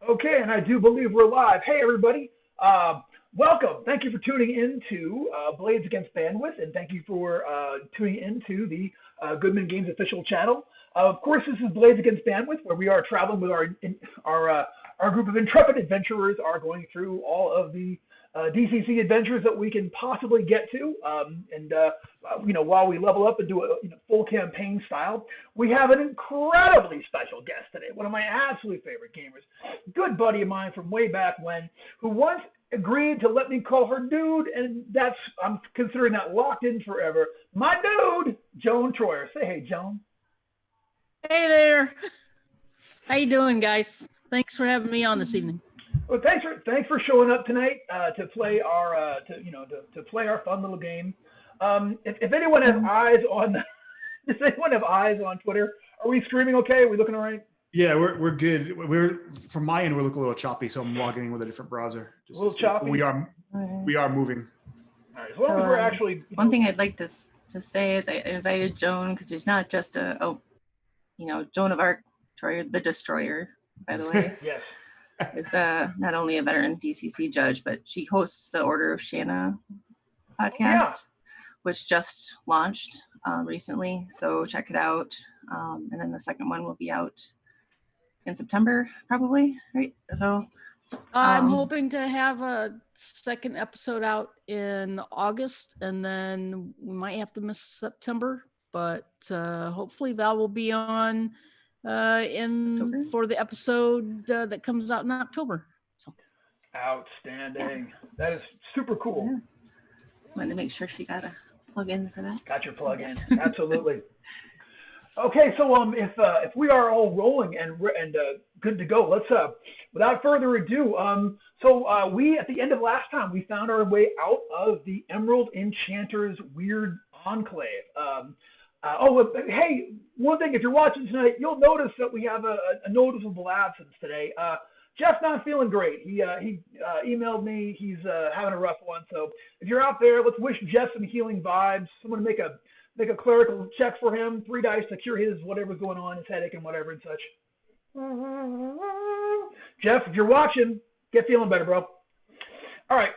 Okay, and I do believe we're live. Hey, everybody. Welcome. Thank you for tuning in to Blades Against Bandwidth, and thank you for tuning into the Goodman Games official channel. Of course, this is Blades Against Bandwidth, where we are traveling with our group of intrepid adventurers are going through all of the DCC adventures that we can possibly get to, while we level up and do a full campaign style, we have an incredibly special guest today, one of my absolute favorite gamers, good buddy of mine from way back when, who once agreed to let me call her dude, and I'm considering that locked in forever. My dude, Joan Troyer. Say hey, Joan. Hey there. How you doing, guys? Thanks for having me on this evening. Well, thanks for showing up tonight to play our to play our fun little game. If anyone has eyes on, does anyone have eyes on Twitter? Are we streaming okay? Are we looking all right? Yeah, we're good. We're from my end, we're looking a little choppy, so I'm logging in with a different browser. Just a little choppy. We are moving. All right, as long as we're actually. One thing I'd like to say is I invited Joan because she's not just JoanofArc the Destroyer, by the way. Yes. Is not only a veteran DCC judge, but she hosts the Order of Shana podcast, which just launched recently. So check it out. And then the second one will be out in September, probably, right? So I'm hoping to have a second episode out in August, and then we might have to miss September, but hopefully Val will be on for the episode that comes out in October. So Outstanding. That is super cool. Yeah. Just wanted to make sure she got a plug in for that. Got your plug in. Absolutely. Okay, so if we are all rolling and good to go, let's without further ado. We at the end of last time we found our way out of the Emerald Enchanter's weird enclave. Hey, one thing, if you're watching tonight, you'll notice that we have a noticeable absence today. Jeff's not feeling great. He emailed me. He's having a rough one. So if you're out there, let's wish Jeff some healing vibes. Someone make a clerical check for him. 3 dice to cure his whatever's going on, his headache and whatever and such. Jeff, if you're watching, get feeling better, bro. All right.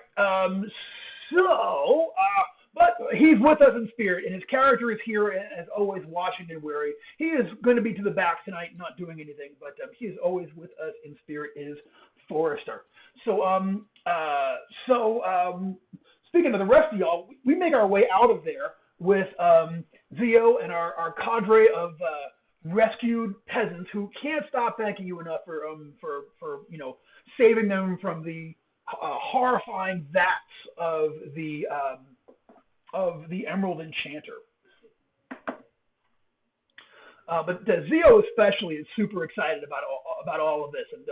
But he's with us in spirit, and his character is here, as always, watching and wary. He is going to be to the back tonight, not doing anything, but he is always with us in spirit, is Forrester. So speaking of the rest of y'all, we make our way out of there with Zio and our cadre of rescued peasants who can't stop thanking you enough for saving them from the horrifying vats of the Emerald Enchanter. But Zio especially is super excited about all of this, and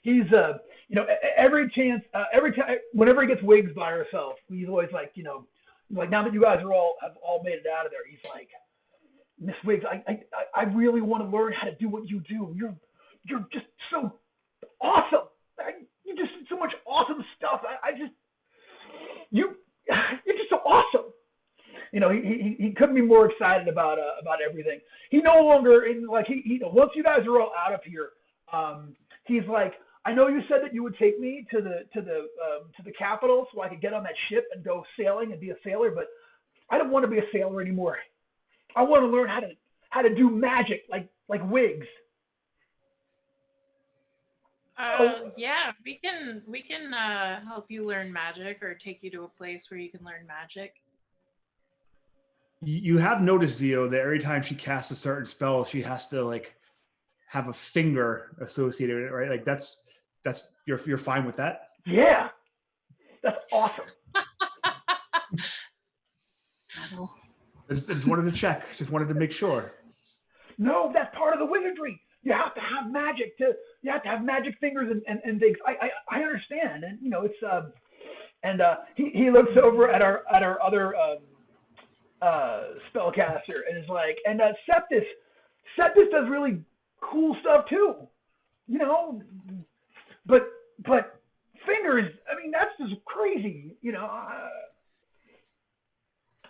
he's every time whenever he gets Wiggs by herself, he's always like now that you guys have all made it out of there, he's like, Miss Wiggs, I really want to learn how to do what you do. You're just so awesome. You just did so much awesome stuff. You're just so awesome. He couldn't be more excited about everything. He no longer once you guys are all out of here, he's like, I know you said that you would take me to the capital so I could get on that ship and go sailing and be a sailor, but I don't want to be a sailor anymore. I want to learn how to do magic like Wiggs. Yeah, we can help you learn magic or take you to a place where you can learn magic. You have noticed, Zio, that every time she casts a certain spell, she has to have a finger associated with it, right? Like that's you're fine with that? Yeah, that's awesome. I just wanted to check. Just wanted to make sure. No, that's part of the wizardry. You have to have magic you have to have magic fingers and things. I understand, and he looks over at our other spellcaster and is like, and Septis does really cool stuff too, but fingers, I mean, that's just crazy,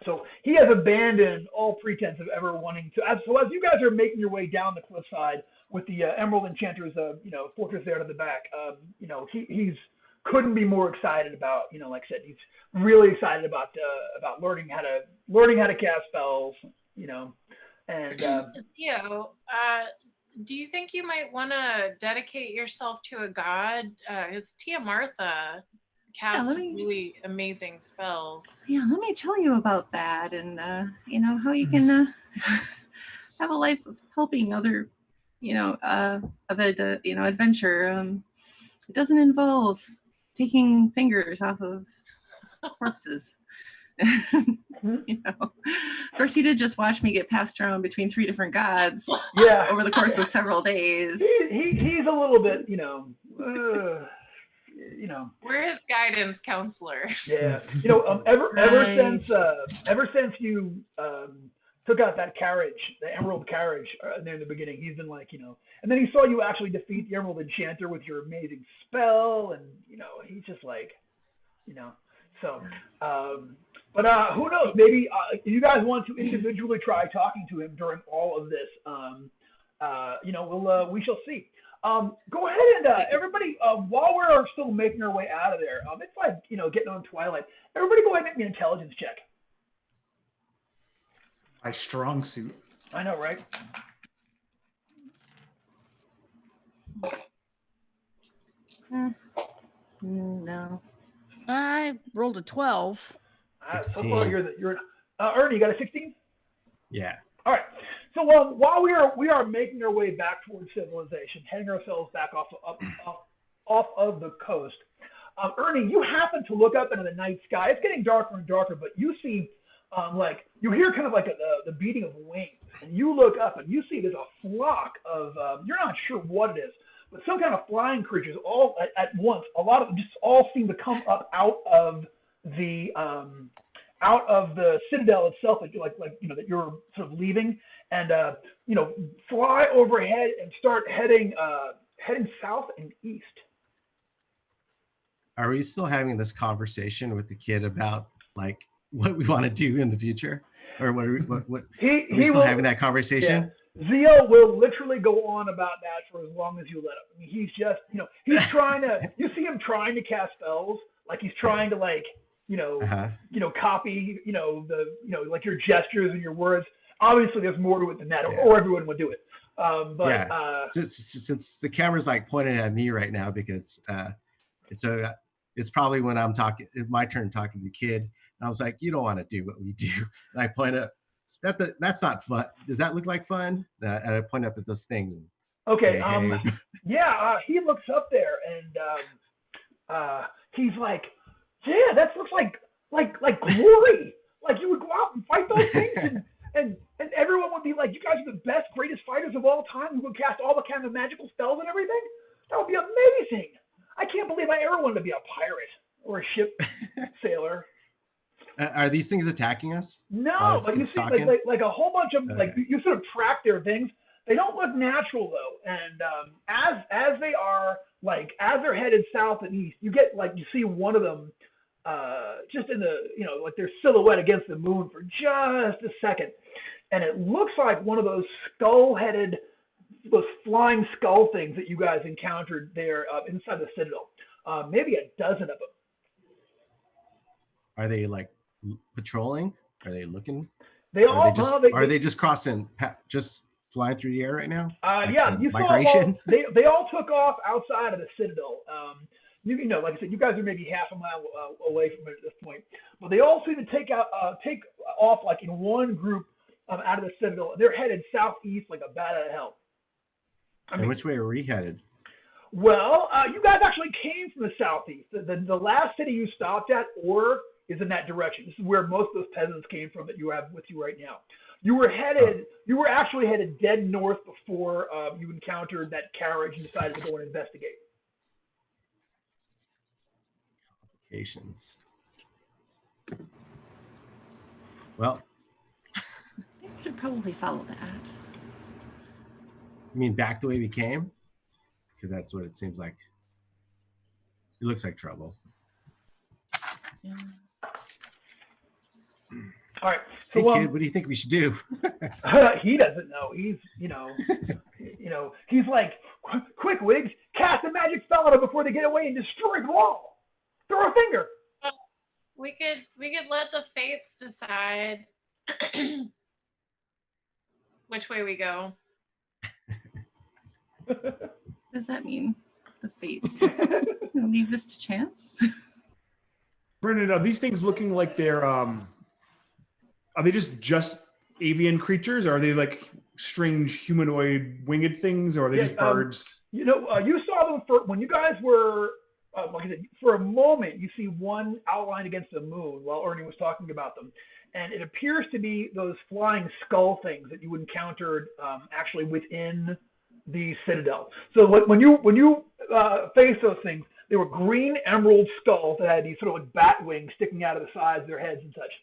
So he has abandoned all pretense of ever wanting to. So as you guys are making your way down the cliffside with the Emerald Enchanter's, fortress there to the back, he's couldn't be more excited about, like I said, he's really excited about learning how to cast spells, and Theo, do you think you might want to dedicate yourself to a god? Because Tia Martha casts really amazing spells. Yeah, let me tell you about that, and how you can have a life of helping other, adventure. It doesn't involve taking fingers off of corpses. Of course, he did just watch me get passed around between 3 different gods over the course of several days. He's a little bit, We're his guidance counselor. Yeah, ever since you took out that carriage, the Emerald carriage, there in the beginning, he's been like, and then he saw you actually defeat the Emerald Enchanter with your amazing spell, and he's just like, so. But who knows? Maybe if you guys want to individually try talking to him during all of this, we shall see. Go ahead and everybody, while we're still making our way out of there, it's like getting on twilight. Everybody, go ahead and make me an intelligence check. My strong suit. I know, right? No. I rolled a 12. So far, you're Ernie. You got a 16? Yeah. All right. So while we are making our way back towards civilization, heading ourselves back off of the coast, Ernie, you happen to look up into the night sky. It's getting darker and darker, but you see, you hear kind of like the beating of wings, and you look up and you see there's a flock of you're not sure what it is, but some kind of flying creatures all at once. A lot of them just all seem to come up out of the citadel itself, that that you're sort of leaving, and fly overhead and start heading south and east. Are we still having this conversation with the kid about like what we want to do in the future, or what are we still having that conversation? Yeah. Zio will literally go on about that for as long as you let him. I mean, he's just, he's trying to. You see him trying to cast spells, like he's trying to copy, like your gestures and your words. Obviously, there's more to it than that, or everyone would do it. Since the camera's like pointed at me right now, because it's probably when I'm talking, it's my turn talking to the kid. And I was like, you don't want to do what we do. And I point up, that's not fun. Does that look like fun? And I point up at those things. Okay. He looks up there and he's like, yeah, that looks like glory. Like you would go out and fight those things and everyone would be like, you guys are the best, greatest fighters of all time. You would cast all the kind of magical spells and everything. That would be amazing. I can't believe I ever wanted to be a pirate or a ship sailor. Are these things attacking us? No, but you see like a whole bunch of you sort of track their things. They don't look natural though, and as they are as they're headed south and east, you see one of them just in the their silhouette against the moon for just a second, and it looks like one of those those flying skull things that you guys encountered there inside the citadel. Maybe a dozen of them. Are they patrolling? Are they looking? Are they just crossing, just flying through the air right now? You migration. Saw they all took off outside of the citadel. Like I said, you guys are maybe half a mile away from it at this point, but they all seem to take off like in one group out of the citadel. They're headed southeast like a bat out of hell. And which way are we headed? Well, you guys actually came from the southeast. The last city you stopped at, Order, is in that direction. This is where most of those peasants came from that you have with you right now. You were actually headed dead north before you encountered that carriage and decided to go and investigate. Complications. Well, I think we should probably follow that. You mean back the way we came? Because that's what it seems like. It looks like trouble. Yeah. All right. So, hey kid, what do you think we should do? he doesn't know. He's he's like, quick, Wiggs, cast a magic spell on them before they get away and destroy the wall. Throw a finger. We could let the fates decide which way we go. What does that mean? The fates. Leave this to chance. Brendan, are these things looking like they're are they just avian creatures, or are they like strange humanoid winged things, or are they just birds? You saw them when you guys were like I said, for a moment you see one outlined against the moon while Ernie was talking about them, and it appears to be those flying skull things that you encountered actually within the Citadel. So when you face those things, they were green emerald skulls that had these sort of like bat wings sticking out of the sides of their heads and such.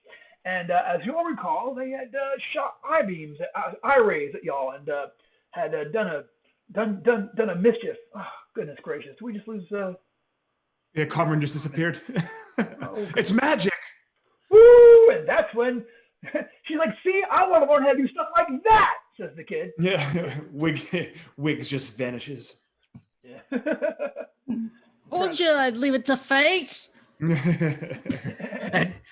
And as you all recall, they had shot eye rays at y'all, and had done a mischief. Oh, goodness gracious! Did we just lose? Yeah, Carmen just disappeared. Oh. It's magic. Woo! And that's when she's like, "See, I want to learn how to do stuff like that," says the kid. Yeah, Wiggs just vanishes. Yeah. Told you I'd leave it to fate. and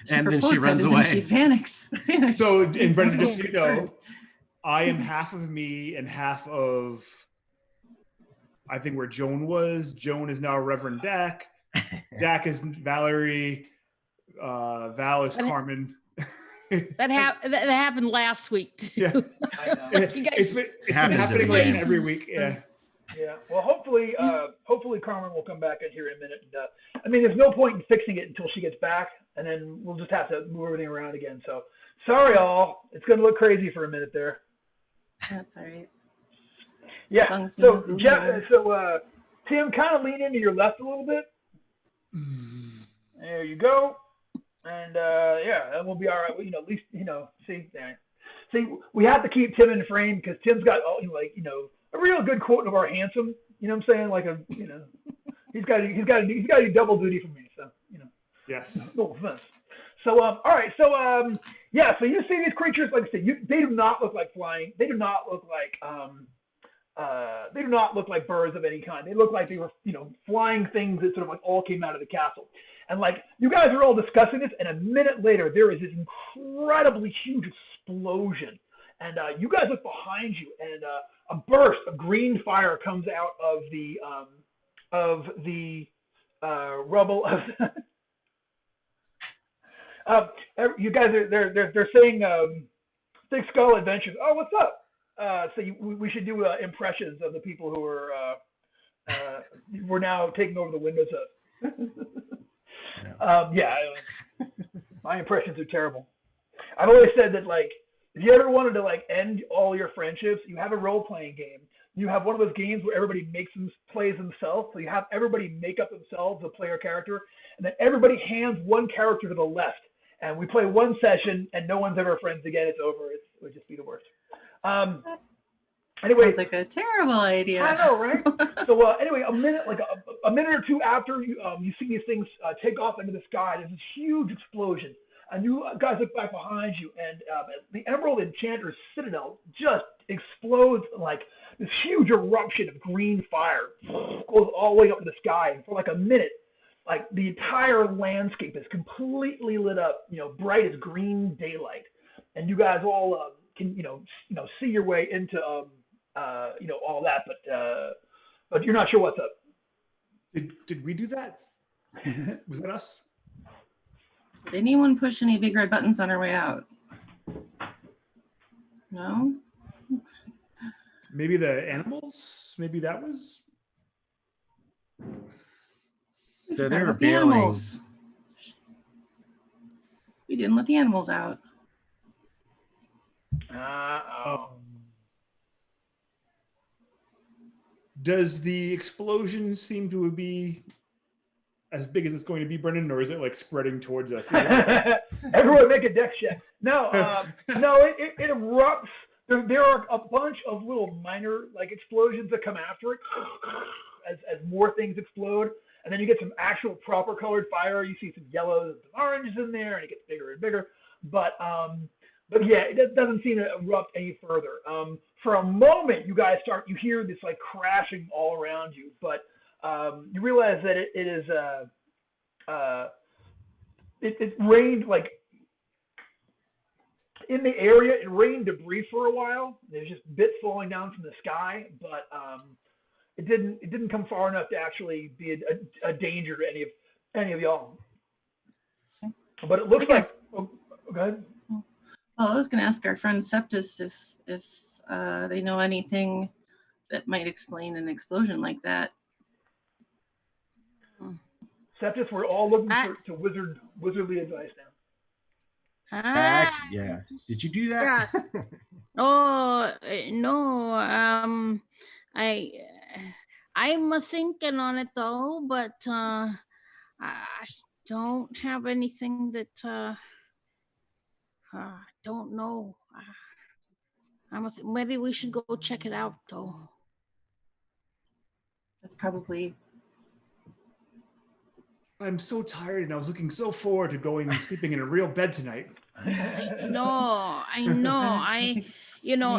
then she runs away. She vanished. So, and Brendan, just so you know, I am half of me and half of, I think, where Joan was. Joan is now Reverend Dak. Dak is Valerie. Val is Carmen. That happened last week too. Yeah. It's like you guys, it's been happening like every week. Yeah. Yeah. Well, hopefully Carmen will come back in here in a minute. And, I mean, there's no point in fixing it until she gets back, and then we'll just have to move everything around again. So, sorry, all. It's going to look crazy for a minute there. That's all right. Yeah. So, Jeff, Tim, kind of lean into your left a little bit. There you go. And and we'll be all right. At least see, we have to keep Tim in frame because Tim's got a real good quote of our handsome. You know what I'm saying? Like he's got to do double duty for me. So Yes. No offense. So all right. So So you see these creatures, like I said, they do not look like flying. They do not look like birds of any kind. They look like they were flying things that sort of like all came out of the castle. And like you guys are all discussing this, and a minute later there is this incredibly huge explosion. And you guys look behind you, and a burst of green fire comes out of the rubble of. You guys they're saying Thick Skull Adventures. Oh, what's up? So we should do impressions of the people who we're now taking over the Windows of. My impressions are terrible. I've always said that, like, if you ever wanted to like end all your friendships, you have a role-playing game. You have one of those games where everybody plays themselves. So you have everybody make up themselves a player character, and then everybody hands one character to the left, and we play one session, and no one's ever friends again. It's over. It would just be the worst. Anyway, sounds like a terrible idea. I know, right? So anyway, a minute or two after you see these things take off into the sky, there's this huge explosion. And you guys look back behind you, and the Emerald Enchanter's Citadel just explodes like this huge eruption of green fire, goes all the way up to the sky. And for like a minute, like the entire landscape is completely lit up, bright as green daylight. And you guys all can, see your way into, all that, but you're not sure what's up. Did we do that? Was that us? Did anyone push any big red buttons on our way out? No? Maybe the animals? Maybe that was? So they were the bailing. animals. We didn't let the animals out. Does the explosion seem to be as big as it's going to be, Brendan, or is it like spreading towards us? Everyone make a dex check. No, it erupts. There are a bunch of little minor like explosions that come after it as more things explode, and then you get some actual proper colored fire. You see some yellows and some oranges in there, and it gets bigger and bigger. but yeah, it doesn't seem to erupt any further. For a moment, you hear this like crashing all around you, but you realize that it rained like in the area. It rained debris for a while. There's just bits falling down from the sky, but it didn't come far enough to actually be a danger to any of y'all. But it looks like. Oh, go ahead. Well, I was going to ask our friend Septus if they know anything that might explain an explosion like that. Septus, we're all looking to wizardly advice now. Actually, yeah. Did you do that? Yeah. Oh no. I'm thinking on it though, but I don't have anything that I don't know. Maybe we should go check it out though. That's probably. I'm so tired, and I was looking so forward to sleeping in a real bed tonight. I know.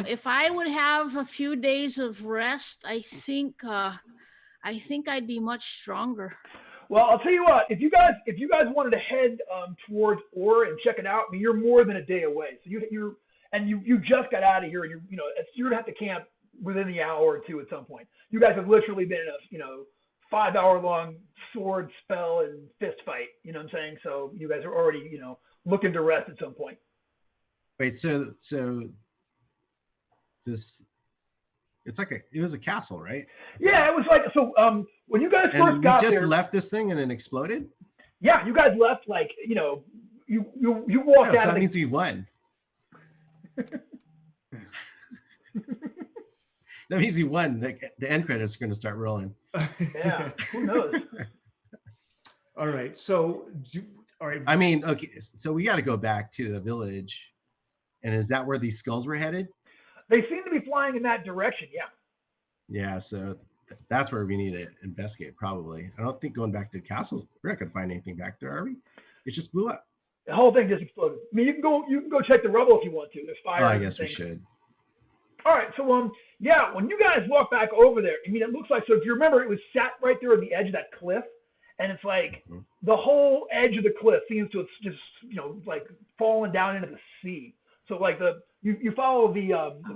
If I would have a few days of rest, I think I'd be much stronger. Well, I'll tell you what. If you guys wanted to head towards Orr and check it out, I mean, you're more than a day away. So you just got out of here, and you're gonna have to camp within the hour or two at some point. You guys have literally been in a 5-hour-long sword spell and fist fight. You know what I'm saying? So you guys are already looking to rest at some point. Wait, so this, it was a castle, right? Yeah, it was like, so when you guys first got there. You just left this thing and then exploded? Yeah, you guys left like, you walked out. So that means we won. That means we won. The end credits are going to start rolling. Yeah, who knows? All right, so all right. I mean, okay, so we got to go back to the village, and is that where these skulls were headed? They seem to be flying in that direction. Yeah. Yeah, so that's where we need to investigate. Probably. I don't think going back to the castles, we're not going to find anything back there, are we? It just blew up. The whole thing just exploded. I mean, you can go check the rubble if you want to. There's fire. Oh, I guess we should. All right, so yeah, when you guys walk back over there, I mean, it looks like, so if you remember, it was sat right there on the edge of that cliff, and it's like the whole edge of the cliff seems to have just like fallen down into the sea. So like you follow the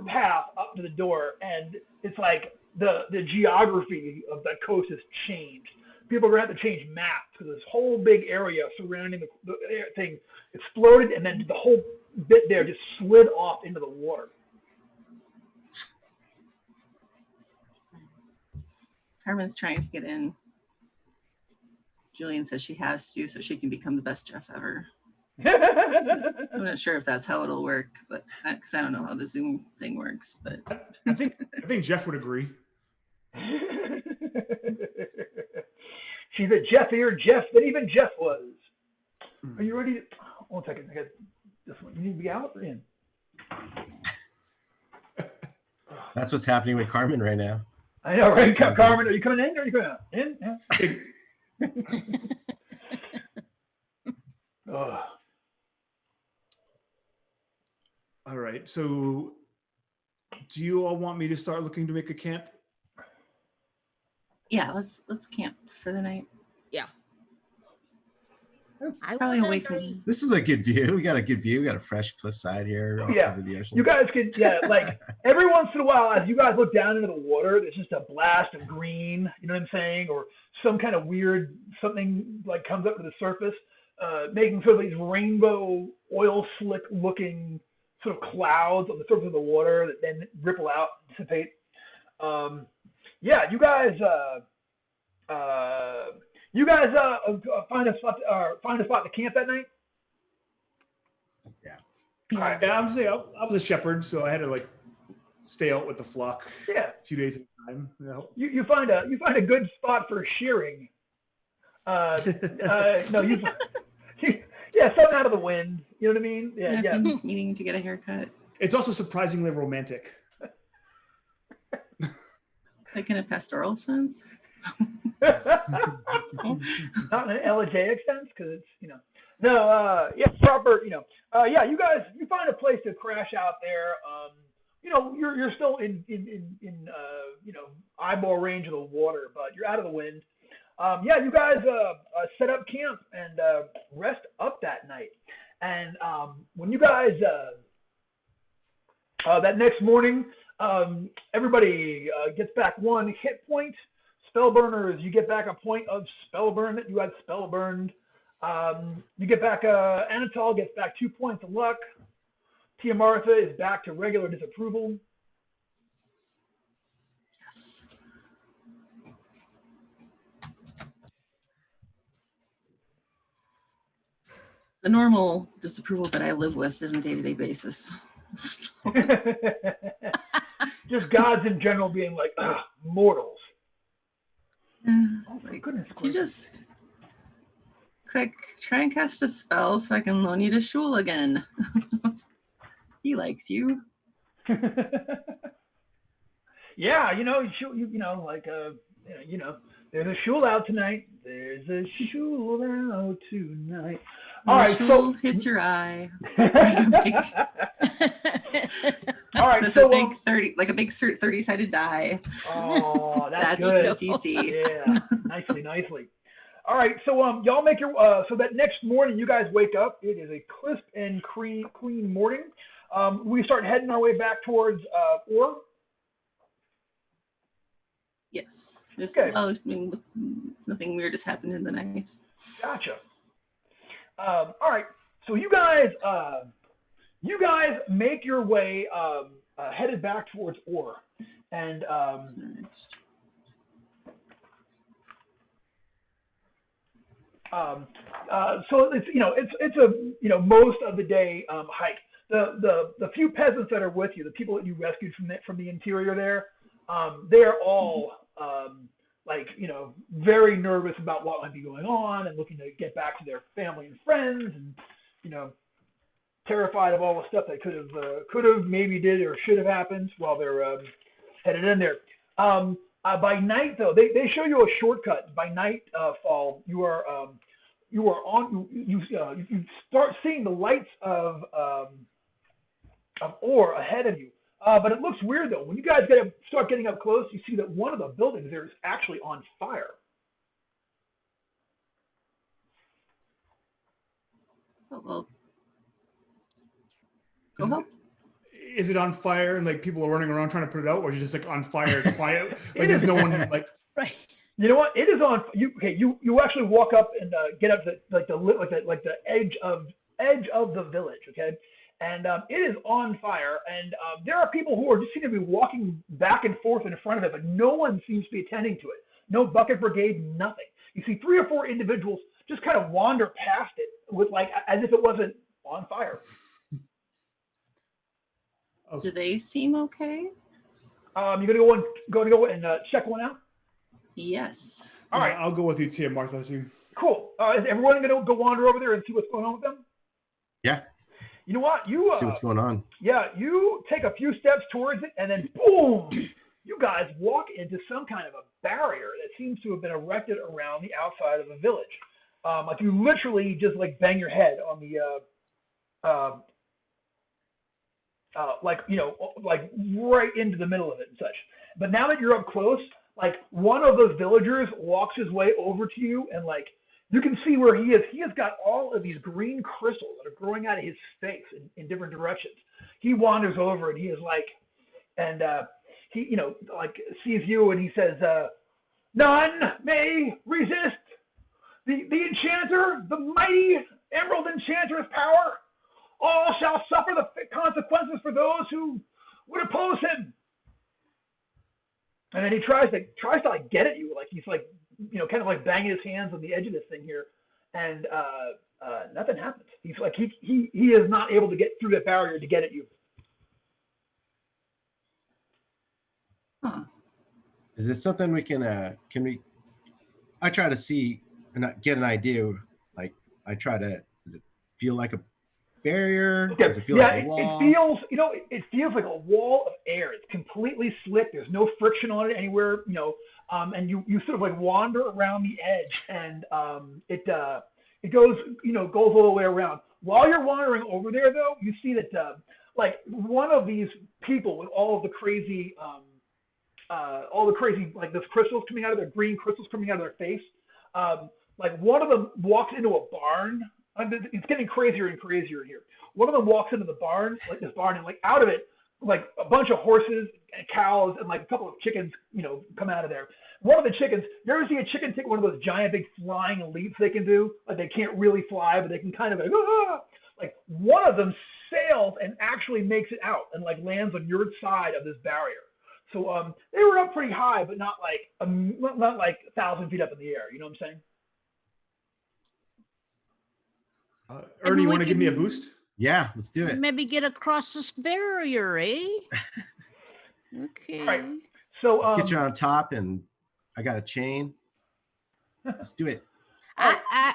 path up to the door, and it's like the geography of that coast has changed. People are gonna have to change maps because this whole big area surrounding the thing exploded, and then the whole bit there just slid off into the water. Carmen's trying to get in. Julian says she has to, so she can become the best Jeff ever. I'm not sure if that's how it'll work, but because I don't know how the Zoom thing works. But I think Jeff would agree. She's a Jeffier Jeff than even Jeff was. Are you ready? 1 second. I got this one. You need to be out or in? That's what's happening with Carmen right now. I know, right? Carmen, are you coming in or are you coming out? In? Yeah. Oh. All right. So, do you all want me to start looking to make a camp? Yeah, let's camp for the night. Yeah. Probably away from. This is a good view. We got a good view. We got a fresh cliffside here over the ocean. You guys could, like every once in a while, as you guys look down into the water, there's just a blast of green. You know what I'm saying? Or some kind of weird something like comes up to the surface, making sort of these rainbow oil slick looking sort of clouds on the surface of the water that then ripple out, dissipate. You guys. You guys find a spot to camp that night? Yeah. All right. Yeah, I was a shepherd, so I had to stay out with the flock. Yeah. A few days at a time. You find a good spot for shearing. Something out of the wind. You know what I mean? Yeah. Needing to get a haircut. It's also surprisingly romantic. Like in a pastoral sense. Not in an elegiac sense, because it's proper. Yeah, you find a place to crash out there. You're still in eyeball range of the water, but you're out of the wind. You guys set up camp and rest up that night. And when you guys that next morning, everybody gets back 1 hit point. Spellburners, you get back a point of spellburn that you had spellburned. You get back, Anatol gets back 2 points of luck. Tia Martha is back to regular disapproval. Yes. The normal disapproval that I live with on a day-to-day basis. Just gods in general being like, mortals. Oh my goodness. You just quick try and cast a spell so I can loan you to Shul again. He likes you. Yeah, there's a Shul out tonight. There's a Shul out tonight. All right, so hits your eye. All right, with so a big 30-sided die. Oh, that's good. CC. Yeah, nicely. All right, so y'all make your so that next morning you guys wake up. It is a crisp and clean morning. We start heading our way back towards Ore. Yes. Okay. Nothing weird has happened in the night. Gotcha. All right, so you guys make your way headed back towards Ore, and so it's a most of the day hike. The few peasants that are with you, the people that you rescued from the interior there, they're all very nervous about what might be going on and looking to get back to their family and friends, and terrified of all the stuff that could have maybe did or should have happened while they're headed in there. By night, though, they show you a shortcut. By nightfall, you start seeing the lights of Ore ahead of you. But it looks weird, though. When you guys start getting up close, you see that one of the buildings there is actually on fire. Oh, well. Go help. Is it on fire and like people are running around trying to put it out, or is it just like on fire, quiet? Like there's no one like. Right. You know what? It is on. You actually walk up and get up to the edge of the village. Okay. And it is on fire, and there are people who are just seem to be walking back and forth in front of it, but no one seems to be attending to it. No bucket brigade, nothing. You see 3 or 4 individuals just kind of wander past it with as if it wasn't on fire. Do they seem okay? You're gonna go and check one out? Yes. All right. I'll go with you, Tia Martha, too. Cool. Is everyone gonna go wander over there and see what's going on with them? Yeah. You know what? See what's going on. Yeah, you take a few steps towards it, and then boom! You guys walk into some kind of a barrier that seems to have been erected around the outside of the village. You literally just bang your head on the right into the middle of it and such. But now that you're up close, one of those villagers walks his way over to you, and you can see where he is. He has got all of these green crystals that are growing out of his face in different directions. He wanders over and he is he sees you and he says, "None may resist the enchanter, the mighty Emerald Enchanter's power. All shall suffer the consequences for those who would oppose him." And then he tries to get at you, he's kind of banging his hands on the edge of this thing here, and nothing happens. He's he is not able to get through that barrier to get at you. Huh. Is it something we can we? I try to see and get an idea. Does it feel like a barrier? Okay. Does it feel like a wall? It feels like a wall of air. It's completely slick. There's no friction on it anywhere. And you sort of wander around the edge, and it goes all the way around. While you're wandering over there, though, you see that like one of these people with all the crazy like those crystals coming out of their green crystals coming out of their face, like one of them walks into a barn. It's getting crazier and crazier here. One of them walks into the barn, like this barn, and like out of it, like a bunch of horses and cows and like a couple of chickens, come out of there. One of the chickens, you ever see a chicken take one of those giant big flying leaps they can do? Like they can't really fly, but they can kind of like one of them sails and actually makes it out and like lands on your side of this barrier. So they were up pretty high, but not like 1,000 feet up in the air. You know what I'm saying? Ernie, you want to give me a boost? Yeah, let's do it. Maybe get across this barrier, eh? Okay. All right. So let's get you on top, and I got a chain. Let's do it. I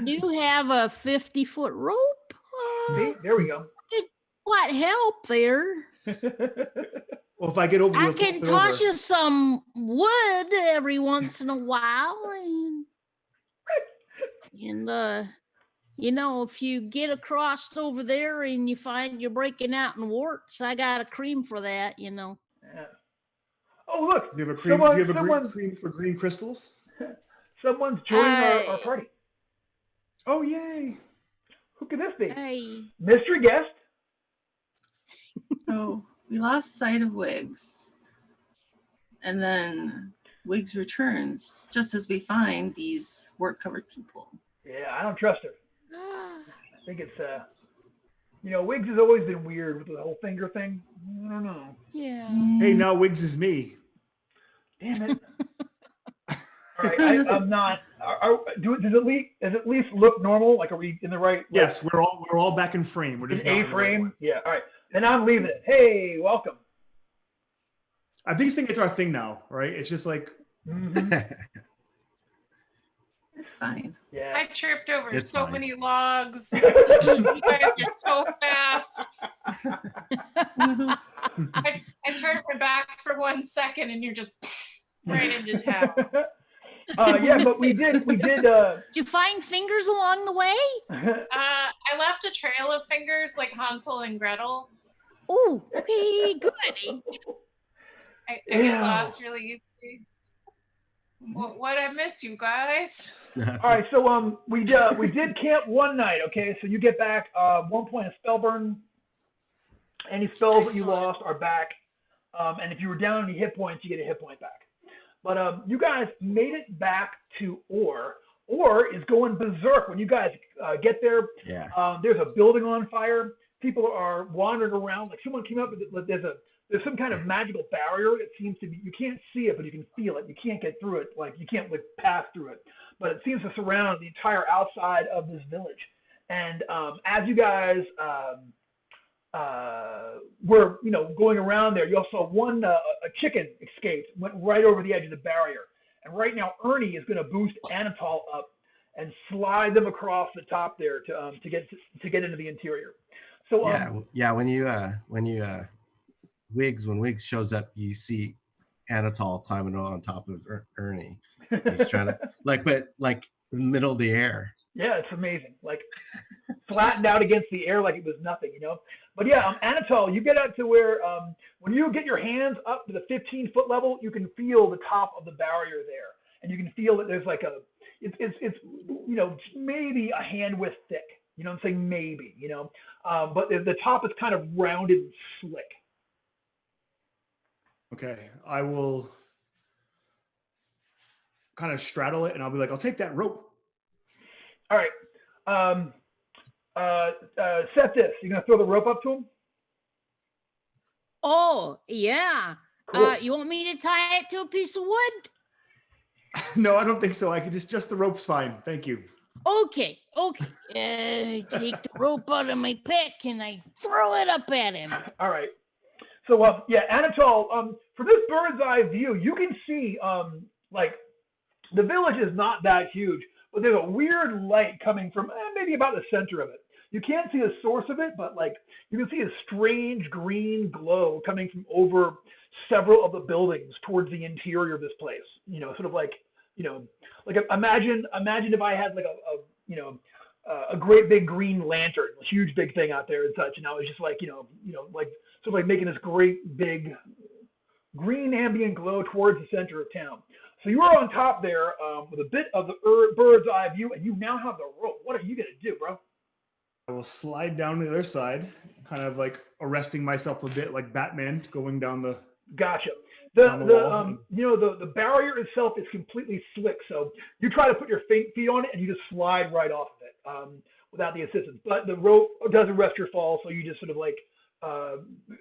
do have a 50-foot rope. See, there we go. What help there? Well, if I get over, I can toss you some wood every once in a while, and if you get across over there and you find you're breaking out in warts, I got a cream for that. Yeah. Oh, look. Do you have a cream? Do you have a cream for green crystals? Someone's joining our party. Oh, yay! Who could this be? Hey. Mystery guest? Oh, we lost sight of Wiggs. And then Wiggs returns just as we find these wart-covered people. Yeah, I don't trust her. I think it's, Wiggs has always been weird with the whole finger thing. I don't know. Yeah. Hey, now Wiggs is me. Damn it. All right, I'm not. Does it at least look normal? Like, are we in the right? Yes, we're all back in frame. We're just in A-frame. Yeah. All right. Then I'm leaving it. Hey, welcome. I think it's our thing now, right? It's just like. Mm-hmm. It's fine. Yeah. I tripped over it's so fine. many logs. You guys are so fast. I turned my back for 1 second, and you're just right into town. Yeah, but we did. Did you find fingers along the way? I left a trail of fingers like Hansel and Gretel. Oh, okay, good. I get lost really easily. What I missed, you guys? All right, so we did camp one night. Okay, so you get back 1 point of spell burn. Any spells that you lost are back, and if you were down any hit points, you get a hit point back. But you guys made it back to Orr. Orr is going berserk when you guys get there. Yeah. There's a building on fire. People are wandering around. Like someone came up with there's some kind of magical barrier. It seems to be, you can't see it, but you can feel it. You can't get through it. Like you can't pass through it. But it seems to surround the entire outside of this village. And as you guys were going around there, you also saw a chicken escaped, went right over the edge of the barrier. And right now Ernie is going to boost Anatol up and slide them across the top there to get into the interior. So when Wiggs shows up, you see Anatol climbing on top of Ernie. He's trying to but in the middle of the air. Yeah, it's amazing. Like flattened out against the air like it was nothing, But yeah, Anatol, you get up to where when you get your hands up to the 15-foot level, you can feel the top of the barrier there, and you can feel that there's like it's maybe a hand width thick. You know what I'm saying? Maybe, but the top is kind of rounded and slick. Okay, I will kind of straddle it, and I'll be like, I'll take that rope. All right. Set this. You gonna throw the rope up to him? Oh, yeah. Cool. You want me to tie it to a piece of wood? No, I don't think so. I can just the rope's fine. Thank you. Okay. I take the rope out of my pack and I throw it up at him. All right. So, Anatol, from this bird's eye view, you can see, the village is not that huge, but there's a weird light coming from maybe about the center of it. You can't see the source of it, but you can see a strange green glow coming from over several of the buildings towards the interior of this place. Imagine if I had a great big green lantern, a huge big thing out there and such. And I was just like, like sort of like making this great big green ambient glow towards the center of town. So you are on top there with a bit of the bird's eye view, and you now have the rope. What are you gonna do, bro? I will slide down to the other side, kind of like arresting myself a bit, like Batman going down the. Gotcha. Down the wall. The barrier itself is completely slick, so you try to put your feet on it, and you just slide right off of it without the assistance. But the rope doesn't arrest your fall, so you just sort of like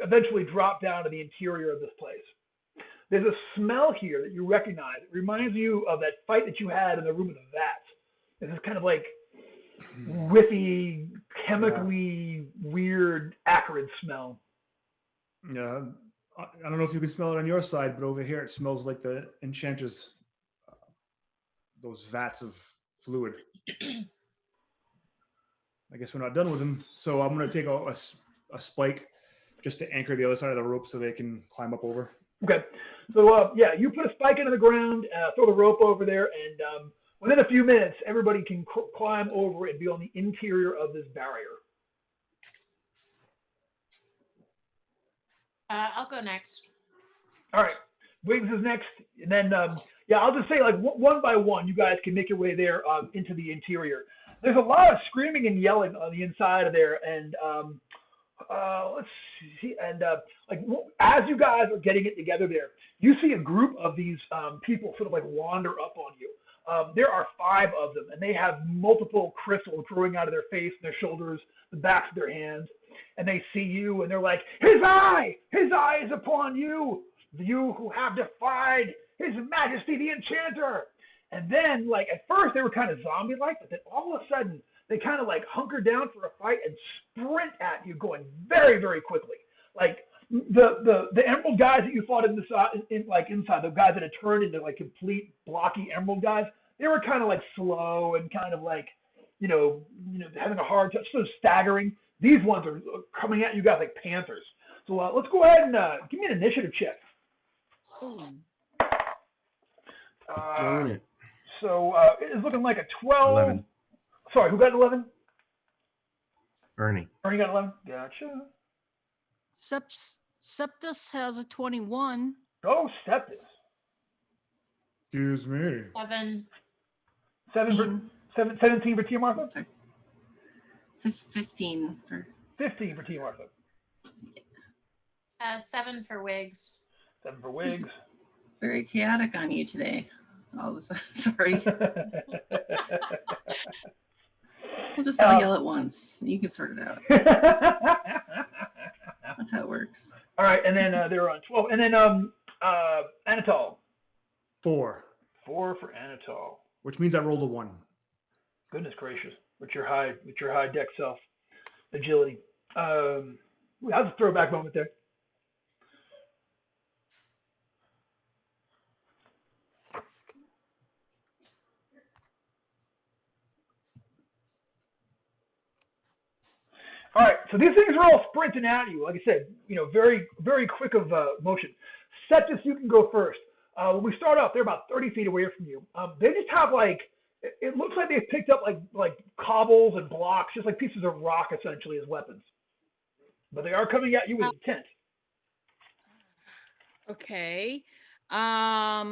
eventually drop down to the interior of this place. There's a smell here that you recognize. It reminds you of that fight that you had in the room of the vats. This is kind of like whiffy, chemically weird, acrid smell. Yeah, I don't know if you can smell it on your side, but over here it smells like the Enchanter's, those vats of fluid. I guess we're not done with them, so I'm going to take a spike just to anchor the other side of the rope so they can climb up over. Okay. So, you put a spike into the ground, throw the rope over there, and within a few minutes, everybody can climb over and be on the interior of this barrier. I'll go next. All right. Wiggs is next. And then, I'll just say, like, one by one, you guys can make your way there into the interior. There's a lot of screaming and yelling on the inside of there, and let's see. And as you guys are getting it together there, you see a group of these people sort of like wander up on you. There are 5 of them, and they have multiple crystals growing out of their face, their shoulders, the backs of their hands, and they see you, and they're like, his eye is upon you, you who have defied His Majesty the Enchanter. And then, like, at first they were kind of zombie-like, but then all of a sudden they kind of like hunker down for a fight and sprint at you, going very, very quickly. Like the Emerald guys that you fought inside, the guys that had turned into like complete blocky Emerald guys, they were kind of like slow and kind of like, having a hard time, sort of staggering. These ones are coming at you guys like panthers. So let's go ahead and give me an initiative check. So it's looking like a 12. 11. Sorry, who got 11? Ernie. Ernie got 11. Gotcha. Septus has a 21. Oh, Septus. Excuse me. 17 for Tia Martha? Sorry. 15 for... 15 for Tia Martha. 7 for Wiggs. 7 for Wiggs. Very chaotic on you today. All of a sudden, sorry. We'll just all yell at once. You can sort it out. That's how it works. All right, and then they're on 12. And then Anatol. 4. 4 for Anatol. Which means I rolled a 1. Goodness gracious. With your high deck self agility. That was a throwback moment there. All right, so these things are all sprinting at you. Like I said, very, very quick of motion. Septus, you can go first. When we start off, they're about 30 feet away from you. They just have it looks like they've picked up like cobbles and blocks, just like pieces of rock essentially as weapons. But they are coming at you with intent. Okay. I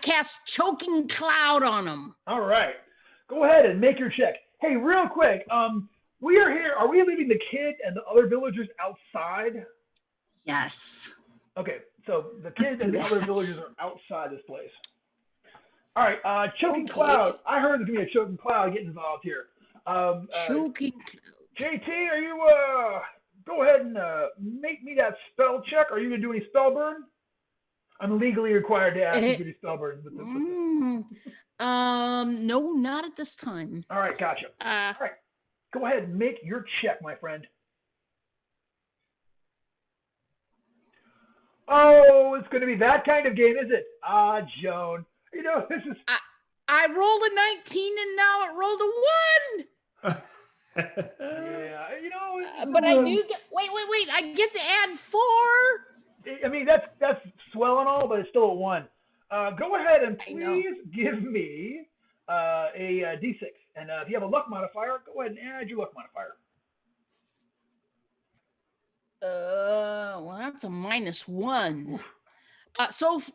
cast Choking Cloud on them. All right. Go ahead and make your check. Hey, real quick, we are here. Are we leaving the kid and the other villagers outside? Yes. Okay, so the kids and the other villagers are outside this place. All right, Choking Cloud. I heard there's going to be a Choking Cloud getting involved here. Choking Cloud. JT, are you, go ahead and make me that spell check. Are you going to do any spell burn? I'm legally required to ask you to do spell burn. No, not at this time. All right, gotcha. All right, go ahead and make your check, my friend. Oh, it's going to be that kind of game, is it? Joan. This is... I rolled a 19 and now it rolled a 1. Yeah, but I do get... Wait. I get to add 4. I mean, that's swell and all, but it's still a 1. Go ahead and please give me a D6. And if you have a luck modifier, go ahead and add your luck modifier. Well, that's a -1. So if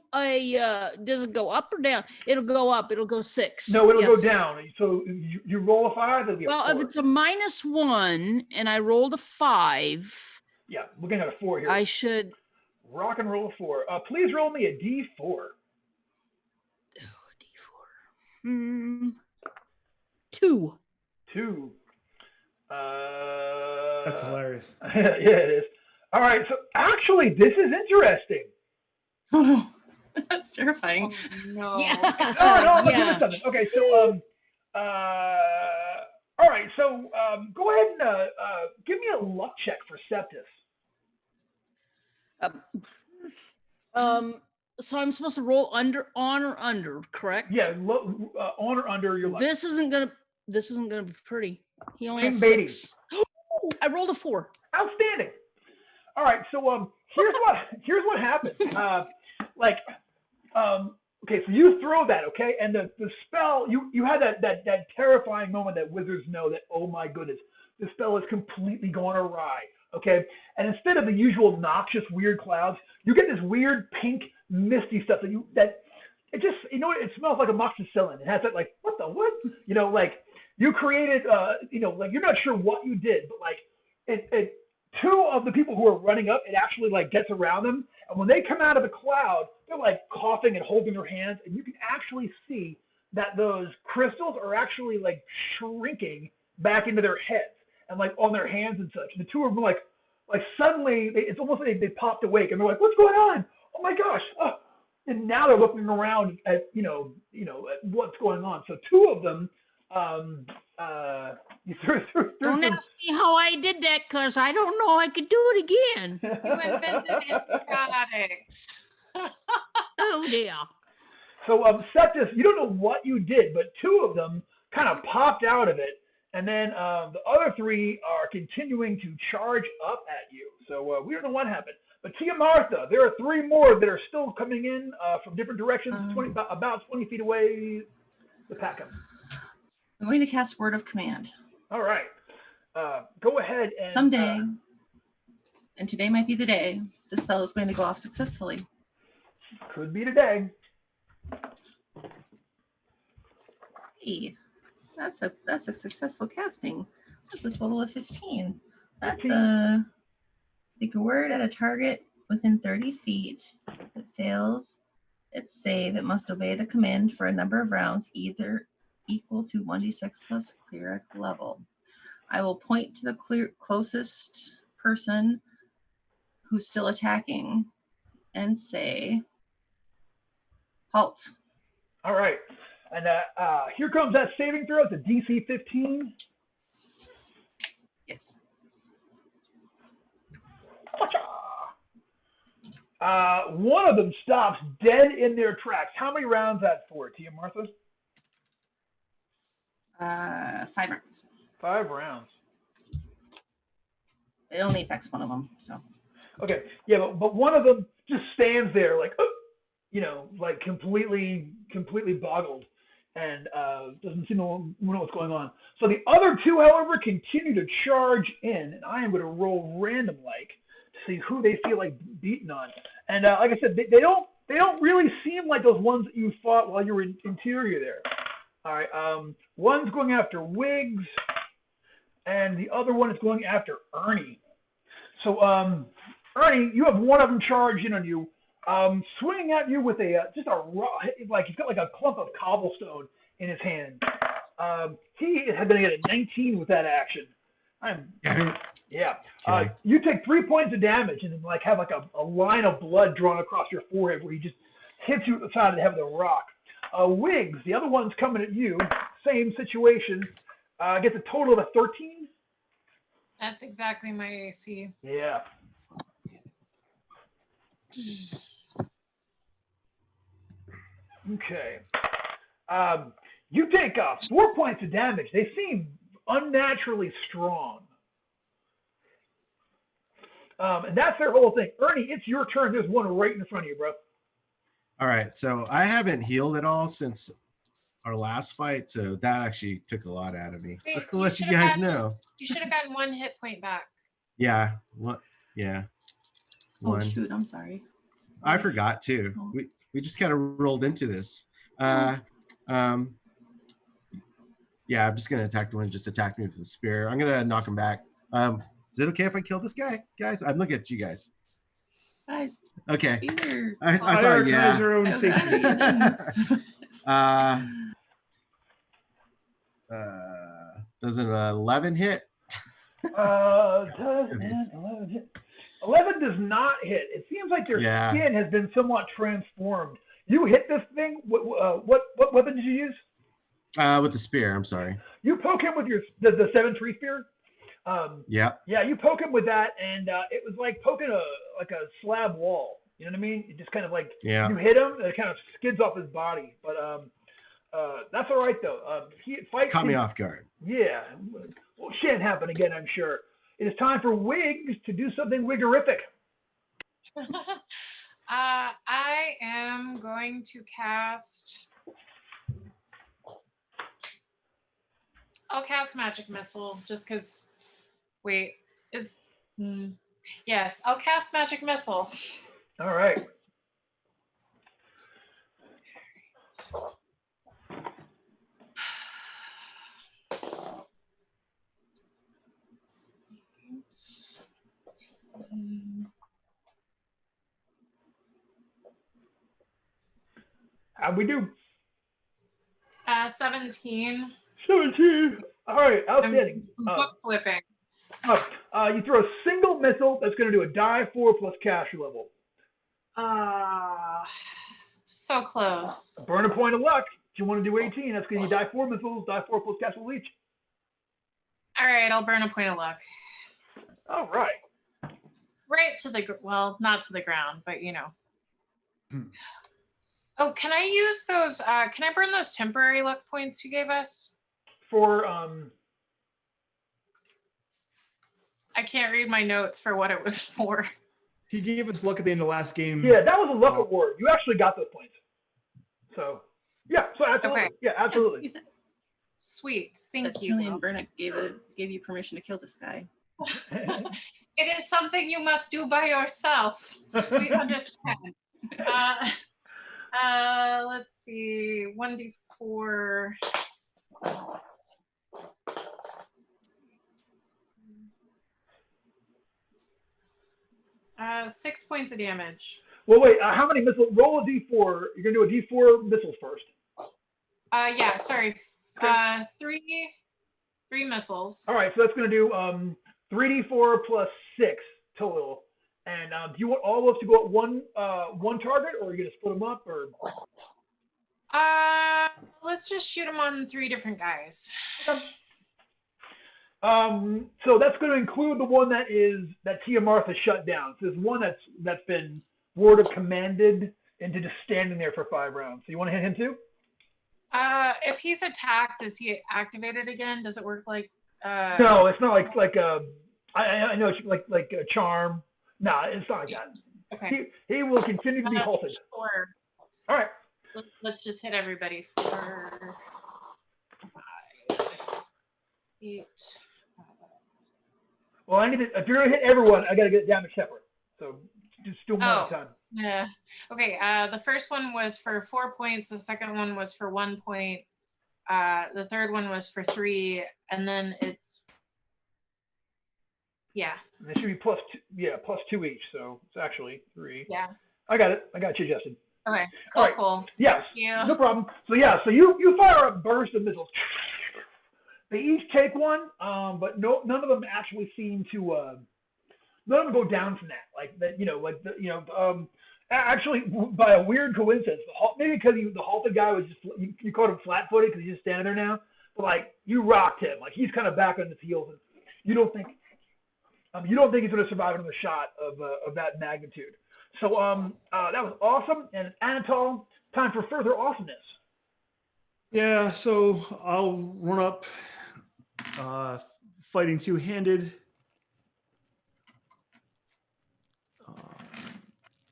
does it go up or down? It'll go up. It'll go 6. No, it'll go down. So you roll a 5, it'll be a 4. If it's a -1 and I rolled a 5. Yeah, looking at a 4 here. I should rock and roll a 4. Please roll me a D4. D4. 2. 2. That's hilarious. Yeah, it is. All right, so actually, this is interesting. Oh no, that's terrifying. Oh, no. Yeah. No, give us something. Okay, so all right, so go ahead and give me a luck check for Septus. So I'm supposed to roll on or under, correct? Yeah, on or under your luck. This isn't gonna be pretty. He only has Baby. 6. I rolled a 4. Outstanding. All right, so here's what happened. Okay, so you throw that, okay, and the spell, you had that terrifying moment that wizards know that, oh my goodness, the spell is completely gone awry, okay, and instead of the usual noxious weird clouds, you get this weird pink misty stuff that it just, it smells like amoxicillin. It has that like, what, like you created, like you're not sure what you did, but like it 2 of the people who are running up, it actually like gets around them. And when they come out of the cloud, they're like coughing and holding their hands. And you can actually see that those crystals are actually like shrinking back into their heads and like on their hands and such. And the 2 of them like suddenly, it's almost like they popped awake and they're like, what's going on? Oh my gosh. Oh. And now they're looking around at, at what's going on. So 2 of them, Don't ask me how I did that, because I don't know I could do it again. You invented antibiotics. Oh dear. So Septus, you don't know what you did, but 2 of them kind of popped out of it, and then the other 3 are continuing to charge up at you. So we don't know what happened. But Tia Martha, there are 3 more that are still coming in from different directions, about 20 feet away. The pack them. I'm going to cast Word of Command. All right. Go ahead and... Someday, and today might be the day, the spell is going to go off successfully. Could be today. Hey, that's a successful casting. That's a total of 15. That's 15. Speak a word at a target within 30 feet. If it fails its save, it must obey the command for a number of rounds, either equal to 1d6 plus cleric level. I will point to the closest person who's still attacking and say, halt. All right. And here comes that saving throw. It's a DC 15. Yes. One of them stops dead in their tracks. How many rounds that for, Tia Martha? 5 rounds. 5 rounds. It only affects one of them, so. Okay, yeah, but one of them just stands there like, like completely boggled and doesn't seem to know what's going on. So the other 2, however, continue to charge in, and I am going to roll random like to see who they feel like beating on. And like I said, they don't really seem like those ones that you fought while you were in interior there. All right, one's going after Wiggs, and the other one is going after Ernie. So, Ernie, you have one of them charged in on you, swinging at you with just a raw, like he's got like a clump of cobblestone in his hand. He had been at a 19 with that action. You take 3 points of damage and then like have like a line of blood drawn across your forehead where he just hits you at the side of the head with a rock. Wiggs, the other one's coming at you. Same situation. Gets a total of a 13. That's exactly my AC. Yeah. Okay. You take 4 points of damage. They seem unnaturally strong. And that's their whole thing. Ernie, it's your turn. There's one right in front of you, bro. All right, so I haven't healed at all since our last fight, so that actually took a lot out of me. Wait, Just to let you guys know. You should have gotten 1 hit point back. Yeah. What? Yeah. Oh One. shoot! I'm sorry. I forgot too. Oh. We just kind of rolled into this. Yeah, I'm just gonna attack the one. Just attack me with the spear. I'm gonna knock him back. Is it okay if I kill this guy, guys? I'm looking at you guys. Okay. Either. I saw. Yeah. Your own safety. Does an 11 hit? 11 hit. 11 does not hit. It seems like your skin has been somewhat transformed. You hit this thing. What weapon did you use? With the spear. I'm sorry. You poke him with the 7-3 spear. Yeah. Yeah, you poke him with that, and it was like poking a slab wall. You know what I mean? It just kind of like you hit him, and it kind of skids off his body. But that's all right though. Caught me off guard. Yeah, well, shan't happen again, I'm sure. It is time for Wiggs to do something wiggerific. I am going to cast. I'll cast Magic Missile just because. Wait, yes, I'll cast Magic Missile. All right. How'd we do? 17. 17. All right, outstanding. Book flipping. You throw a single missile that's going to do a die 4 plus caster level. So close. Burn a point of luck. If you want to do 18, that's going to be die 4 missiles, die 4 plus caster level each. All right, I'll burn a point of luck. All right. Right to the, well, not to the ground, but you know. Oh, can I use those, can I burn those temporary luck points you gave us? For, I can't read my notes for what it was for. He gave us luck at the end of the last game. Yeah, that was a luck award. You actually got those points. So, yeah, so absolutely. Okay. Yeah, absolutely. Sweet, thank you. Julian Burnick gave you permission to kill this guy. It is something you must do by yourself. We understand. Let's see, 1d4. 6 points of damage. Well, wait, how many missiles? Roll a d4. You're going to do a d4 missiles first. Yeah, sorry. 3 missiles. All right, so that's going to do 3d4 plus 6 total. And do you want all of us to go at one target, or are you going to split them up? Or let's just shoot them on 3 different guys. Okay. So that's going to include the one that Tia Martha shut down. So there's one that's been word of commanded into just standing there for 5 rounds. So you want to hit him too? If he's attacked, is he activated again? Does it work like? No, it's not like I know it's like a charm. No, it's not like that. Okay. He will continue to be halted. Sure. All right. Let's just hit everybody. 4, 5, 8. Well, if you're gonna hit everyone, I gotta get damage separate. So just do them one at a time. Yeah. Okay. The first one was for 4 points. The second one was for 1 point. The third one was for 3, and then it's. Yeah. And it should be plus 2. Yeah, plus 2 each. So it's actually 3. Yeah. I got it. I got you, Justin. Okay. Cool. Right. Cool. Yes. Thank you. No problem. So yeah. So you fire a burst of missiles. They each take one, but none of them actually seem to. None of them go down from that. Like that, actually, by a weird coincidence, maybe because the halted guy was just you called him flat-footed because he's just standing there now. But like you rocked him, like he's kind of back on his heels, and you don't think he's going to survive another shot of that magnitude. So that was awesome, and Anatol, time for further awesomeness. Yeah, so I'll run up, fighting two-handed.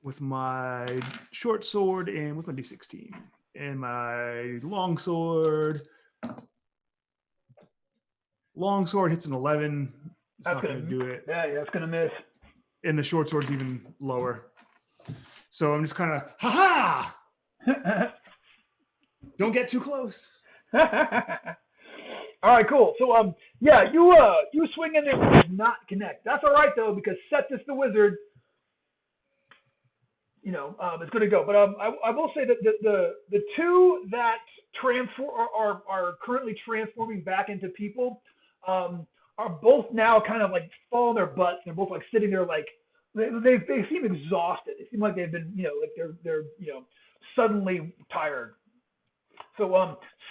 with my short sword and with my D16. And my long sword hits an 11. It's not going to do it. Yeah, it's going to miss. And the short sword's even lower. So I'm just kind of, ha-ha! Don't get too close. All right, cool. So, you swing in there and does not connect. That's all right though, because Septus the wizard, is going to go. But I will say that the two that are currently transforming back into people are both now kind of like fall on their butts. They're both like sitting there like they seem exhausted. It seems like they've been they're suddenly tired. So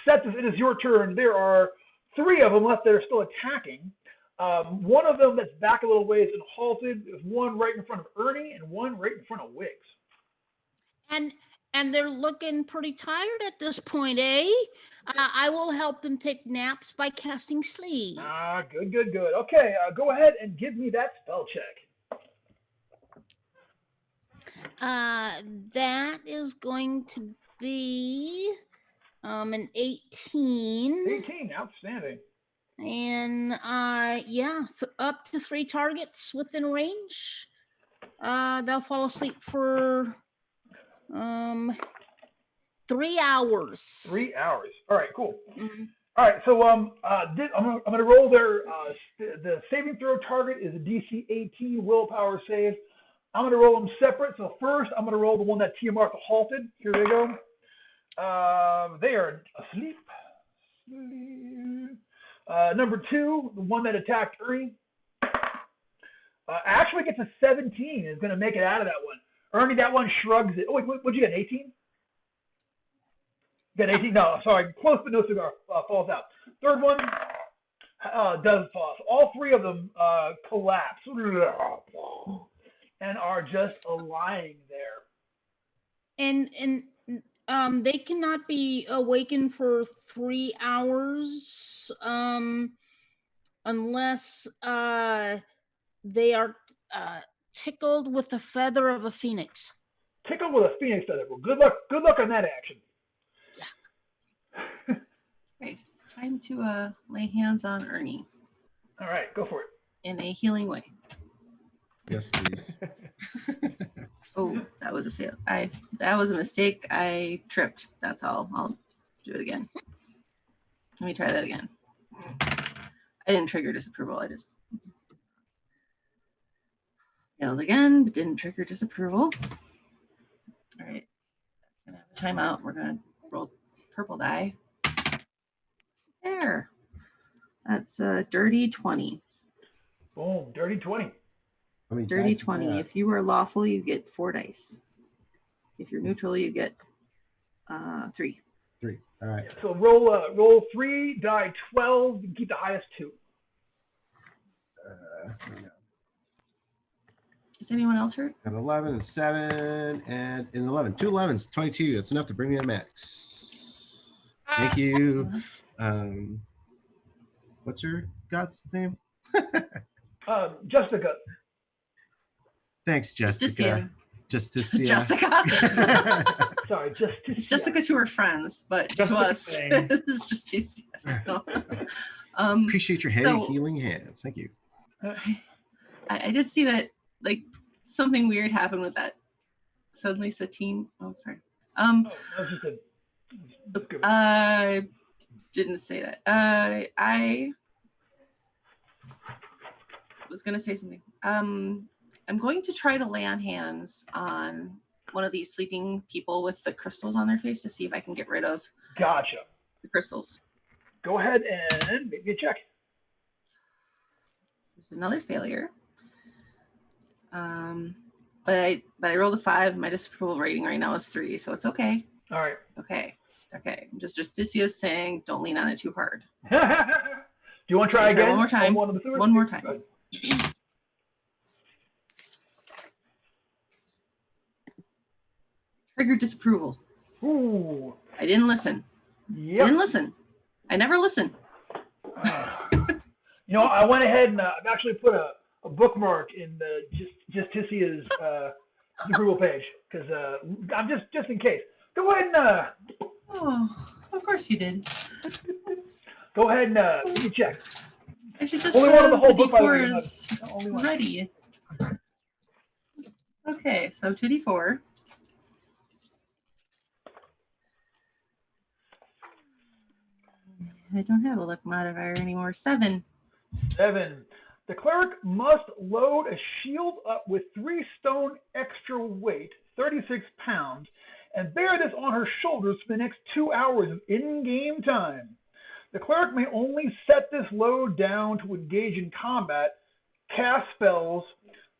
Septus, it is your turn. There are 3 of them left that are still attacking. One of them that's back a little ways and halted. There's one right in front of Ernie and one right in front of Wiggs. And they're looking pretty tired at this point, eh? I will help them take naps by casting sleep. Good. Okay, go ahead and give me that spell check. That is going to be an 18. 18, outstanding. And up to 3 targets within range. They'll fall asleep for 3 hours. 3 hours. All right, cool. Mm-hmm. All right, so I'm gonna roll their the saving throw target is a DC 18 willpower save. I'm gonna roll them separate. So first, I'm gonna roll the one that Tia Martha halted. Here they go. They are asleep. Number 2, the one that attacked Ernie, actually gets a 17. Is gonna make it out of that one. Ernie, that one shrugs it. Oh, wait, what'd you get, 18? You got 18? No, sorry. Close, but no cigar. Falls out. Third one does fall. So all 3 of them collapse and are just lying there. And they cannot be awakened for 3 hours unless they are tickled with the feather of a phoenix. Tickled with a phoenix feather. Well, good luck on that action. Yeah. Right. It's time to lay hands on Ernie. All right, go for it. In a healing way. Yes, please. Oh, that was a fail. That was a mistake. I tripped. That's all. I'll do it again. Let me try that again. I didn't trigger disapproval. I just failed again, but didn't trigger disapproval. All right. Gonna have a timeout. We're gonna roll purple die. There. That's a dirty 20. Boom, dirty 20. Dirty 20. If you are lawful, you get 4 dice. If you're neutral, you get 3. 3. All right. So roll 3, die 12, and keep the highest 2. Is anyone else hurt? An 11 and 7 and an 11. 2 11s, 22. That's enough to bring me to max. Thank you. What's your god's name? Jessica. Thanks, Jessica. Justicia. Jessica. Sorry, It's Jessica to her friends, but to us, it's Justicia. Appreciate your heavy healing hands. Thank you. I did see that, like, something weird happened with that. Suddenly Satine. Oh, sorry. I didn't say that. I was going to say something. I'm going to try to lay on hands on one of these sleeping people with the crystals on their face to see if I can get rid of the crystals. Go ahead and make me a check. There's another failure. But I rolled a 5. My disapproval rating right now is 3, so it's okay. All right. Okay. Just Justicia saying, don't lean on it too hard. Do you want to try again? One more time. One more time. Trigger disapproval. Ooh. I didn't listen. Yep. I didn't listen. I never listen. I went ahead and I've actually put a bookmark in Justicia's the approval page because I'm just in case. Go ahead and Oh, of course you did. go ahead and give me a check. I should just Only one of the whole the book, by the way, D4 is only one. ready. Okay, so 2d4. I don't have a luck modifier anymore. 7. 7. The cleric must load a shield up with 3 stone extra weight, 36 pounds, and bear this on her shoulders for the next 2 hours of in-game time. The cleric may only set this load down to engage in combat, cast spells,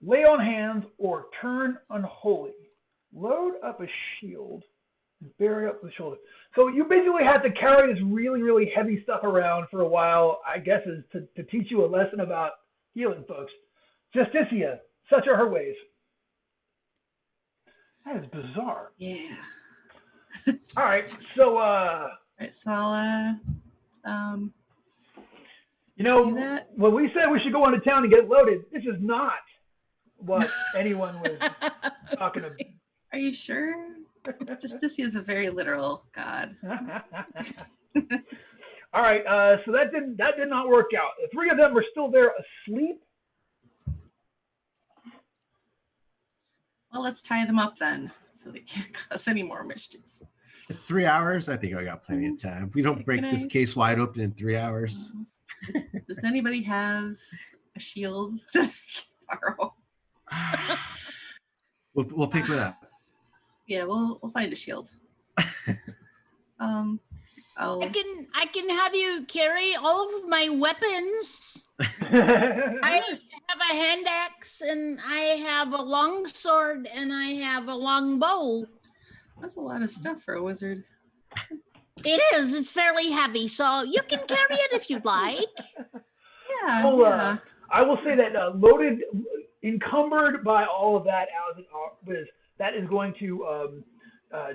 lay on hands, or turn unholy. Load up a shield and bear it up the shoulder. So you basically have to carry this really, really heavy stuff around for a while, I guess, is to teach you a lesson about healing, folks. Justicia, such are her ways. That is bizarre. Yeah. All right, so Right, so I'll you know, do that. when we said we should go into town and get loaded, this is not what anyone was talking about. Are you sure? Justicia is a very literal god. All right, so that did not work out. The 3 of them are still there asleep. Well, let's tie them up then, so they can't cause any more mischief. 3 hours? I think I got plenty of time. We don't break this case wide open in 3 hours. Does anybody have a shield that I can borrow? We'll pick it up. Yeah, we'll find a shield. I'll I can have you carry all of my weapons. I have a hand axe, and I have a long sword, and I have a long bow. That's a lot of stuff for a wizard. It is. It's fairly heavy, so you can carry it if you'd like. Yeah, Oh, yeah. I will say that loaded, encumbered by all of that, that is going to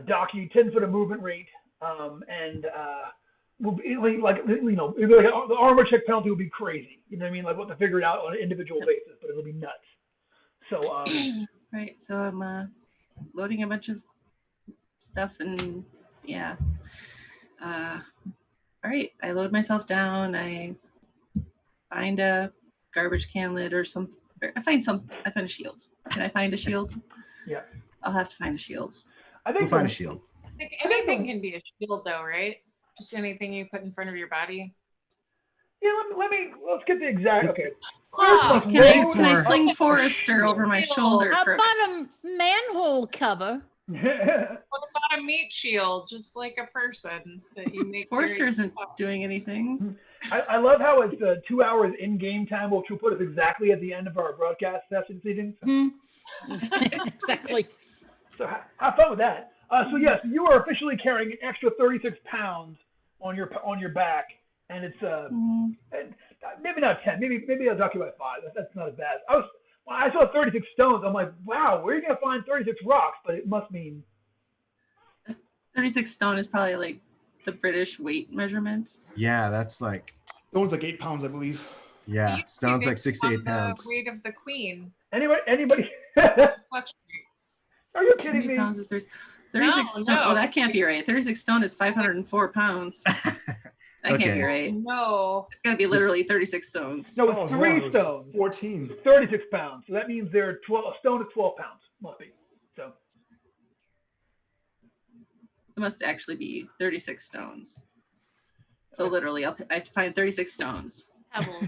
dock you 10 foot of movement rate, and will be like, you know, it'll be like the armor check penalty will be crazy. You know what I mean? Like what to figure it out on an individual basis, but it'll be nuts. So Right, so I'm loading a bunch of stuff, and yeah. All right, I load myself down. I find a garbage can lid or some. I find a shield. Can I find a shield? Yeah. I'll have to find a shield. I think We'll find a shield. Like anything can be a shield, though, right? Just anything you put in front of your body. Yeah, let's get the exact. Okay. Can I sling Forrester over my shoulder? How For about a manhole cover? What about a meat shield, just like a person that you make? Forrester isn't doing anything. I love how it's 2 hours in game time, which will put us exactly at the end of our broadcast session seating. So, Exactly. so have fun with that. So yes, you are officially carrying an extra 36 pounds on your back, and it's and maybe not 10, maybe I'll talk you about 5. That's not as bad. When I saw 36 stones, I'm like, wow, where are you gonna find 36 rocks? But it must mean 36 stone is probably like the British weight measurement. Yeah, that's like. Stone's like 8 pounds, I believe. Yeah, It stone's like based 6 to on 8 pounds. The weight of the queen. anybody. Fluctuate. Are you How kidding many me? pounds is 36 stone? No. Oh, that can't be right. 36 stone is 504 pounds. That can't be right. No. It's gotta be literally 36 stones. No, Oh, it's it's 3 wrong. It was stones. 14. 36 pounds. So that means they're 12. A stone is 12 pounds. Must be. So It must actually be 36 stones. So literally, I have to find 36 stones. Pebbles.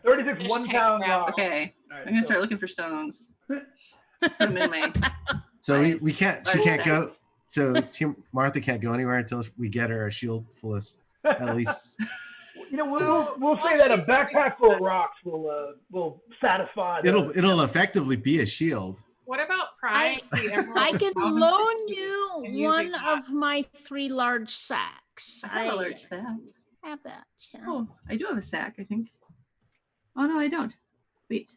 36 Just 1 take pound that. rocks. Okay, All right, I'm gonna so- start looking for stones. Put them in my. So we can't. She Right. can't go. So Martha can't go anywhere until we get her a shield full of at least. You know, we'll say that a backpack full of rocks will satisfy. It'll effectively be a shield. What about Pride? the Emerald I can Enchanter? loan you And using one that. of my 3 large sacks. I have a large sack. have that. Yeah. Oh, I do have a sack, I think. Oh no, I don't. Wait.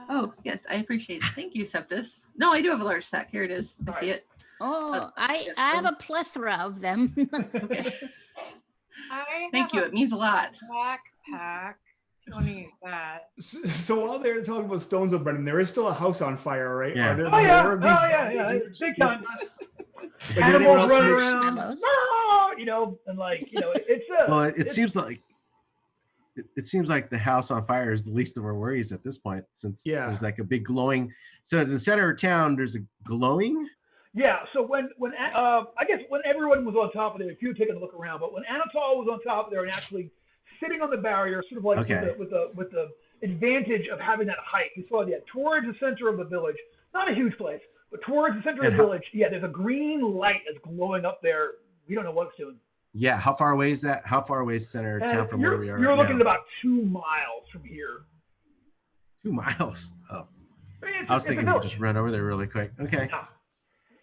Oh yes, I appreciate it. Thank you, Septus. No, I do have a large sack. Here it is. I see it. Oh, I yes, have so- a plethora of them. Okay. I Thank have you. a It means a lot. backpack Don't eat that. So while they're talking about stones of Brendan, there is still a house on fire, right? Yeah. Are there Oh yeah, more of these yeah. Big time. Like, did anyone Animals else running make- around, Shadows. "Ah," you know, and like, you know, it's a. Well, it it's- seems like the house on fire is the least of our worries at this point, since Yeah. there's like a big glowing. So in the center of town, there's a glowing. Yeah, so when I guess when everyone was on top of there, if you were taking a look around, but when Anatol was on top of there and actually sitting on the barrier, sort of like Okay. with the advantage of having that height, you saw that towards the center of the village, not a huge place, but towards the center of And the how- village, yeah, there's a green light that's glowing up there. We don't know what it's doing. Yeah, how far away is that? How far away is center of town from where we are? You're right looking now? at about 2 miles from here. 2 miles. Oh, I mean, I was it's a thinking we could village. just run over there really quick. Okay. Yeah.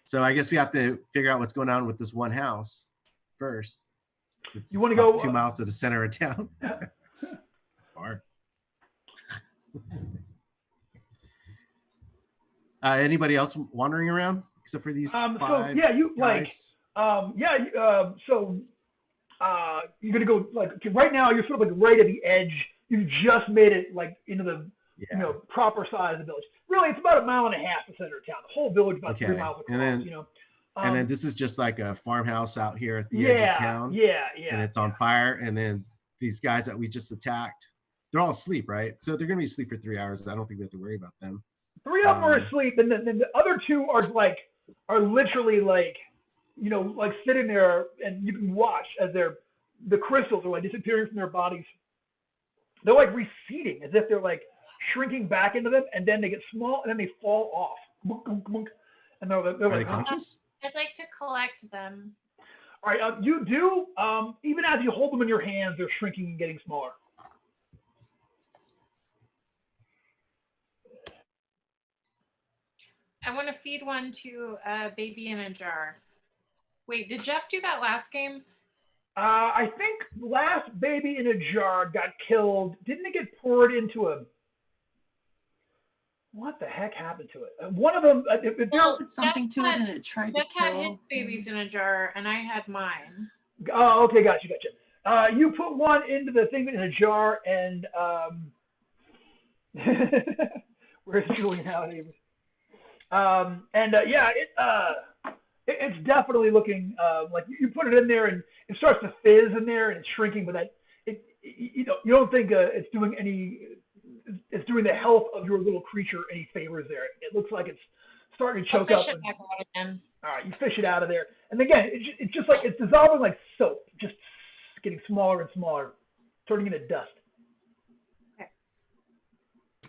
So I guess we have to figure out what's going on with this one house first. It's You wanna about go, 2 miles to the center of town. Far. Anybody else wandering around except for these So five yeah, you like. guys? You're gonna go like right now. You're sort of like right at the edge. You just made it like into the Yeah. proper size of the village. Really, it's about 1.5 miles the center of town. The whole village about 3 Okay. miles across. And then- you know. And then this is just like a farmhouse out here at the edge of town. Yeah. And it's on fire. And then these guys that we just attacked, they're all asleep, right? So they're going to be asleep for 3 hours. I don't think we have to worry about them. 3 of them are asleep, and then the other 2 are literally like, like sitting there, and you can watch as the crystals are like disappearing from their bodies. They're like receding, as if they're like shrinking back into them, and then they get small, and then they fall off. And they're Are they like, conscious? I'd like to collect them. all right, you do. Even as you hold them in your hands, they're shrinking and getting smaller. I want to feed one to a baby in a jar. Wait, did Jeff do that last game? I think last baby in a jar got killed. Didn't it get poured into a? What the heck happened to it? One of them. Well, Put something to it and it tried to Jeff had his kill. babies in a jar, and I had mine. Oh, okay, gotcha. You put one into the thing in a jar, and where's Julie now? It's definitely looking like you put it in there, and it starts to fizz in there, and it's shrinking. But you don't think it's doing the health of your little creature any favors there. It looks like it's starting to choke I'll up. fish it back out again. All right, you fish it out of there, and again, it's just like it's dissolving like soap, just getting smaller and smaller, turning into dust.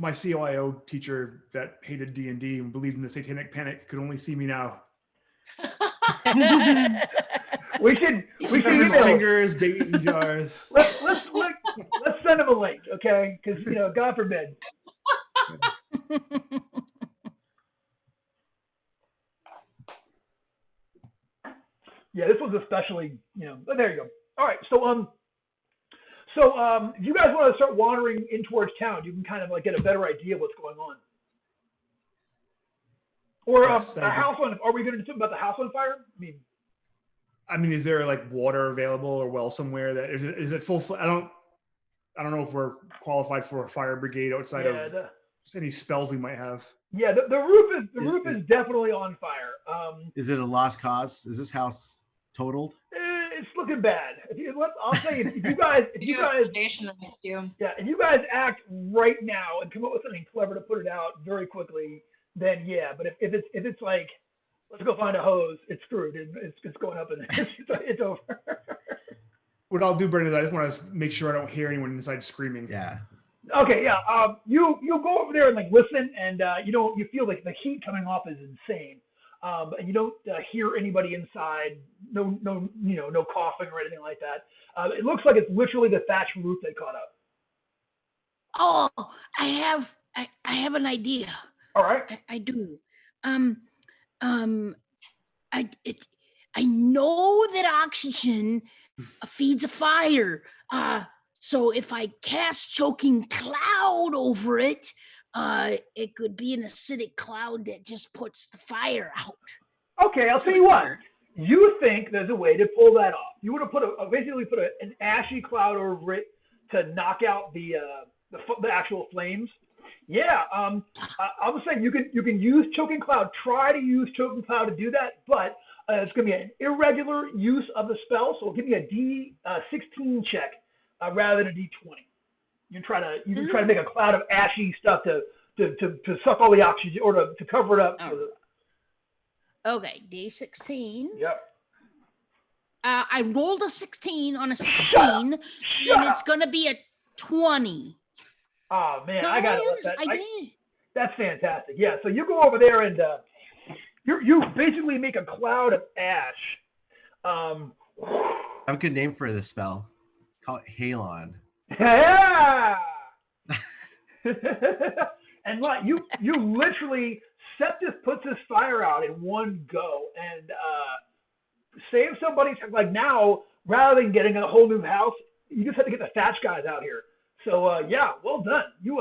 My COIO teacher that hated D&D and believed in the satanic panic could only see me now. We should Seven email. fingers, dating jars. Let's send him a link, okay? Because God forbid. Yeah, this was especially, but there you go. All right, so if you guys want to start wandering in towards town, you can kind of like get a better idea of what's going on. Or Yes, a house on. Are we going to talk about the house on fire? I mean, is there like water available or well somewhere that is it full? I don't know if we're qualified for a fire brigade outside of just any spells we might have. Yeah, the roof is definitely on fire. Is it a lost cause? Is this house totaled? It's looking bad. I'll say if you guys act right now and come up with something clever to put it out very quickly, then yeah. But if it's like, let's go find a hose, it's screwed. It's going up and it's over. What I'll do, Brendan, is I just want to make sure I don't hear anyone inside screaming. Yeah. Okay, yeah. You go over there and like listen, and you feel like the heat coming off is insane. And you don't hear anybody inside. No coughing or anything like that. It looks like it's literally the thatch roof that caught up. Oh, I have an idea. All right. I do. I know that oxygen feeds a fire. So if I cast choking cloud over it, it could be an acidic cloud that just puts the fire out. Okay, I'll tell you what. You think there's a way to pull that off? You would have basically put an ashy cloud over it to knock out the the actual flames. Yeah, I was saying you can use Choking Cloud. Try to use Choking Cloud to do that, but it's going to be an irregular use of the spell, so it'll give me a D16 check rather than a D20. You can try to make a cloud of ashy stuff to suck all the oxygen or to cover it up. Okay, D16. Yep. I rolled a 16 on a 16, and it's going to be a 20. Oh man, No, I got it. I did. That's fantastic. Yeah, so you go over there and you basically make a cloud of ash. I have a good name for this spell. Call it Halon. Yeah. And like you literally Septus puts his fire out in one go and save somebody's like now rather than getting a whole new house, you just have to get the thatch guys out here. So yeah, well done. You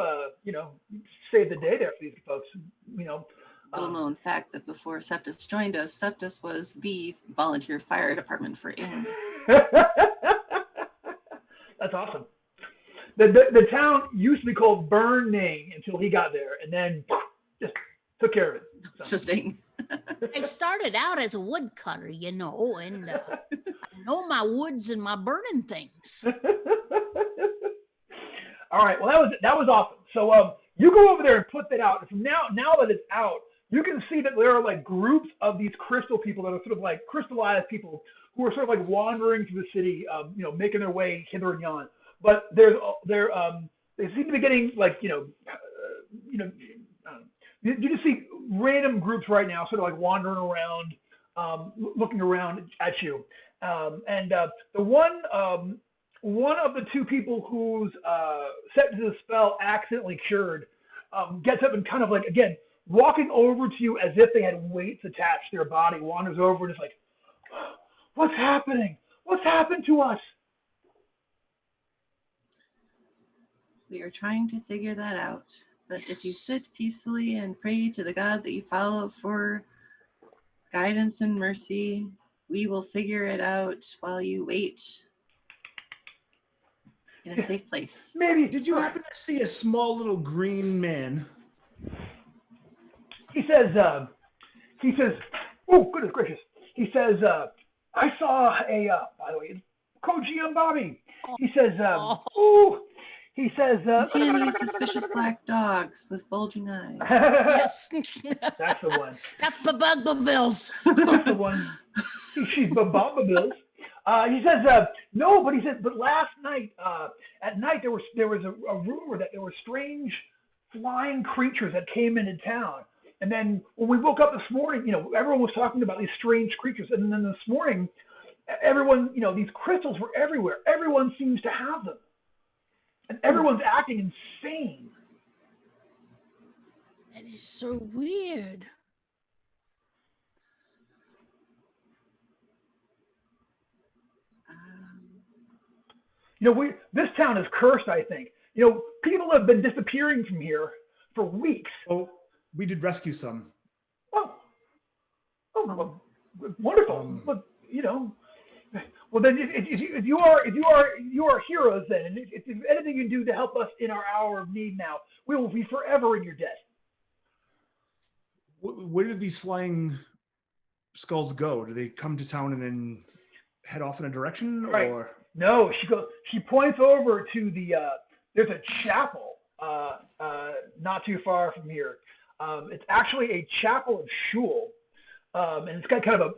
saved the day there for these folks. Little known fact that before Septus joined us, Septus was the volunteer fire department for Ing. That's awesome. The town used to be called Burning until he got there, and then just took care of it. So. Interesting. I started out as a woodcutter, and I know my woods and my burning things. All right. Well, that was awesome. So you go over there and put that out. And now that it's out, you can see that there are like groups of these crystal people that are sort of like crystallized people who are sort of like wandering through the city, making their way hither and yon. But they seem to be getting like you just see random groups right now, sort of like wandering around, looking around at you, and the one of the two people who's set to the spell accidentally cured gets up and kind of like again walking over to you as if they had weights attached to their body, wanders over and is like, "What's happening? What's happened to us?" We are trying to figure that out. But if you sit peacefully and pray to the God that you follow for guidance and mercy, we will figure it out while you wait in a safe place. Maybe. Did you happen to see a small little green man? He says, oh, goodness gracious. He says, I saw by the way, Koji and Bobby. He says, he says, you see any suspicious black dogs with bulging eyes? Yes. That's the one. That's the Bugbabills. That's the one. She's Bugbabills. He says, no, but he said, but last night, at night, there was a rumor that there were strange flying creatures that came into town. And then when we woke up this morning, everyone was talking about these strange creatures. And then this morning, everyone, these crystals were everywhere. Everyone seems to have them. And everyone's acting insane. That is so weird. This town is cursed, I think. People have been disappearing from here for weeks. Oh, we did rescue some. Oh, well, wonderful. But well then, if you are heroes, then, and if anything you can do to help us in our hour of need now, we will be forever in your debt. Where did these flying skulls go? Do they come to town and then head off in a direction, right. Or? No, she points over to there's a chapel not too far from here. It's actually a chapel of shul, and it's got kind of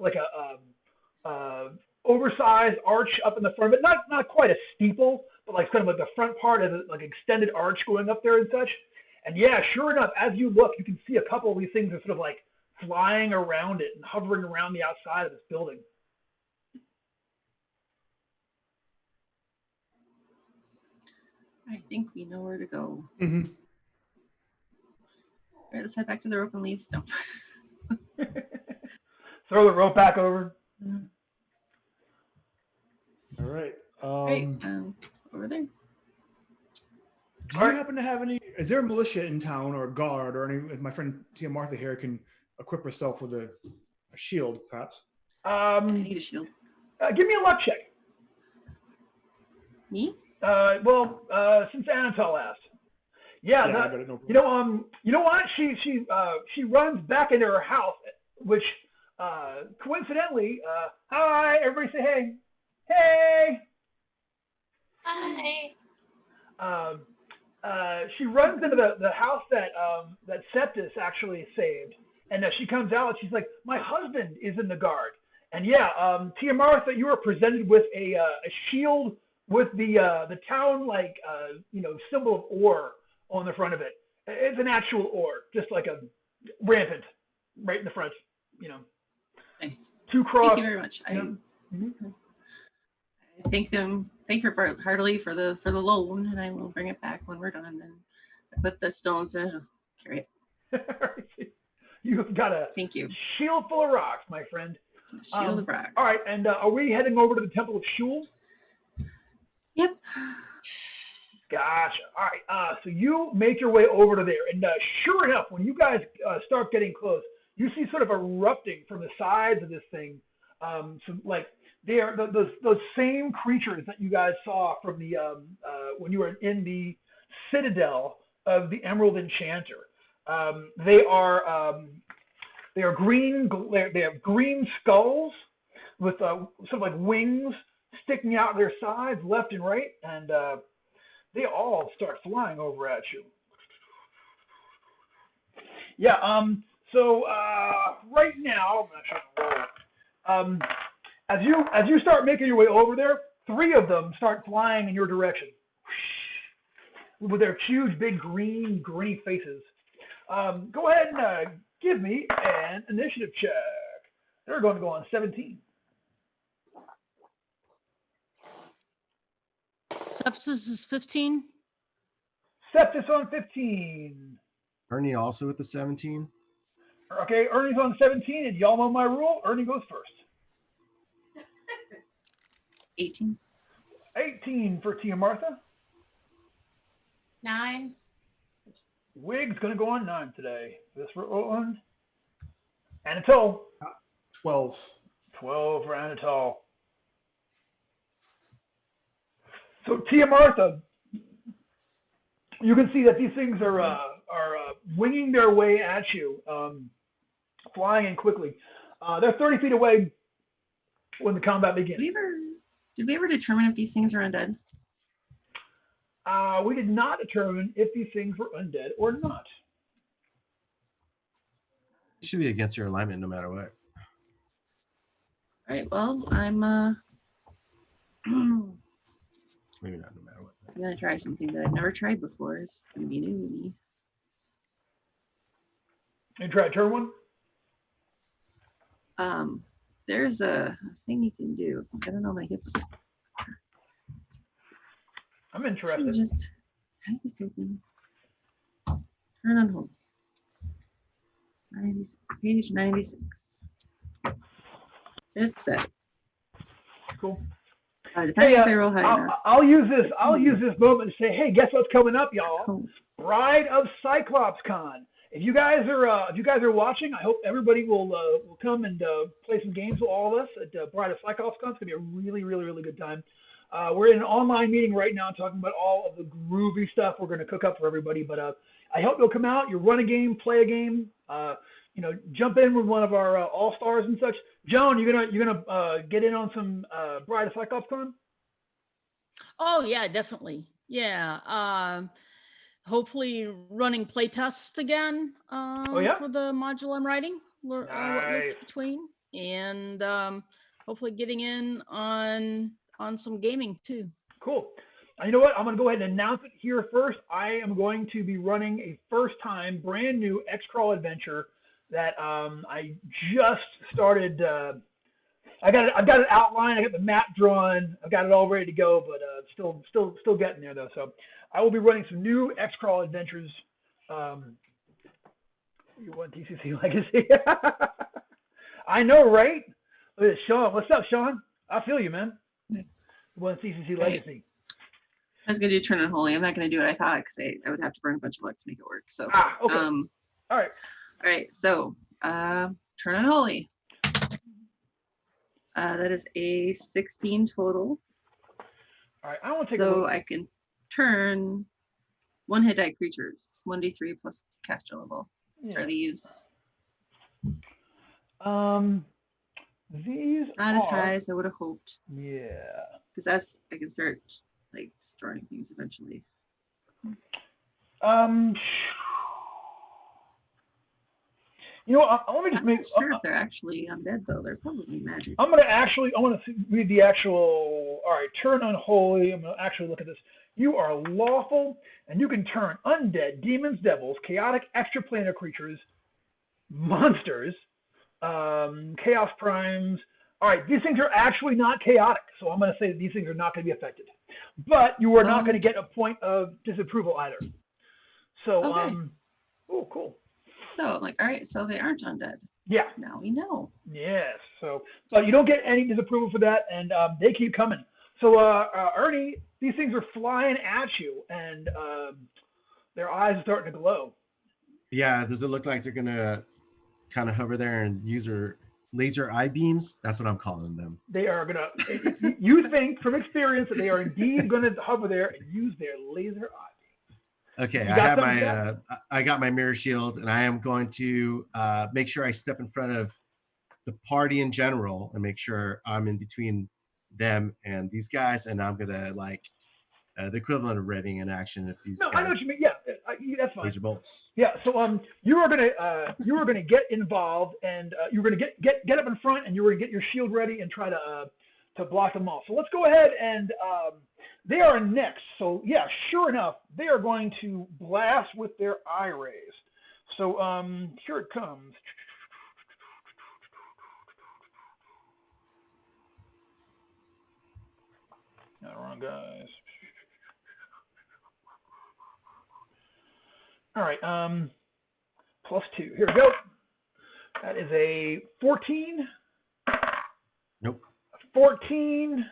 a oversized arch up in the front, but not quite a steeple, but like kind of like the front part of it, like extended arch going up there and such. And yeah, sure enough, as you look, you can see a couple of these things are sort of like flying around it and hovering around the outside of this building. I think we know where to go. Mm-hmm. All right, let's head back to the rope and leave. No. Throw the rope back over. All right. Great. Over there. Do you happen to have any? Is there a militia in town or a guard or any? If my friend Tia Martha here can equip herself with a shield, perhaps. I need a shield. Give me a luck check. Me? Since Anatol asked. Yeah, I got it, no problem. you know what? She runs back into her house, which coincidentally, hi, everybody say hey. Hey. Hi. She runs into the house that Septus actually saved, and she comes out. She's like, my husband is in the guard, and yeah, Tia Martha, you are presented with a shield with the town symbol of ore on the front of it. It's an actual ore, just like a rampant, right in the front. Nice. 2 cross. Thank you very much. I thank her heartily for the loan, and I will bring it back when we're done. And I put the stones in it. I'll carry it. You've got a thank you. Shield full of rocks, my friend. Shield of rocks. All right, and are we heading over to the Temple of Shul? Yep. Gotcha. All right. So you make your way over to there, and sure enough, when you guys start getting close, you see sort of erupting from the sides of this thing. They are those same creatures that you guys saw from the when you were in the citadel of the Emerald Enchanter. They are green. They have green skulls with sort of like wings sticking out their sides, left and right, and they all start flying over at you. Yeah. So right now, I'm not sure. As you start making your way over there, 3 of them start flying in your direction with their huge, big green faces. Go ahead and give me an initiative check. They're going to go on 17. Sepsis is 15. Septus on 15. Ernie also with the 17. Okay, Ernie's on 17, and y'all know my rule. Ernie goes first. 18. 18 for Tia Martha. 9. Wig's going to go on 9 today. This for Owen. Anatole. 12. 12 for Anatole. So Tia Martha, you can see that these things are winging their way at you, flying in quickly. They're 30 feet away when the combat begins. Did we ever determine if these things are undead? We did not determine if these things were undead or not. It should be against your alignment no matter what. All right, well, I'm Maybe not no matter what. I'm gonna try something that I've never tried before. It's gonna be new to me. You try turn 1? There's a thing you can do. I don't know my hip. I'm interested. Just type this open. Turn on hold. 96, page 96. It says. Cool. Depending if they roll high enough. I'll use this moment to say, hey, guess what's coming up, y'all? Cool. Bride of Cyclops Con. If you guys are watching, I hope everybody will come and play some games with all of us at Bride of Cyclops Con. It's gonna be a really, really, really good time. We're in an online meeting right now talking about all of the groovy stuff we're gonna cook up for everybody. But I hope you'll come out. You run a game, play a game. Jump in with one of our all stars and such. Joan, you gonna get in on some Bride of Cyclops Con? Oh yeah, definitely. Yeah. Hopefully running play tests again for the module I'm writing. What lurks between, and hopefully getting in on some gaming too. Cool. You know what? I'm going to go ahead and announce it here first. I am going to be running a first-time, brand new X-Crawl adventure that I just started. I've got it outlined. I got the map drawn. I've got it all ready to go, but still getting there though. So I will be running some new X-Crawl adventures. You want TCC Legacy? I know, right? Look at Sean. What's up, Sean? I feel you, man. You want TCC Legacy? I was gonna do Turn Unholy. I'm not gonna do what I thought because I would have to burn a bunch of luck to make it work. So okay. All right. So Turn Unholy. That is a 16 total. All right. I want to take so I can turn one hit die creatures, 1d3 plus caster level. Yeah. Are these these not as high as I would have hoped? Yeah. Because that's I can start like destroying things eventually. You know, I want to just I'm make. not sure if they're actually undead though. They're probably magic. I want to read the actual. All right, turn unholy. I'm gonna actually look at this. You are lawful, and you can turn undead, demons, devils, chaotic, extraplanar creatures, monsters, chaos primes. All right, these things are actually not chaotic, so I'm going to say that these things are not going to be affected. But you are not going to get a point of disapproval either. So, okay. Oh, cool. So I'm like, all right, so they aren't undead. Yeah. Now we know. Yes. So, but you don't get any disapproval for that, and they keep coming. So, Ernie, these things are flying at you, and their eyes are starting to glow. Yeah, does it look like they're gonna kind of hover there and use their laser eye beams? That's what I'm calling them. They are gonna. You think from experience that they are indeed going to hover there and use their laser eye. Okay, I got my mirror shield, and I am going to make sure I step in front of the party in general and make sure I'm in between them and these guys, and I'm gonna like the equivalent of readying an action if these guys. I know what you mean. Yeah, that's fine. Laser bolt. Yeah, so you are gonna get involved, and you're gonna get up in front, and you're gonna get your shield ready and try to block them off. So let's go ahead and they are next. So yeah, sure enough, they are going to blast with their eye rays. So here it comes. Not wrong, guys. All right, +2. Here we go. That is a 14. Nope. 14.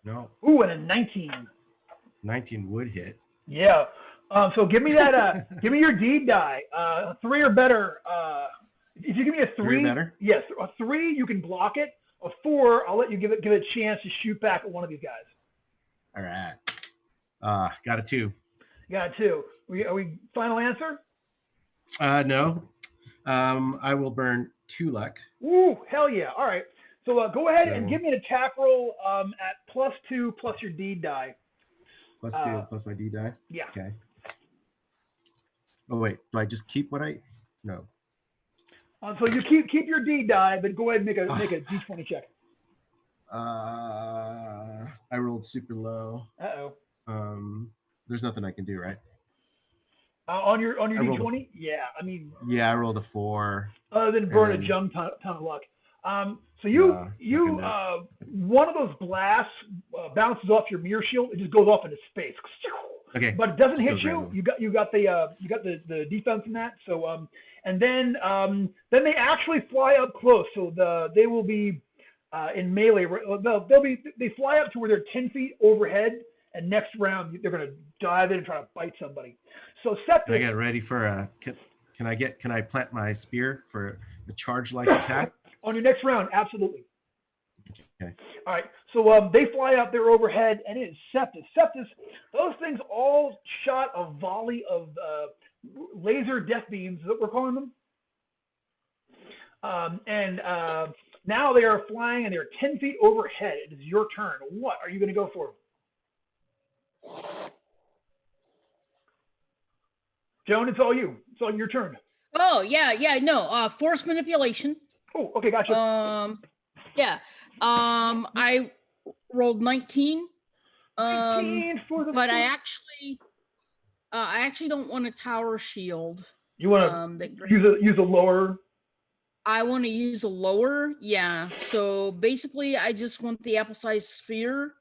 No. Ooh, and a 19. 19 would hit. Yeah. So give me that. Give me your deed die. 3 or better. If you give me a 3, 3 or better? Yes, a 3 you can block it. A 4, I'll let you give it a chance to shoot back at one of these guys. All right. Got a 2. You got a 2. Are we final answer? No. I will burn 2 luck. Ooh, hell yeah! All right. So go ahead and give me an attack roll at +2 plus your deed die. +2 plus my D die. Yeah. Okay. Oh wait, do I just keep what I? No. So you keep your D die, but go ahead and make a D20 check. I rolled super low. There's nothing I can do, right? On your D20? Yeah, I mean. Yeah, I rolled a 4. Other than burn a ton of luck. So you one of those blasts bounces off your mirror shield. It just goes off into space. Okay. But it doesn't hit you. Random. You got the defense in that. So and then they actually fly up close. So they will be in melee. They fly up to where they're 10 feet overhead, and next round they're gonna dive in and try to bite somebody. So Can I get ready for a? Can I plant my spear for a charge-like attack? On your next round, absolutely. Okay. All right. So they fly up there overhead, and it is Septus. Septus, those things all shot a volley of laser death beams, that we're calling them. And now they are flying, and they're 10 feet overhead. It is your turn. What are you going to go for? Joan, it's all you. It's all your turn. Oh, yeah, no. Force manipulation. Oh, okay, gotcha. Yeah. I rolled 19. 19 for the but I actually don't want a tower shield. You want to use a lower? I want to use a lower, yeah. So basically, I just want the apple-sized sphere.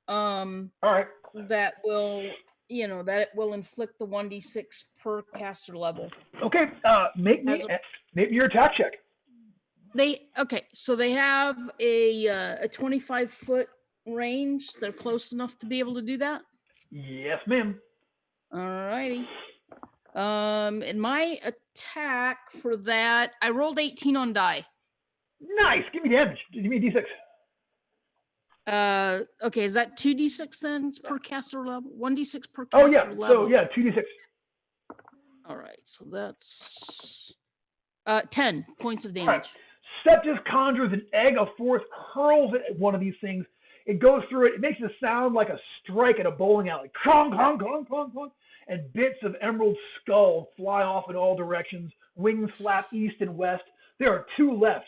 All right. That will, that it will inflict the 1d6 per caster level. Okay. Make me your attack check. So they have a 25-foot range. They're close enough to be able to do that? Yes, ma'am. All righty. And my attack for that, I rolled 18 on die. Nice. Give me damage. Give me a D6. Okay, is that 2d6 then per caster level? 1d6 per caster level. So yeah, 2d6. All right, so that's 10 points of damage. Right. Seth just conjures an egg of force, hurls it at one of these things. It goes through it. It makes it sound like a strike at a bowling alley. Clong, clong, clong, clong, clong. And bits of Emerald skull fly off in all directions. Wings flap east and west. There are 2 left.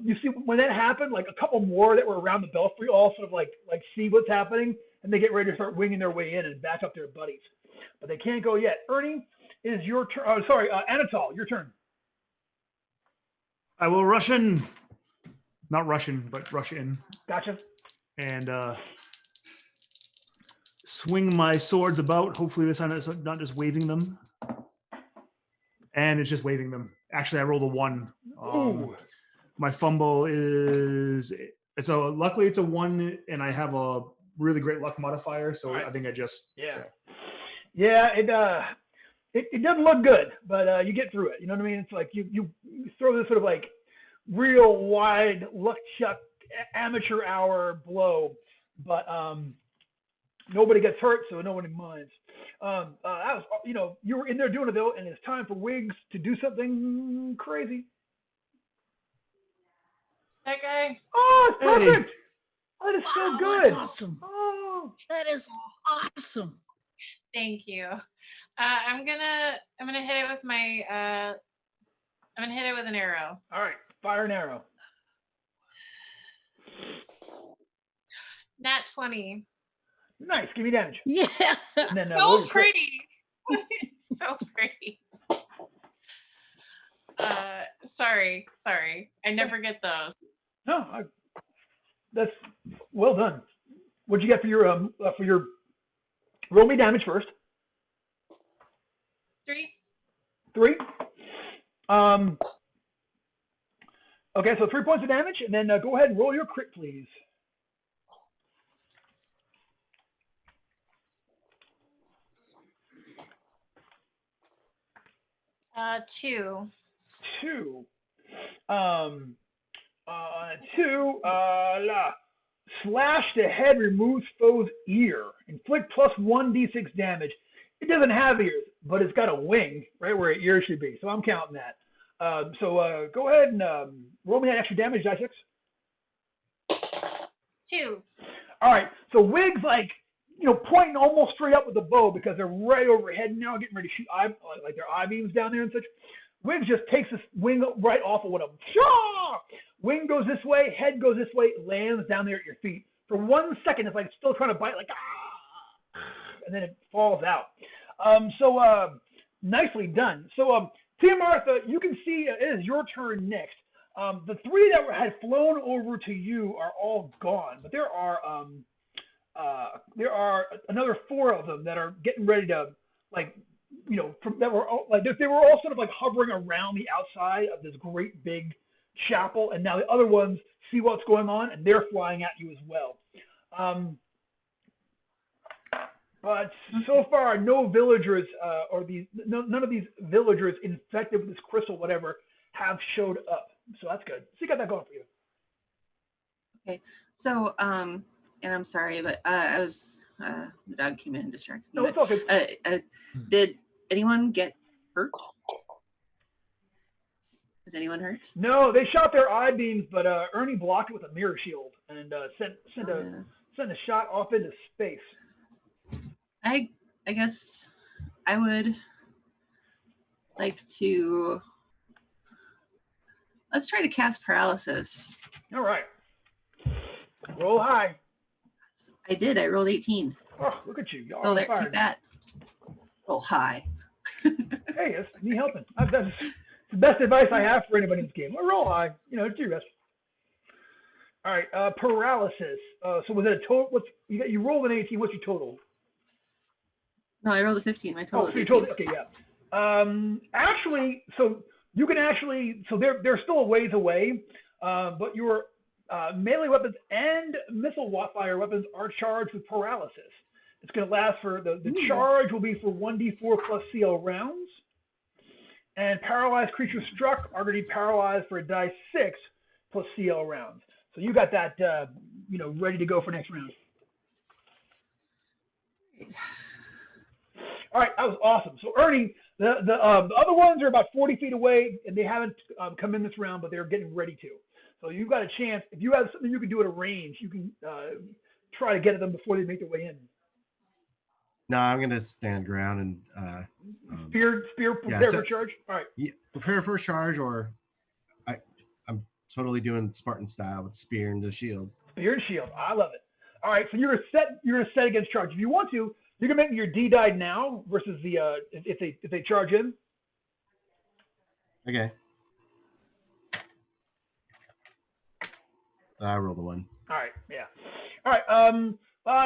You see, when that happened, like a couple more that were around the belfry all sort of like see what's happening, and they get ready to start winging their way in and back up their buddies. But they can't go yet. Ernie, it is your turn. Anatol, your turn. I will rush in. Not Russian, but rush in. Gotcha. And swing my swords about. Hopefully this time it's not just waving them. And it's just waving them. Actually, I rolled a 1. My fumble is luckily it's a 1, and I have a really great luck modifier. So I think I just it doesn't look good, but you get through it. You know what I mean? It's like you throw this sort of like real wide luck chuck amateur hour blow, but nobody gets hurt, so nobody minds. That was, you were in there doing it though, and it's time for Wiggs to do something crazy. That guy. Oh, it's perfect. Oh, that is so good. That's awesome. Oh, that is awesome. Thank you. I'm gonna hit it with my I'm gonna hit it with an arrow. All right, fire an arrow. Nat 20. Nice. Give me damage. Yeah. And then, so pretty. So pretty. Sorry. I never get those. No, that's well done. What'd you get for your roll me damage first? 3. 3. Okay, so 3 points of damage, and then go ahead and roll your crit, please. Two. 2. 2. Slash to head removes foe's ear. Inflict plus 1d6 damage. It doesn't have ears, but it's got a wing right where an ear should be. So I'm counting that. So go ahead and roll me that extra damage, die 6. 2. All right. So Wiggs pointing almost straight up with the bow because they're right overhead now, getting ready to shoot their eye beams down there and such. Wiggs just takes this wing right off of one of them. Shaw! Wing goes this way, head goes this way, lands down there at your feet. For 1 second, it's like still trying to bite, and then it falls out. Nicely done. So, Tia Martha, you can see it is your turn next. The 3 that had flown over to you are all gone, but there are another 4 of them that are getting ready to they were all sort of like hovering around the outside of this great big chapel, and now the other ones see what's going on and they're flying at you as well. But so far, no villagers none of these villagers infected with this crystal, whatever, have showed up. So that's good. So you got that going for you. Okay. So, and I'm sorry, but I was the dog came in and distracted me. No, it's all good. Did anyone get hurt? Is anyone hurt? No, they shot their eye beams, but Ernie blocked it with a mirror shield and sent a shot off into space. I guess I would like to. Let's try to cast paralysis. All right. Roll high. I did. I rolled 18. Oh, look at you. So there, take that. Roll high. Hey, that's me helping. That's the best advice I have for anybody in this game. Well, roll high. Do your best. All right. Paralysis. So was it a total? You rolled an 18. What's your total? No, I rolled a 15. My total is 18. Total, okay, yeah. Actually, so you can so they're still a ways away, but your melee weapons and missile fire weapons are charged with paralysis. It's going to last for the charge will be for 1d4 plus CL rounds, and paralyzed creatures struck are going to be paralyzed for a die 6 plus CL rounds. So you got that ready to go for next round. All right, that was awesome. So Ernie, the other ones are about 40 feet away, and they haven't come in this round, but they're getting ready to. So you've got a chance. If you have something you can do at a range, you can try to get at them before they make their way in. No, I'm gonna stand ground and Spear, prepare for charge. All right. Yeah, prepare for a charge, or I'm totally doing Spartan style with spear and the shield. Spear and shield. I love it. All right, so you're gonna set against charge. If you want to, you can make your D die now versus the if they charge in. Okay. I rolled a 1. All right. Yeah. All right.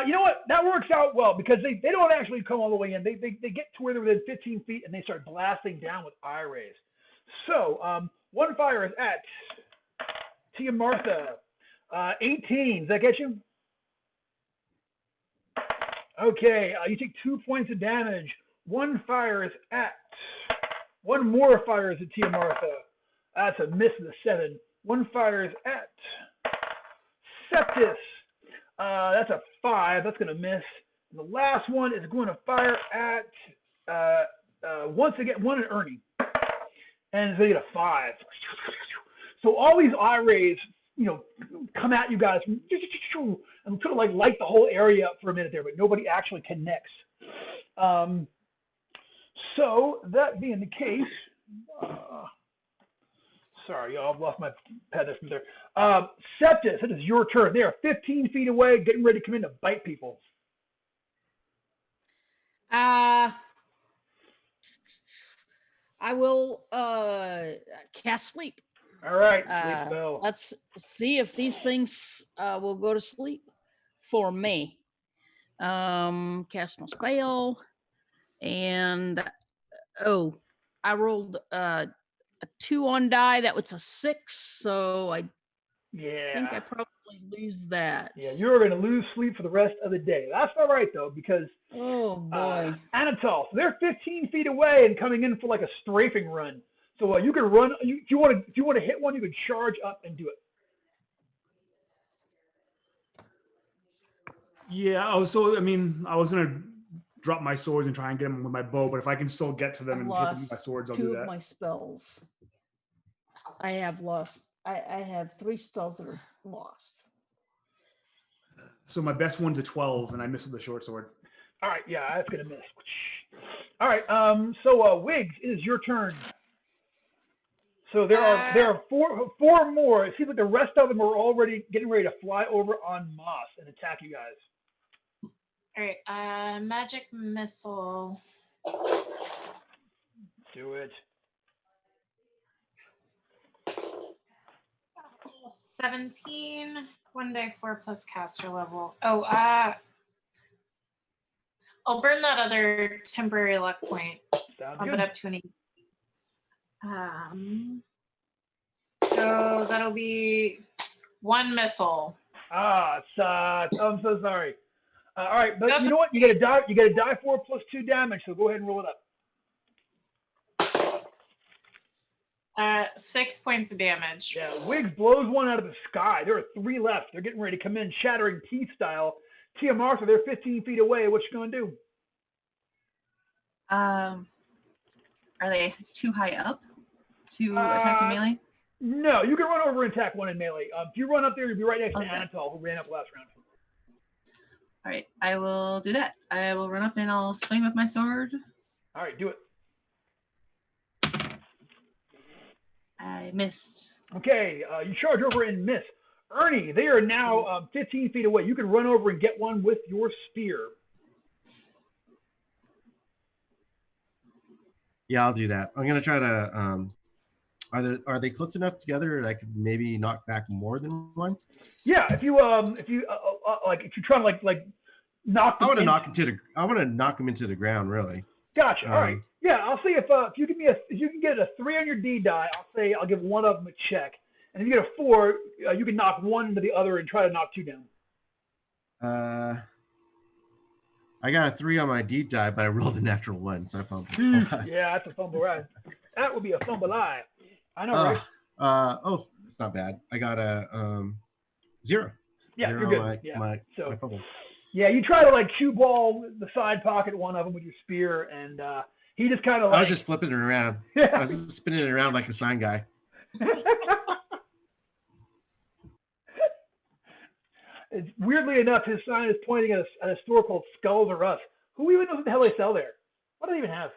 You know what? That works out well because they don't actually come all the way in. They get to where they're within 15 feet and they start blasting down with eye rays. So one fire is at Tia Martha. 18. Does that get you? Okay. You take 2 points of damage. One more fire is at Tia Martha. That's a miss of the 7. One fire is at Septis. That's a 5. That's going to miss. And the last one is going to fire at, once again, one at Ernie. And they get a 5. So all these eye rays, come at you guys and sort of like light the whole area up for a minute there, but nobody actually connects. So that being the case, sorry, y'all, I've lost my pad there. Septis, it is your turn. They are 15 feet away, getting ready to come in to bite people. I will cast sleep. All right, sleep spell. Let's see if these things will go to sleep for me. Cast my spell, and I rolled a 2 on die. That was a 6, so I think I probably lose that. Yeah, you're going to lose sleep for the rest of the day. That's all right though, because Anatol, so they're 15 feet away and coming in for like a strafing run. So you can run. If you want to hit one, you can charge up and do it. Yeah. I was gonna drop my swords and try and get them with my bow, but if I can still get to them and hit them with my swords, I'll do that. 2 of my spells. I have lost. I have 3 spells that are lost. So my best one's a 12, and I missed with the short sword. All right. Yeah, that's gonna miss. All right. So Wiggs, it is your turn. So there are four more. It seems like the rest of them are already getting ready to fly over on Moss and attack you guys. All right, magic missile. Do it. 17, 1d4 plus caster level. I'll burn that other temporary luck point. Bump it up to an 8. So that'll be 1 missile. It sucks. I'm so sorry. All right, but you know what? You get a die 4 plus 2 damage. So go ahead and roll it up. 6 points of damage. Yeah, Wiggs blows one out of the sky. There are 3 left. They're getting ready to come in, shattering teeth style. Tia Martha, they're 15 feet away. What you gonna do? Are they too high up to attack in melee? No, you can run over and attack one in melee. If you run up there, you'll be right next to Anatol, who ran up last round. All right, I will do that. I will run up and I'll swing with my sword. All right, do it. I missed. Okay, you charge over and miss. Ernie, they are now 15 feet away. You can run over and get one with your spear. Yeah, I'll do that. I'm gonna try to. Are they close enough together that I could maybe knock back more than one? Yeah, if you're trying to like knock. I want to knock him into the ground. Really. Gotcha. All right. Yeah, I'll see if you give me if you can get a 3 on your D die. I'll give one of them a check, and if you get a 4, you can knock one into the other and try to knock 2 down. I got a 3 on my D die, but I rolled a natural 1, so I fumbled. Yeah, that's a fumble, right? That would be a fumble eye. I know, right? It's not bad. I got a 0. Yeah, Zero you're good. my, Yeah. my So, fumble. yeah, you try to like cue ball the side pocket one of them with your spear, and he just kind of like. I was just flipping it around. Yeah. I was just spinning it around like a sign guy. It's, weirdly enough, his sign is pointing at a store called Skulls or Us. Who even knows what the hell they sell there? What do they even have?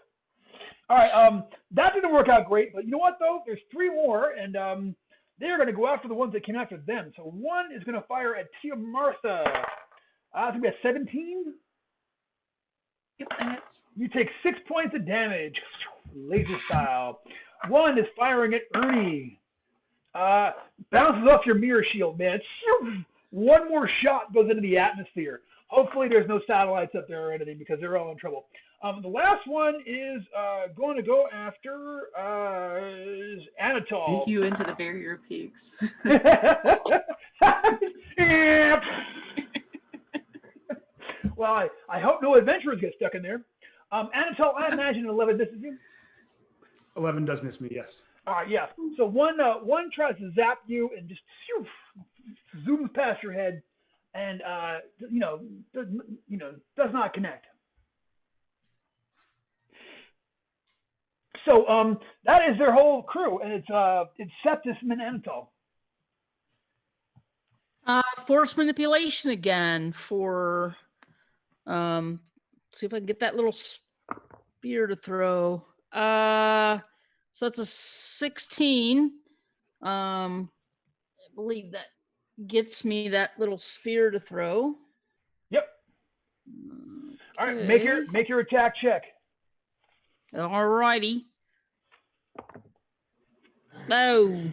All right, that didn't work out great, but you know what though? There's 3 more, and they're going to go after the ones that came after them. So one is going to fire at Tia Martha. It's going to be a 17. Yep, that hits. You take 6 points of damage, laser style. One is firing at Ernie. Bounces off your mirror shield, man. One more shot goes into the atmosphere. Hopefully there's no satellites up there or anything because they're all in trouble. The last one is going to go after Anatol. Take you into the barrier peaks. Well, I hope no adventurers get stuck in there. Anatol, I imagine 11 misses you. 11 does miss me, yes. All right, yeah. So one tries to zap you and just zooms past your head, and does not connect. So that is their whole crew, and it's Septus and Anatol. Force manipulation again for see if I can get that little spear to throw. So that's a 16. I believe that gets me that little sphere to throw. Yep. Okay. All right, make your attack check. All righty. Oh,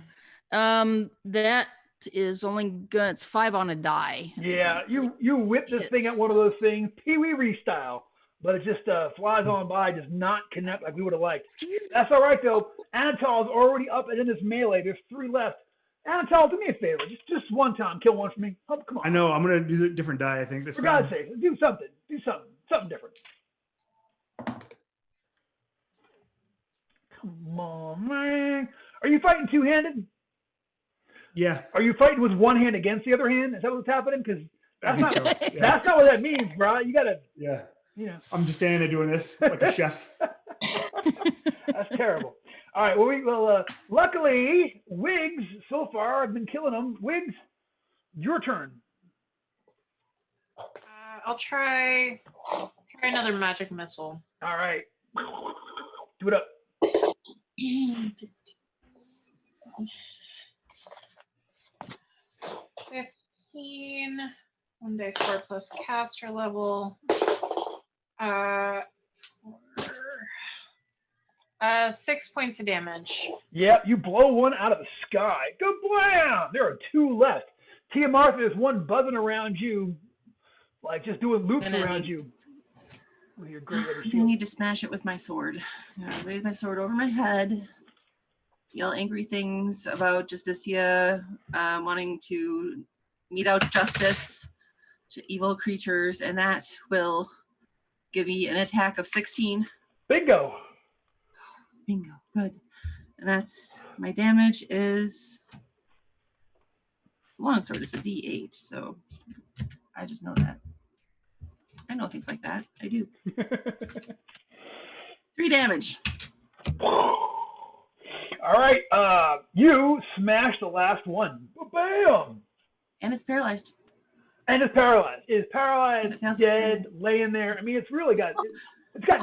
that is only good. It's 5 on a die. Yeah, you whip this thing at one of those things, Pee Wee Reese style, but it just flies on by, does not connect like we would have liked. That's all right though. Anatol's already up and in this melee. There's 3 left. Anatol, do me a favor, just one time, kill one for me. Oh, come on. I know. I'm gonna do a different die. I think this For time. God's sake, do something different. Come on, man. Are you fighting 2-handed? Yeah. Are you fighting with one hand against the other hand? Is that what's happening? Because that's not, so. Yeah. that's not what that means, bro. You gotta. Yeah. You know. I'm just standing there doing this like a chef. That's terrible. All right. Well, luckily, Wiggs so far I've been killing them. Wiggs, your turn. I'll try another magic missile. All right. Do it up. 15, 1d4 plus caster level. 6 points of damage. Yep, you blow one out of the sky. Go blam! There are 2 left. Tia Martha is one buzzing around you, like just doing loops around you. With your great I do need to smash it with my sword. Raise my sword over my head. Yell angry things about Justicia wanting to mete out justice to evil creatures, and that will give me an attack of 16. Bingo. Bingo. Good. And that's my damage is longsword is a D8, so I just know that. I know things like that. I do. 3 damage. All right. You smash the last one. Bam! And it's paralyzed. It's paralyzed, dead, laying there. I mean, it's really got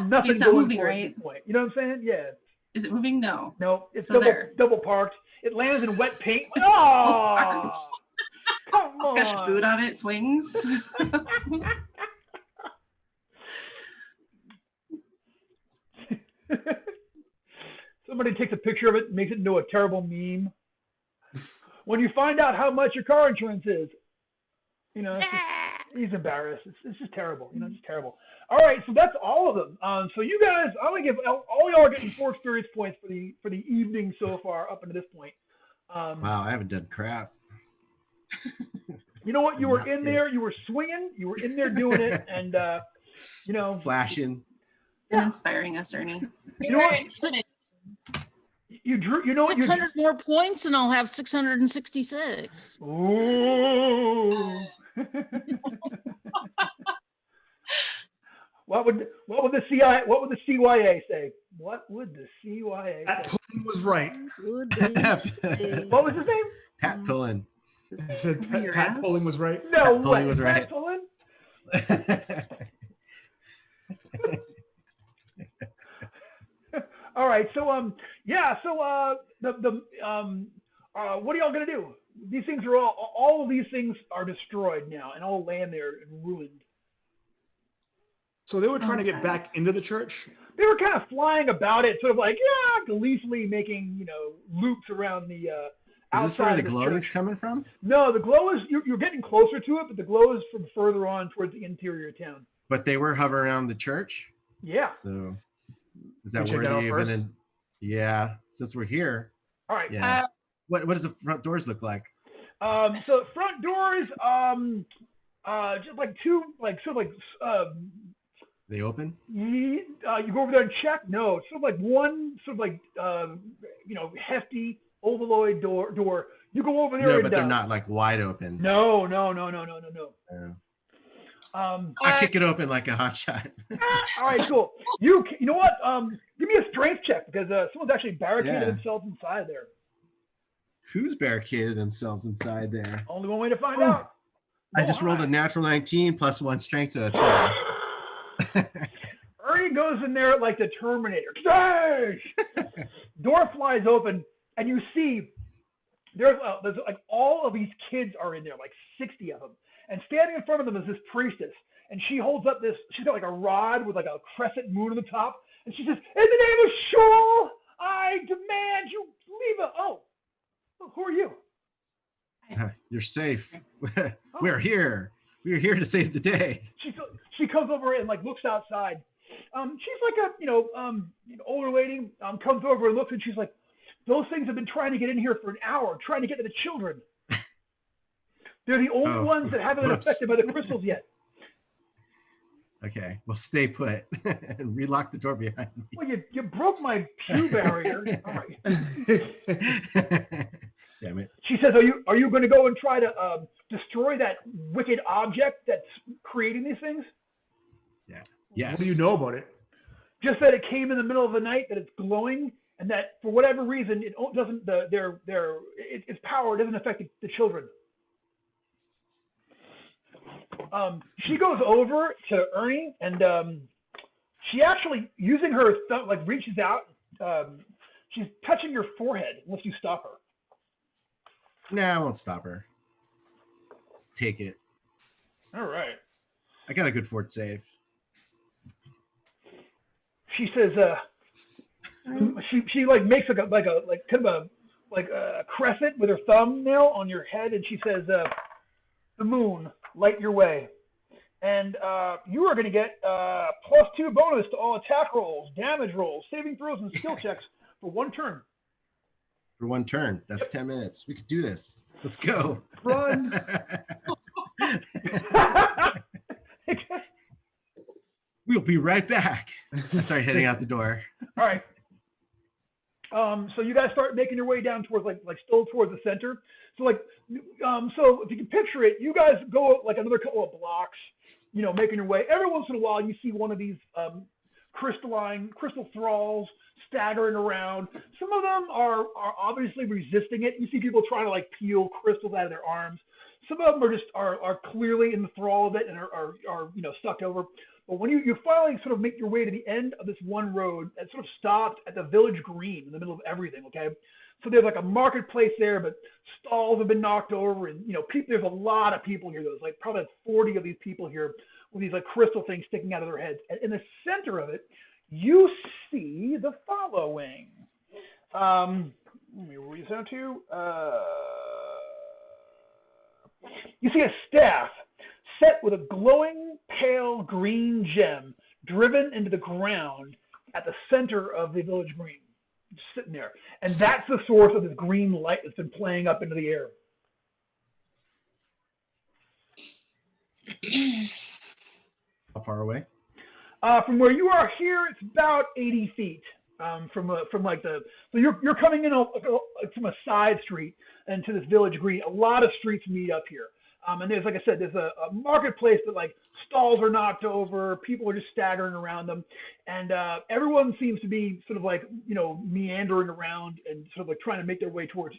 nothing it's not going moving, for it right? at this point. You know what I'm saying? Yeah. Is it moving? No. No, it's So double parked. It lands in wet paint. Oh! Come on. It's got a boot on it, swings. Somebody takes a picture of it and makes it into a terrible meme. When you find out how much your car insurance is, you know, he's embarrassed. It's just terrible. You know, just terrible. All right, so that's all of them. So you guys, I'm gonna give all y'all are getting 4 experience points for the evening so far up until this point. Wow, I haven't done crap. You know what? You were in there. You were swinging. You were in there doing it, and you know, flashing. And inspiring us, Ernie. You know what? You drew. You know what? 600 more points, and I'll have 666. Ooh. What would the CYA say? What would the CYA Pat say? Pullen was right. What was his name? Pat Pullen. Pat Pullen was right. No Pat way. Pullen was right. Pat Pullen? All right. So what are y'all gonna do? These things are all of these things are destroyed now and all land there and ruined. So they were trying to get back into the church? They were kind of flying about it, sort of like, gleefully making, loops around the outside. Is this where the of glow is church. coming from? No, the glow is, you're getting closer to it, but the glow is from further on towards the interior of town. But they were hovering around the church? Yeah. So is that check where that out they first? even? Yeah, since we're here. All right. Yeah. What does the front doors look like? So front doors, just like two, like sort of like They open? you go over there and check. No, it's sort of like one sort of like hefty ovaloid door. You go over there. No, and, but they're not like wide open. No. I kick it open like a hot shot. All right, cool. You know what? Give me a strength check because someone's actually barricaded Yeah. themselves inside there. Who's barricaded themselves inside there? Only one way to find out. I just rolled a natural 19 plus 1 strength to a 12. Ernie goes in there like the Terminator. Door flies open, and you see there's like all of these kids are in there, like 60 of them. And standing in front of them is this priestess, and she holds up this. She's got like a rod with like a crescent moon on the top, and she says, "In the name of Shul, I demand you leave it." Oh, who are you? You're safe. We're here. We're here to save the day. She comes over and like looks outside. She's like a older lady. Comes over and looks, and she's like, "Those things have been trying to get in here for an hour, trying to get to the children. They're the only ones that haven't been affected by the crystals yet." Okay, well, stay put and relock the door behind me. Well, you broke my pew barrier. All right. Damn it. She says, "Are you going to go and try to destroy that wicked object that's creating these things?" Yeah. Yes. What do you know about it? Just that it came in the middle of the night, that it's glowing, and that for whatever reason it doesn't its power doesn't affect the children. She goes over to Ernie, and she actually, using her thumb, like reaches out. She's touching your forehead unless you stop her. Nah, I won't stop her. Take it. All right. I got a good fort save. She says, she like makes like kind of a crescent with her thumbnail on your head, and she says, "The moon, light your way. And you are going to get +2 bonus to all attack rolls, damage rolls, saving throws, and skill checks for 1 turn." For 1 turn. That's 10 minutes. We could do this. Let's go. Run. We'll be right back. I start heading out the door. All right. So you guys start making your way down towards like still towards the center. So so if you can picture it, you guys go like another couple of blocks, making your way. Every once in a while, you see one of these crystal thralls staggering around. Some of them are obviously resisting it. You see people trying to like peel crystals out of their arms. Some of them are clearly in the thrall of it and are sucked over. But when you finally sort of make your way to the end of this one road, it sort of stopped at the village green in the middle of everything, okay? So there's like a marketplace there, but stalls have been knocked over, and there's a lot of people here. There's like probably 40 of these people here with these like crystal things sticking out of their heads. And in the center of it, you see the following. Let me read this out to you. You see a staff set with a glowing pale green gem driven into the ground at the center of the village green, just sitting there. And that's the source of this green light that's been playing up into the air. How far away? From where you are here, it's about 80 feet. from like so you're coming in from a side street into this village green. A lot of streets meet up here. And there's, like I said, there's a marketplace that like stalls are knocked over, people are just staggering around them, and everyone seems to be sort of like, meandering around and sort of like trying to make their way towards,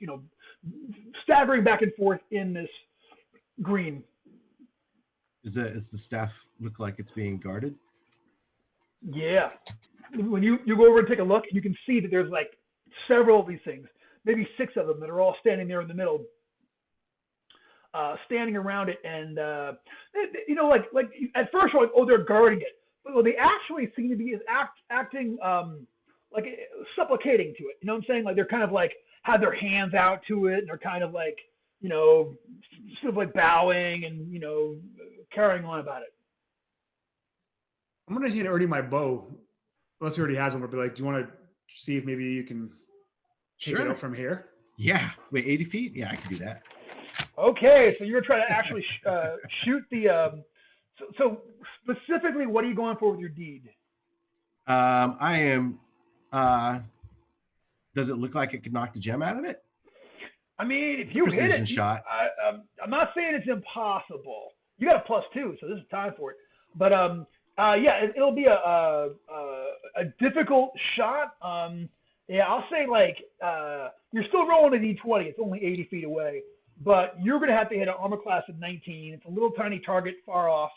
staggering back and forth in this green. Is the staff look like it's being guarded? Yeah. When you go over and take a look, you can see that there's like several of these things, maybe 6 of them that are all standing there in the middle. Standing around it, and like at first you're like, oh, they're guarding it, but what they actually seem to be is acting like supplicating to it. You know what I'm saying? Like they're kind of like have their hands out to it, and they're kind of like sort of like bowing and carrying on about it. I'm gonna hit Ernie my bow, unless he already has one. But be like, do you want to see if maybe you can take it out from here? Yeah. Wait, 80 feet? Yeah, I can do that. Okay, so you're trying to actually shoot the. So specifically, what are you going for with your deed? I am. Does it look like it could knock the gem out of it? I mean, if It's you a hit precision it, shot. I'm not saying it's impossible. You got a +2, so this is time for it. But yeah, it'll be a difficult shot. Yeah, I'll say like you're still rolling a d20. It's only 80 feet away. But you're going to have to hit an armor class of 19. It's a little tiny target far off.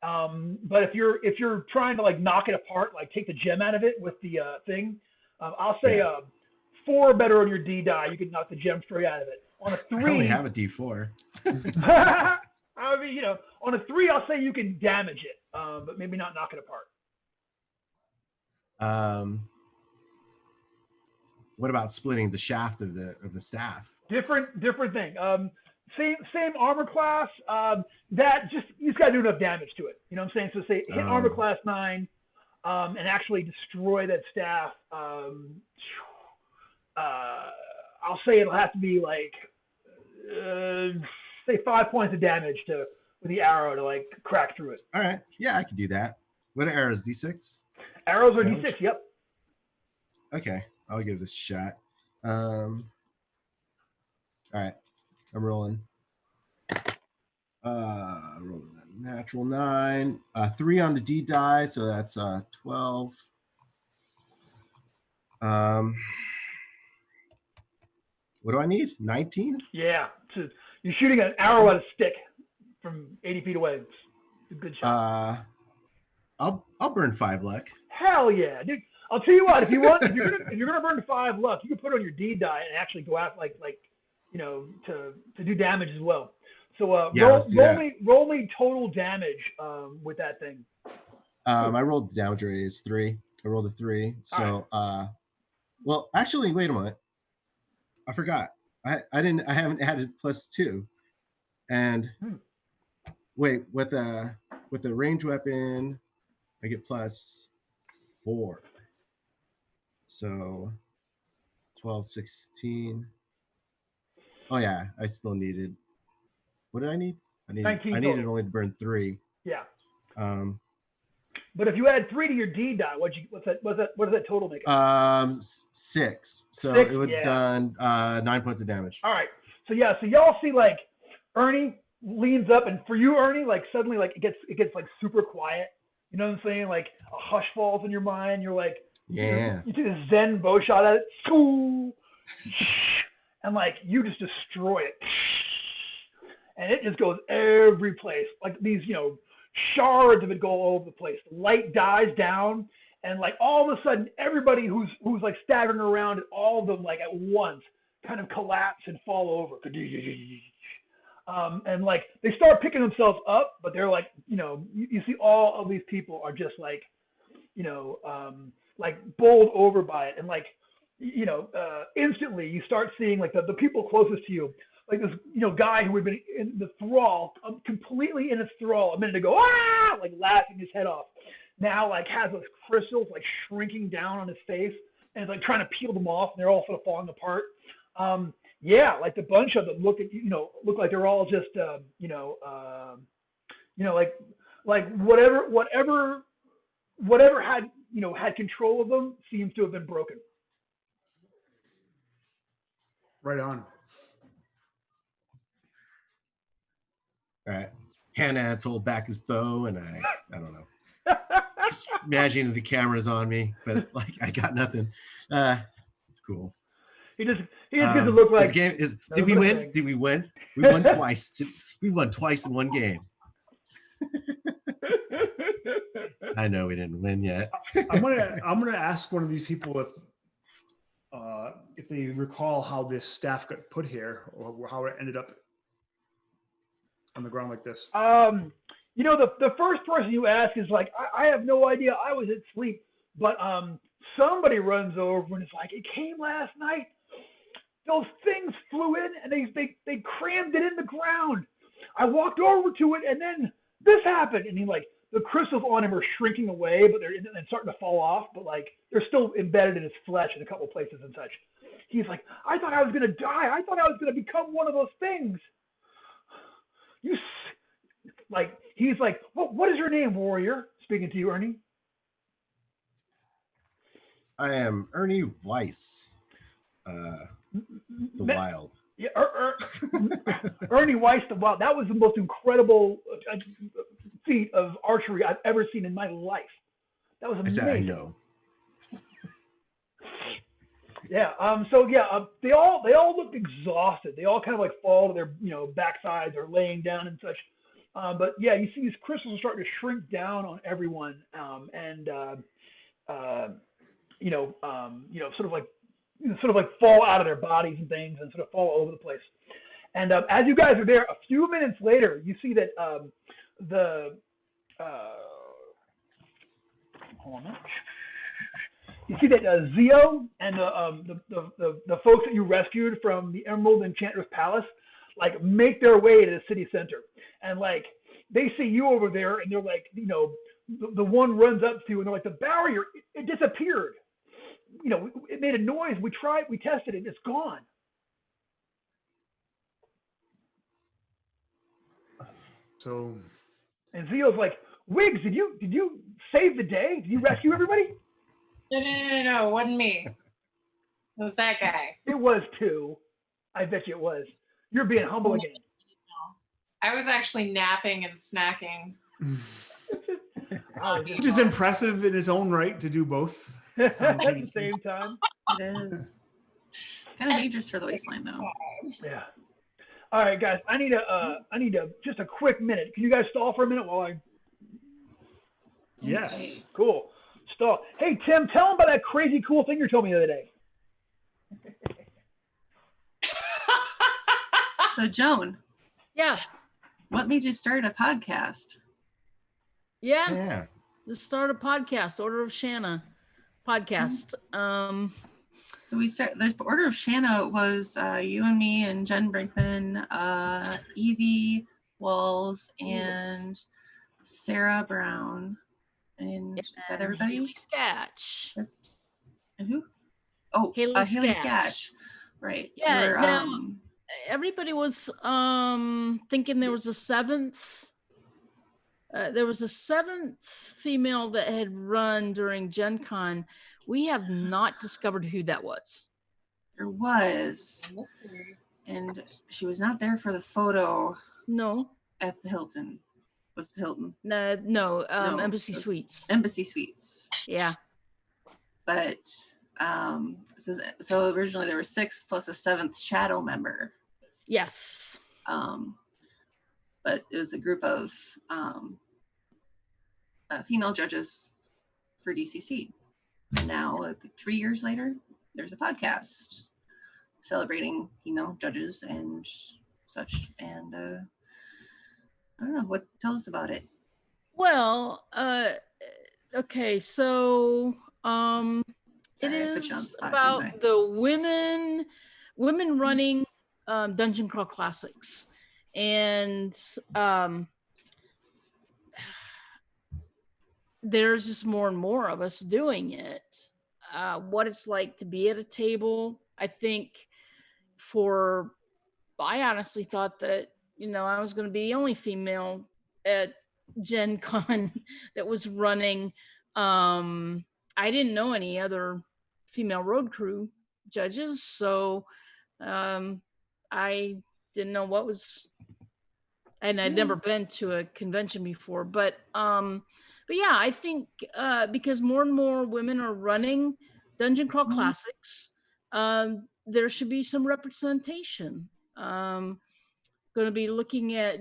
But if you're trying to like knock it apart, like take the gem out of it with the thing, I'll say 4 better on your D die. You can knock the gem straight out of it. On a 3, I only have a D4. I mean, on a 3, I'll say you can damage it, but maybe not knock it apart. What about splitting the shaft of the staff? Different thing. Same armor class. That you just gotta do enough damage to it. You know what I'm saying? So say hit armor class 9, and actually destroy that staff. I'll say it'll have to be like say 5 points of damage with the arrow to like crack through it. All right. Yeah, I can do that. What are arrows? D6? Arrows are D6. Yep. Okay, I'll give this a shot. All right, I'm rolling. Rolling a natural 9, 3 on the D die, so that's 12. What do I need? 19? Yeah, so you're shooting an arrow at a stick from 80 feet away. It's a good shot. I'll burn 5 luck. Hell yeah, dude! I'll tell you what. If you're gonna burn 5 luck, you can put it on your D die and actually go out like to do damage as well. So roll me total damage with that thing. I rolled the damage rate is 3. I rolled a 3. So well, actually, wait a minute. I forgot. I haven't added +2. And wait, with the range weapon, I get +4. So 12, 16. Oh yeah, I still needed. What did I need? I needed only to burn 3. Yeah. But if you add 3 to your D die, what does that total make? 6. So 6, it would have done 9 points of damage. All right. So y'all see like Ernie leans up, and for you, Ernie, like suddenly like it gets like super quiet. You know what I'm saying? Like a hush falls in your mind. You're like, yeah. You take a Zen bow shot at it, and like you just destroy it, and it just goes every place. Like these, shards of it go all over the place. The light dies down, and like all of a sudden, everybody who's like staggering around, all of them like at once kind of collapse and fall over. And like they start picking themselves up, but they're like, you see all of these people are just like, like bowled over by it, and like, instantly you start seeing like the people closest to you, like this, guy who had been in the thrall, completely in its thrall a minute ago, like laughing his head off, now like has those crystals like shrinking down on his face, and is like trying to peel them off, and they're all sort of falling apart. Like the bunch of them look like they're all just, like whatever whatever had control of them seems to have been broken. Right on. All right. Hannah told back his bow, and I don't know. Just imagining the cameras on me, but like I got nothing. It's cool. He just gets to look like. Did we win? Did we win? We won twice. We won twice in one game. I know we didn't win yet. I'm gonna ask one of these people if they recall how this staff got put here or how it ended up on the ground like this. The first person you ask is like, I have no idea. I was asleep, but somebody runs over and it's like, it came last night. Those things flew in and they crammed it in the ground. I walked over to it and then this happened. And the crystals on him are shrinking away, but they're starting to fall off, but like they're still embedded in his flesh in a couple of places and such. He's like, I thought I was gonna die. I thought I was gonna become one of those things. He's like, what is your name, warrior? Speaking to you, Ernie. I am Ernie Weiss, the Wild. Yeah, Ernie Weiss, the Wild. That was the most incredible feat of archery I've ever seen in my life. That was amazing. I know. Yeah. They all looked exhausted. They all kind of like fall to their backsides or laying down and such. But yeah, you see these crystals are starting to shrink down on everyone, sort of like fall out of their bodies and things and sort of fall all over the place. And as you guys are there, a few minutes later, you see that you see that Zio and the folks that you rescued from the Emerald Enchanter's palace like make their way to the city center, and like they see you over there, and they're like, the one runs up to you, and they're like, the barrier, it disappeared. It made a noise. We tested it, it's gone. So, and Zio's like, Wiggs, did you save the day? Did you rescue everybody? No, it wasn't me. It was that guy. It was too. I bet you it was. You're being humble again. I was actually napping and snacking. Which is impressive in its own right to do both at the same time. It is. Kind of dangerous for the wasteland though. Yeah. All right, guys. I need just a quick minute. Can you guys stall for a minute while I? Yes. Okay. Cool. Stall. Hey Tim, tell them about that crazy cool thing you told me the other day. So Joan. Yeah. What made you start a podcast? Yeah. Just start a podcast, Order of Shana Podcast. So the Order of Shana was you and me and Jen Brinkman, Evie Walls, and Sarah Brown. And is that everybody? Haley Sketch. And who? Oh, Haley Sketch. Right. Yeah. Everybody was thinking there was a seventh. There was a seventh female that had run during Gen Con. We have not discovered who that was. There was. And she was not there for the photo. No. At the Hilton. Was the Hilton? No, Embassy Suites. Embassy Suites. Yeah. But so originally there were 6 plus a 7th shadow member. Yes. But it was a group of female judges for DCC. And now, 3 years later, there's a podcast celebrating female judges and such. And I don't know, tell us about it. Well, okay, so it is about the women running Dungeon Crawl Classics, and there's just more and more of us doing it. What it's like to be at a table, I think I honestly thought that, I was going to be the only female at Gen Con that was running I didn't know any other female road crew judges, so I didn't know what was, and I'd never been to a convention before, but yeah, I think because more and more women are running Dungeon Crawl Classics, there should be some representation. Going to be looking at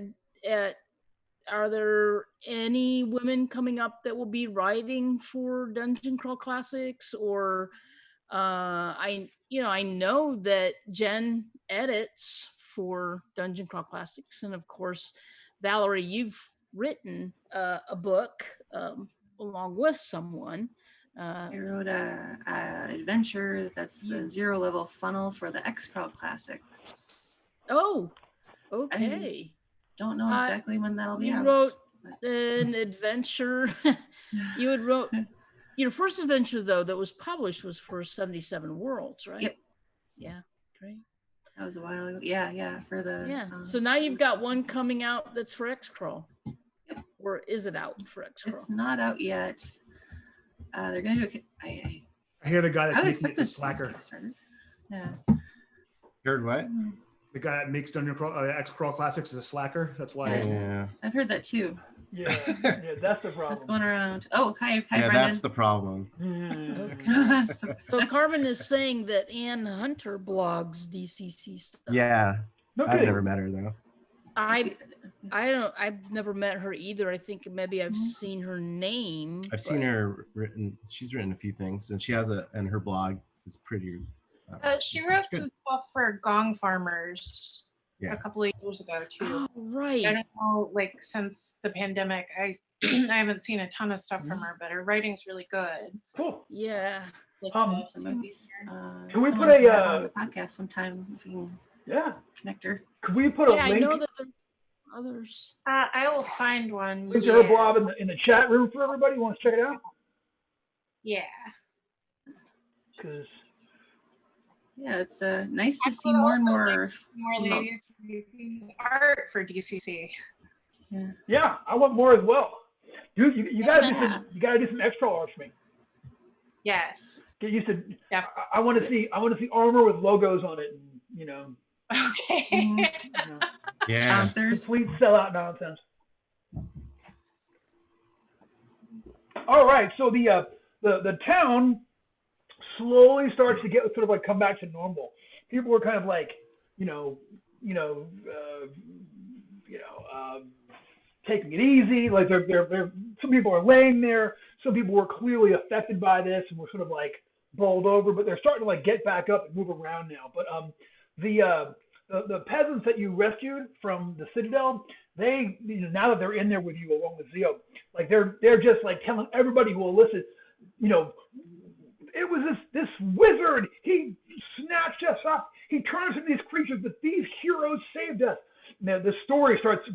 are there any women coming up that will be writing for Dungeon Crawl Classics? Or I know that Jen edits for Dungeon Crawl Classics, and of course, Valerie, you've written a book along with someone. I wrote a adventure that's the 0 level funnel for the X-Crawl Classics. Oh, okay. Don't know exactly when that'll be out. You wrote an adventure. You had wrote your first adventure, though, that was published was for 77 Worlds, right? Yep. Yeah, great. That was a while ago. Yeah, for the So now you've got one coming out that's for X-Crawl. Yep. Or is it out for X-Crawl? It's not out yet. They're gonna do I hear the guy that's making it the slacker. Yeah. Heard what? The guy that makes Dungeon Crawl X-Crawl Classics is a slacker. That's why. Yeah. I've heard that too. Yeah, that's the problem. What's going around? Oh, hi, Yeah, Brendan. that's the problem. Okay. So Carmen is saying that Ann Hunter blogs DCC stuff. Yeah. No I've kidding. never met her though. I've never met her either. I think maybe I've seen her name. I've seen her written. She's written a few things, and she has and her blog is pretty. She wrote some stuff for Gong Farmers Yeah. a couple of years ago too. Oh, right. I don't know, like since the pandemic, I haven't seen a ton of stuff from her, but her writing's really good. Cool. Yeah. Like, There might be, Can we someone put to have on the podcast sometime if we can connect her? Could we put a I link? know that there's others. I will find one. Link to her blog in the chat room for everybody who wants to check it out. Yeah. Because yeah, it's nice to see more and more ladies making art for DCC. Yeah, I want more as well. Dude, you gotta do some extra art for me. Yes. Get used to. Yeah. I want to see armor with logos on it, and Okay. Yeah. Complete sellout nonsense. All right, so the town slowly starts to get sort of like come back to normal. People were kind of like, taking it easy. Like they're some people are laying there. Some people were clearly affected by this and were sort of like bowled over, but they're starting to like get back up and move around now. But the peasants that you rescued from the Citadel, they now that they're in there with you along with Zio, like they're just like telling everybody who will listen, it was this wizard. He snatched us up. He turned us into these creatures, but these heroes saved us. Now the story starts,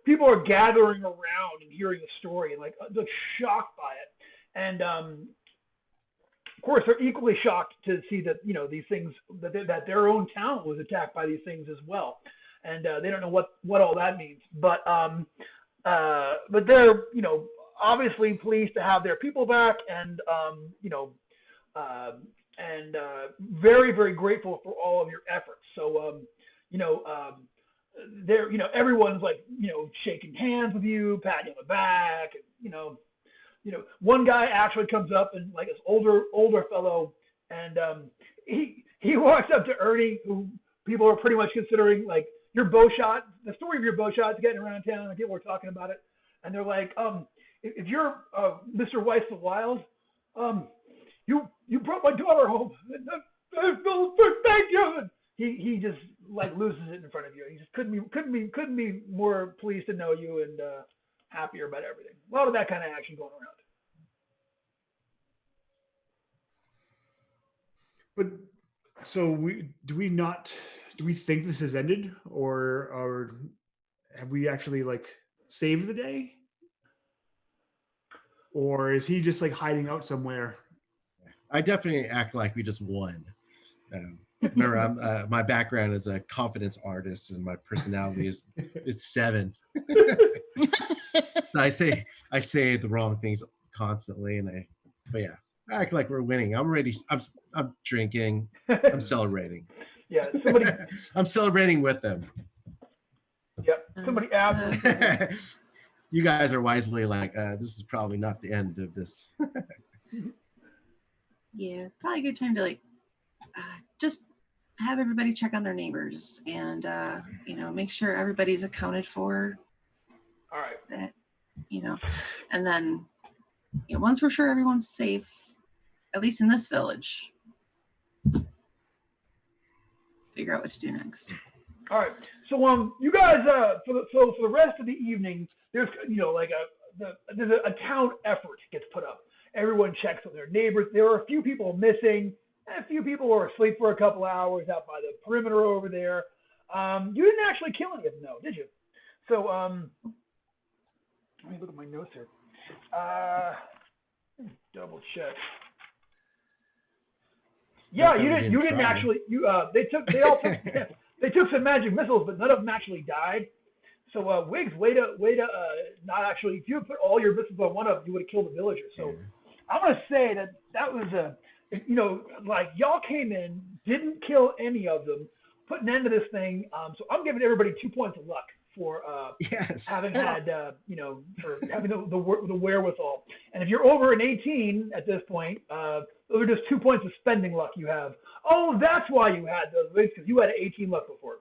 people are gathering around and hearing the story and like shocked by it. And of course, they're equally shocked to see that, these things, that their own town was attacked by these things as well. And they don't know what all that means. But they're, obviously pleased to have their people back and, very, very grateful for all of your efforts. So, they're, everyone's like, shaking hands with you, patting you on the back, and, one guy actually comes up and like this older fellow, and he walks up to Ernie, who people are pretty much considering like your bow shot, the story of your bow shot is getting around town, and people are talking about it, and they're like, if you're Mr. Weiss the Wild, you brought my daughter home. Thank you. And he just like loses it in front of you. He just couldn't be more pleased to know you and happier about everything. A lot of that kind of action going around. But so do we think this has ended, or have we actually like saved the day, or is he just like hiding out somewhere? I definitely act like we just won. Remember, my background is a confidence artist, and my personality is 7. I say the wrong things constantly, but yeah, I act like we're winning. I'm ready. I'm drinking. I'm celebrating. Yeah, somebody. I'm celebrating with them. Yep, somebody absolutely. You guys are wisely like, this is probably not the end of this. Yeah, probably a good time to like just have everybody check on their neighbors and make sure everybody's accounted for. All right. That, and then once we're sure everyone's safe, at least in this village, figure out what to do next. All right. So you guys for the rest of the evening, there's there's a town effort gets put up. Everyone checks on their neighbors. There are a few people missing, and a few people were asleep for a couple hours out by the perimeter over there. You didn't actually kill any of them, though, did you? So let me look at my notes here. Double check. Yeah, you didn't actually. They took some magic missiles, but none of them actually died. So Wiggs, way to not actually. If you had put all your missiles on one of them, you would have killed the villager. So I'm gonna say that was y'all came in, didn't kill any of them, put an end to this thing. So I'm giving everybody 2 points of luck for having had for having the wherewithal. And if you're over an 18 at this point, those are just 2 points of spending luck you have. Oh, that's why you had those Wiggs, because you had an 18 luck before.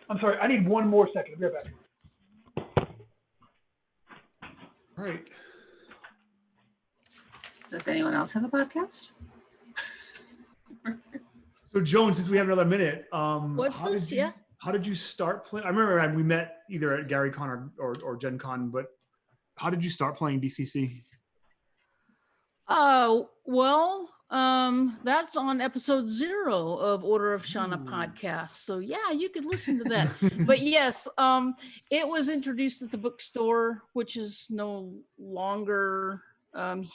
I'm sorry, I need one more second. I'll be right back. All right. Does anyone else have a podcast? So Joan, since we have another minute, What's this? Yeah. How did you start playing? I remember we met either at Gary Con or Gen Con, but how did you start playing DCC? That's on episode 0 of Order of Shana Podcast. So yeah, you could listen to that. But yes, it was introduced at the bookstore, which is no longer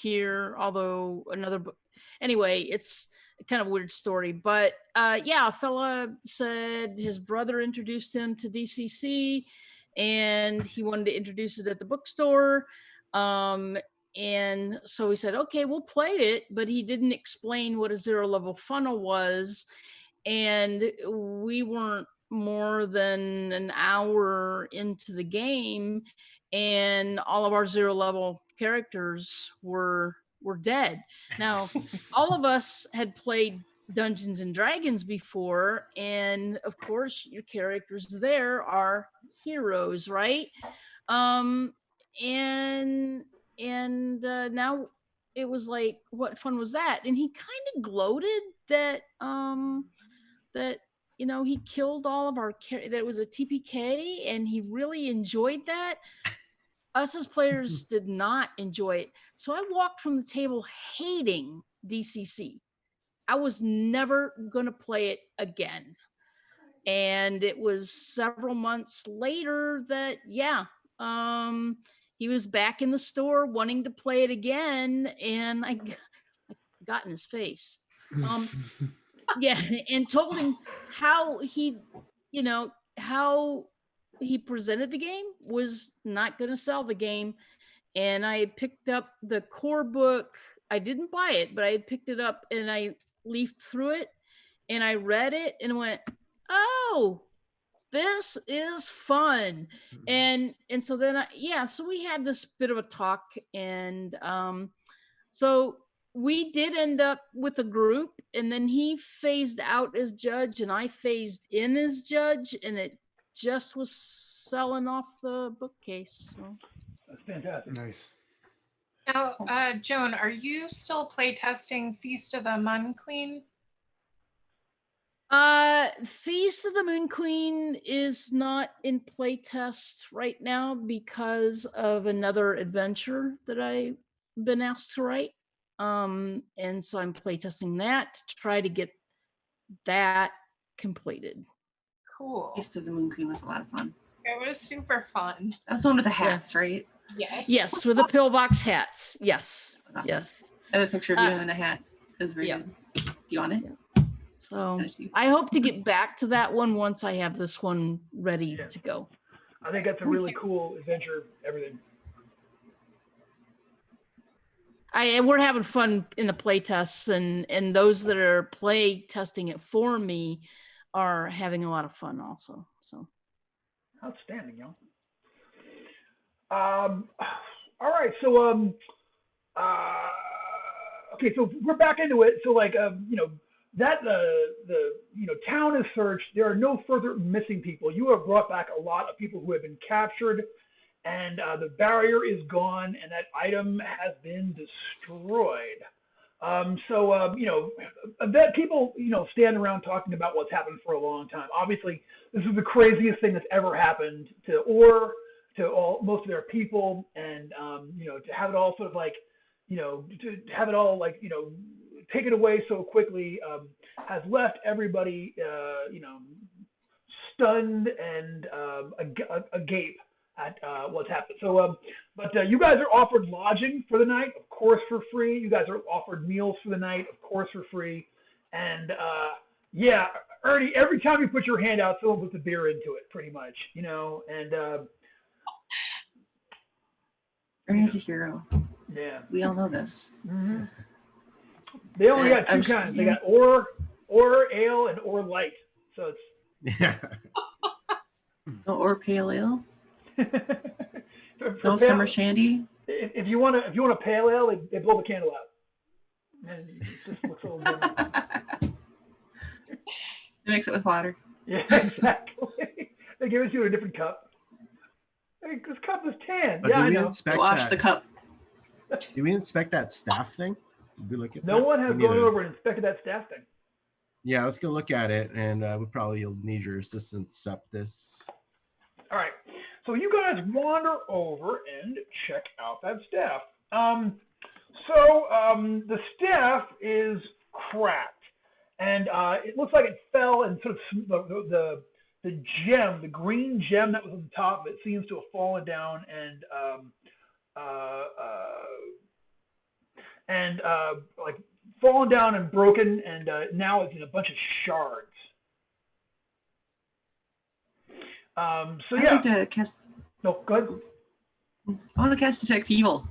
here, although another book. Anyway, it's kind of a weird story, but a fella said his brother introduced him to DCC and he wanted to introduce it at the bookstore. And so he said, okay, we'll play it, but he didn't explain what a 0 level funnel was. And we weren't more than an hour into the game and all of our 0 level characters were dead. Now, all of us had played Dungeons and Dragons before, and of course your characters there are heroes, right? Now it was like, what fun was that? And he kind of gloated that he killed all of our that it was a TPK, and he really enjoyed that. Us as players did not enjoy it. So I walked from the table hating DCC. I was never going to play it again. And it was several months later that, he was back in the store wanting to play it again. And I got in his face. And told him how he presented the game was not going to sell the game. And I picked up the core book. I didn't buy it, but I had picked it up and I leafed through it and I read it and went, oh, this is fun. And so then so we had this bit of a talk, and so we did end up with a group, and then he phased out as judge and I phased in as judge, and it just was selling off the bookcase. So that's fantastic. Nice. Now, Joan, are you still playtesting Feast of the Moon Queen? Feast of the Moon Queen is not in playtest right now because of another adventure that I've been asked to write. And so I'm playtesting that to try to get that completed. Cool. Feast of the Moon Queen was a lot of fun. It was super fun. That was one with the hats, right? Yes. Yes, with the pillbox hats. Yes. Awesome. Yes. I have a picture of you in a hat. It was very good. Do you want it? Yeah. So I hope to get back to that one once I have this one ready to go. I think that's a really cool adventure, everything. we're having fun in the play tests, and those that are play testing it for me are having a lot of fun also. So outstanding, yo. All right, so okay, so we're back into it. So like that the town is searched. There are no further missing people. You have brought back a lot of people who have been captured, and the barrier is gone, and that item has been destroyed. That people stand around talking about what's happened for a long time. Obviously, this is the craziest thing that's ever happened to most of their people, and to have it all sort of like to have it all like taken away so quickly has left everybody stunned and agape at what's happened. So but you guys are offered lodging for the night, of course for free. You guys are offered meals for the night, of course for free. And yeah, Ernie, every time you put your hand out, someone puts a beer into it, pretty much, and Ernie's a hero. Yeah, we all know this. Mm-hmm. They only got two kinds. They got or ale and or light. So it's or pale ale. for No pale, summer shandy. If you want a pale ale, they blow the candle out, and it just looks a little different. They mix it with water. Yeah, exactly. They give it to you in a different cup. Hey, this cup is tan. But yeah, I know. Wash the cup. Do we inspect that staff thing? Did we look at no that? one has gone over and inspected that staff thing. Yeah, let's go look at it, and we probably will need your assistance up this. All right. So you guys wander over and check out that staff. The staff is cracked, and it looks like it fell, and sort of the gem, the green gem that was on the top of it, seems to have fallen down and like fallen down and broken, and now it's in a bunch of shards. I'd like to cast. No, go ahead. I want to cast Detect Evil.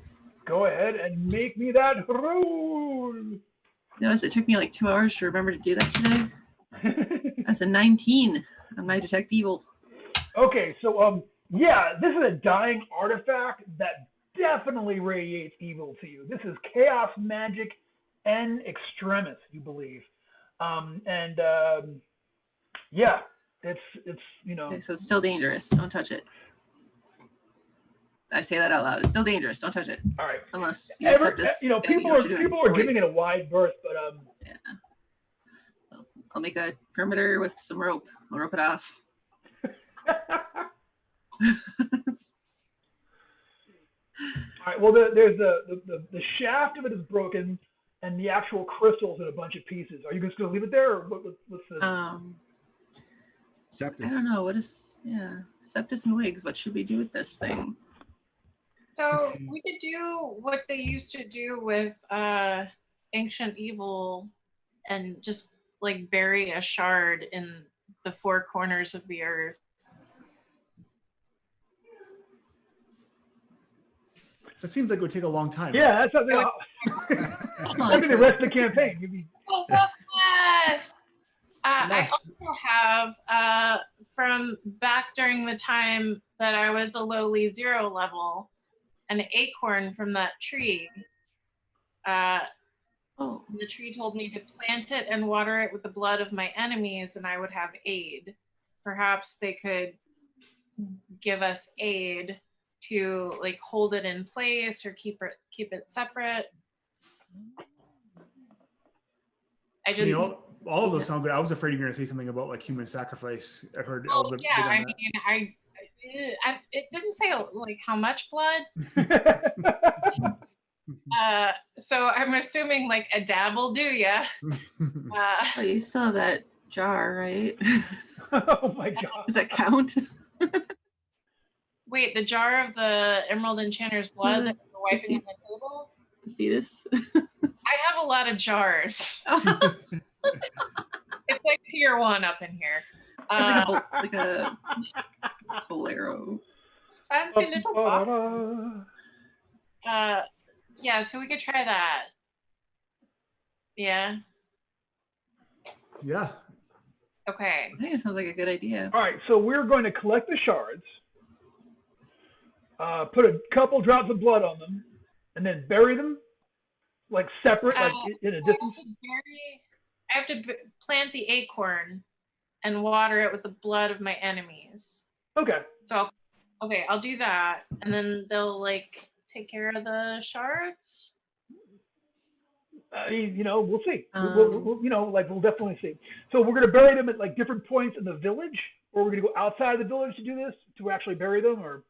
Go ahead and make me that roll. Notice it took me like 2 hours to remember to do that today. That's a 19 on my Detect Evil. Okay, so yeah, this is a dying artifact that definitely radiates evil to you. This is chaos magic en extremis, you believe, yeah, it's Okay, so it's still dangerous. Don't touch it. I say that out loud. It's still dangerous. Don't touch it. All right. Unless people are giving it a wide berth, but yeah. I'll make a perimeter with some rope. I'll rope it off. All right. Well, there's the shaft of it is broken, and the actual crystal's in a bunch of pieces. Are you just going to leave it there, or what's the? Septus. I don't know. What is Septus and wigs? What should we do with this thing? So we could do what they used to do with ancient evil, and just like bury a shard in the four corners of the earth. That seems like it would take a long time. Yeah, that's something. Look at the rest of the campaign. So fast. I also have, from back during the time that I was a lowly 0 level, an acorn from that tree. The tree told me to plant it and water it with the blood of my enemies, and I would have aid. Perhaps they could give us aid to like hold it in place or keep it separate. I just all of those sound good. I was afraid you were going to say something about like human sacrifice. I've heard. Yeah, I mean, it didn't say like how much blood. So I'm assuming like a dab will do ya. You still have that jar, right? Oh my god! Does that count? Wait, the jar of the Emerald Enchanter's blood that you're wiping on the table? The fetus? I have a lot of jars. It's like tier 1 up in here. Like a bolero. Fancy little box. Yeah, so we could try that. Yeah. Yeah. Okay. I think it sounds like a good idea. All right, so we're going to collect the shards, put a couple drops of blood on them, and then bury them, like separate, like in a distance. I have to plant the acorn and water it with the blood of my enemies. Okay. So, I'll do that, and then they'll like take care of the shards. We'll see. We'll definitely see. So we're gonna bury them at like different points in the village, or we're gonna go outside the village to do this to actually bury them, or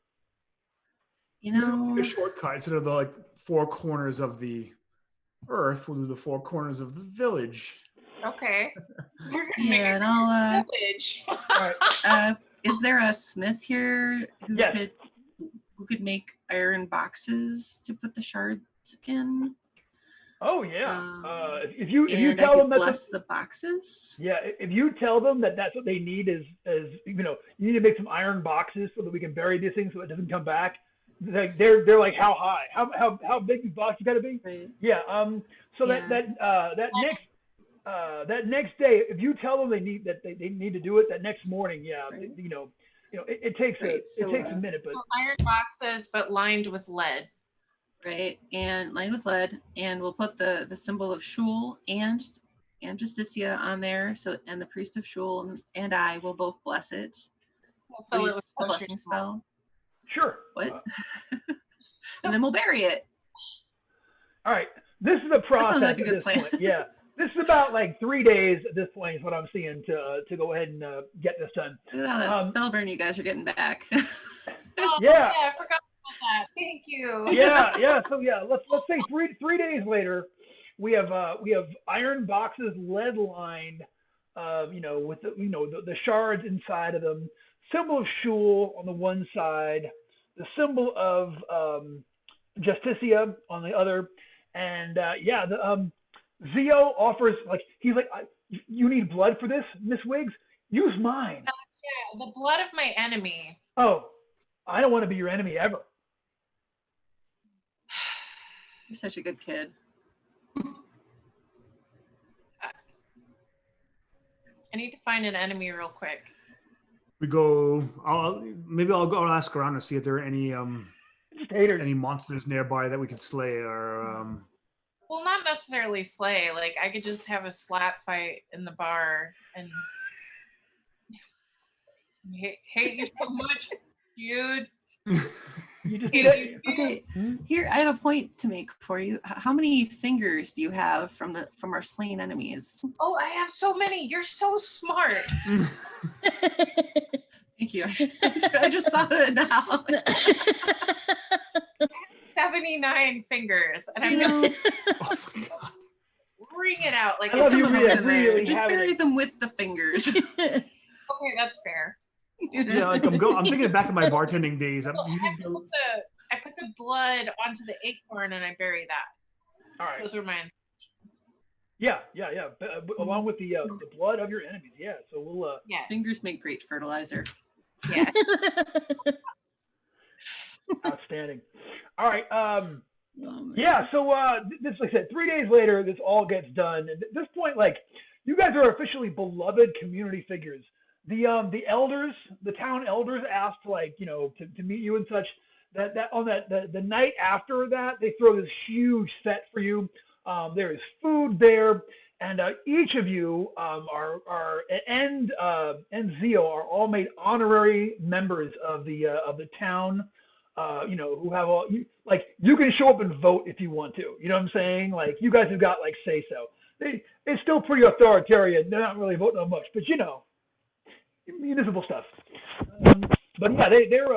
a shortcut instead of the like four corners of the earth. We'll do the four corners of the village. Okay. Yeah, and I'll. Village. All right. Is there a smith here who Yes. could make iron boxes to put the shards in? Oh yeah. If you And tell I them could that bless the boxes. yeah, if you tell them that that's what they need is you need to make some iron boxes so that we can bury these things so it doesn't come back. Like they're like how high? How big these boxes got to be? Right. Yeah. So Yeah. that next day, if you tell them they need to do it that next morning, yeah, Right. it takes Right, it takes a minute, but Iron boxes, but lined with lead. Right, and lined with lead, and we'll put the symbol of Shul and Justicia on there. So, and the priest of Shul and I will both bless it. We'll fill it with A blessing spell. sure. What? And then we'll bury it. All right. This is a process sounds like a at good this plan. point. Yeah. This is about like 3 days at this point is what I'm seeing to go ahead and get this done. Look at all that spell burn you guys are getting back. Oh, Yeah. I forgot about that. Thank you. Yeah. So yeah, let's say 3 days later, we have iron boxes, lead lined, with the shards inside of them. Symbol of Shul on the one side, the symbol of Justicia on the other, and Zio offers he's like, you need blood for this, Miss Wiggs? Use mine. Yeah, the blood of my enemy. Oh, I don't want to be your enemy ever. You're such a good kid. I need to find an enemy real quick. We go. I'll go ask around to see if there are any Just haters. any monsters nearby that we could slay or Well, not necessarily slay. Like I could just have a slap fight in the bar and hate you so much, dude. You just Hate need you, dude. Okay, here I have a point to make for you. How many fingers do you have from our slain enemies? Oh, I have so many. You're so smart. Thank you. I just thought of it now. 79 fingers, and I'm You gonna know, bring it out like I love it's you, some of Rita. those in there. Really Just having bury it. them with the fingers. okay. That's fair. yeah, like I'm thinking back in my bartending days. So I put the blood onto the acorn and I bury that. All right. Those are mine. Yeah. Along with the blood of your enemies. Yeah. So we'll Yes. Fingers make great fertilizer. Yeah. outstanding. All right. Yeah. So this, like I said, 3 days later, this all gets done. And at this point, like, you guys are officially beloved community figures. The elders, the town elders, asked to meet you and such. That on the night after that, they throw this huge set for you. There is food there, and each of you and Zio are all made honorary members of the town. Who have all you can show up and vote if you want to. You know what I'm saying? Like, you guys have got say so. It's still pretty authoritarian. They're not really voting on much, but municipal stuff. But yeah, they're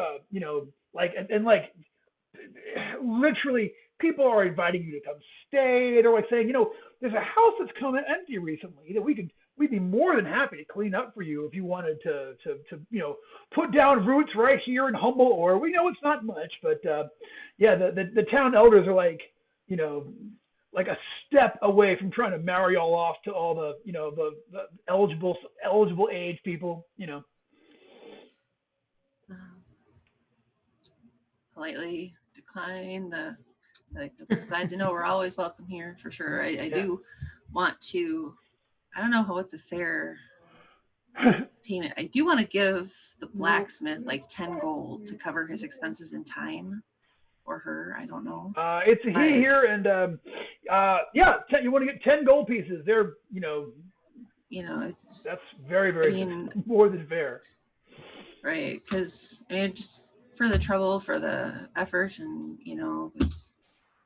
literally people are inviting you to come stay. They're saying, there's a house that's come empty recently that we'd be more than happy to clean up for you if you wanted to put down roots right here in Humble Ore. We know it's not much, but the town elders are like a step away from trying to marry y'all off to all the the eligible age people. Politely decline the Like, glad to know we're always welcome here for sure. I do want to, I don't know how it's a fair payment. I do want to give the blacksmith like 10 gold to cover his expenses in time, or her, I don't know. It's a he here, and you want to get 10 gold pieces. They're, it's, that's very, very more than fair. Right, because just for the trouble, for the effort, and because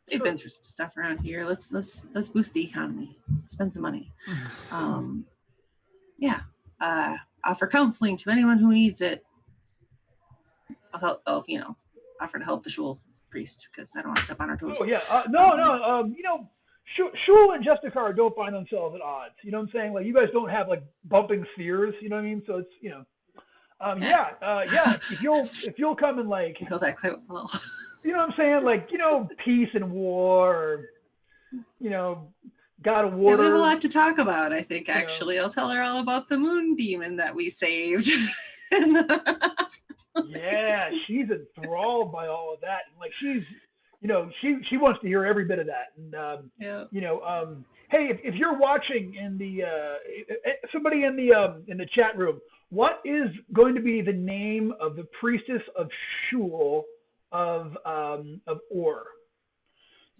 they've been through some stuff around here. Let's boost the economy. Spend some money. Offer counseling to anyone who needs it. I'll help. Offer to help the Shul priest because I don't want to step on our toes. Oh yeah, no. Shul and Justicar don't find themselves at odds. You know what I'm saying? Like, you guys don't have like bumping spheres. You know what I mean? So it's if you'll come and like, I know that quite well. You know what I'm saying? Like, peace and war, or God of Water. We have a lot to talk about, I think, actually. I'll tell her all about the moon demon that we saved. Yeah, she's enthralled by all of that. And like, she's, she wants to hear every bit of that. And, hey, if you're watching in the, somebody in the chat room, what is going to be the name of the priestess of Shul of Or?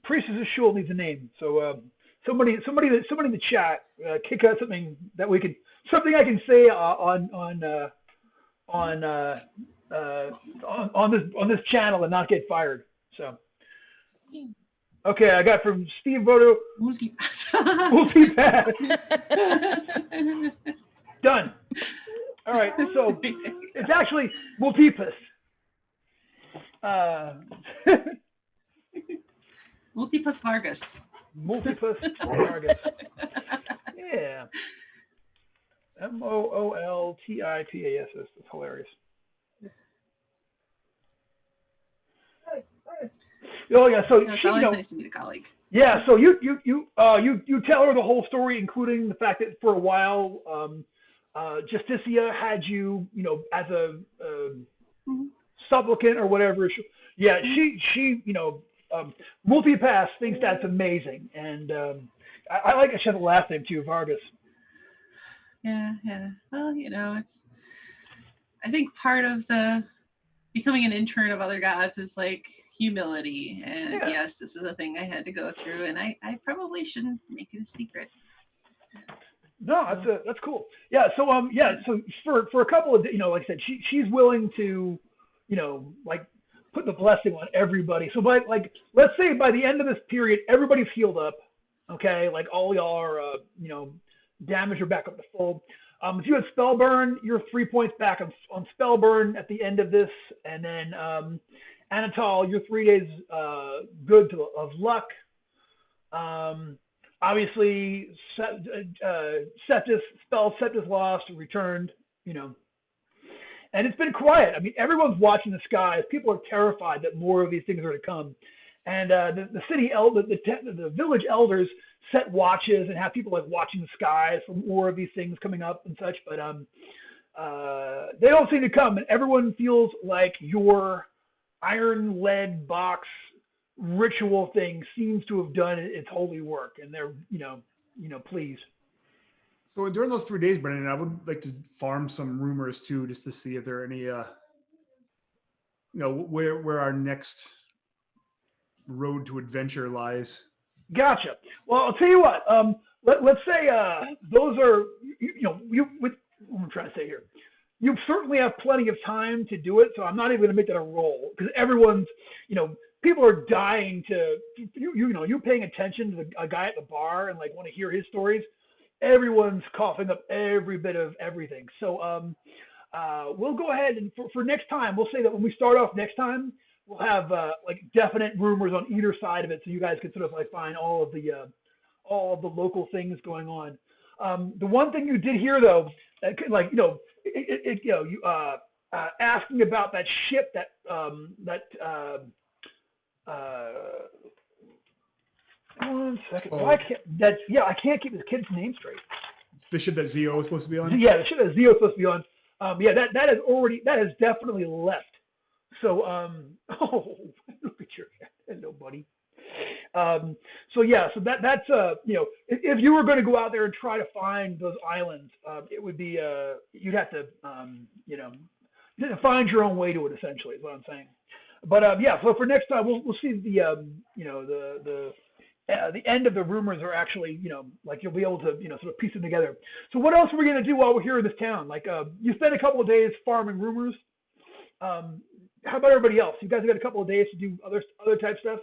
Priestess of Shul needs a name. So, somebody in the chat, kick out something that we can, something I can say on this channel and not get fired. So, okay, I got from Steve Voto. Multipass. Done. All right, so it's actually Multipass. Multipass Vargas. Multipass Vargas. Yeah. Mooltipas. That's hilarious. Oh yeah, so it's always nice to meet a colleague. Yeah, so you tell her the whole story, including the fact that for a while, Justicia had you, as a supplicant or whatever. Yeah, she Multipass thinks that's amazing, and I like that she has a last name too, Vargas. Yeah. Well, it's. I think part of the becoming an intern of other gods is like humility, and yes, this is a thing I had to go through, and I probably shouldn't make it a secret. No, that's cool. Yeah, so so for a couple of, like I said, she's willing to, like, put the blessing on everybody. So let's say by the end of this period, everybody's healed up. Okay, like all y'all are damage are back up to full. If you had spell burn, you're 3 points back on spell burn at the end of this, and then Anatol, you're 3 days good of luck. Obviously, Septis lost, returned, and it's been quiet. I mean, everyone's watching the skies. People are terrified that more of these things are to come. And the city the village elders set watches and have people like watching the skies for more of these things coming up and such. But they don't seem to come, and everyone feels like your iron lead box ritual thing seems to have done its holy work, and they're pleased. So during those 3 days, Brendan, I would like to farm some rumors too, just to see if there are any where our next road to adventure lies. Gotcha. Well, I'll tell you what. Let's say those are what I'm trying to say here. You certainly have plenty of time to do it, so I'm not even going to make that a roll, because everyone's people are dying to you're paying attention to a guy at the bar and like want to hear his stories. Everyone's coughing up every bit of everything. So we'll go ahead and for next time, we'll say that when we start off next time, we'll have like definite rumors on either side of it, so you guys can sort of like find all of the local things going on. The one thing you did hear though, asking about that ship that one second. Oh. I can't keep this kid's name straight. The ship that Zio is supposed to be on? Yeah, the ship that Zio is supposed to be on. That has definitely left. So, look at your hello, buddy. So that's you know, if you were going to go out there and try to find those islands, it would be you'd have to you know, find your own way to it, essentially, is what I'm saying. But so for next time we'll see the you know, the end of the rumors are actually, you know, like you'll be able to, you know, sort of piece them together. So what else are we going to do while we're here in this town? Like you spent a couple of days farming rumors. How about everybody else? You guys got a couple of days to do other type stuff?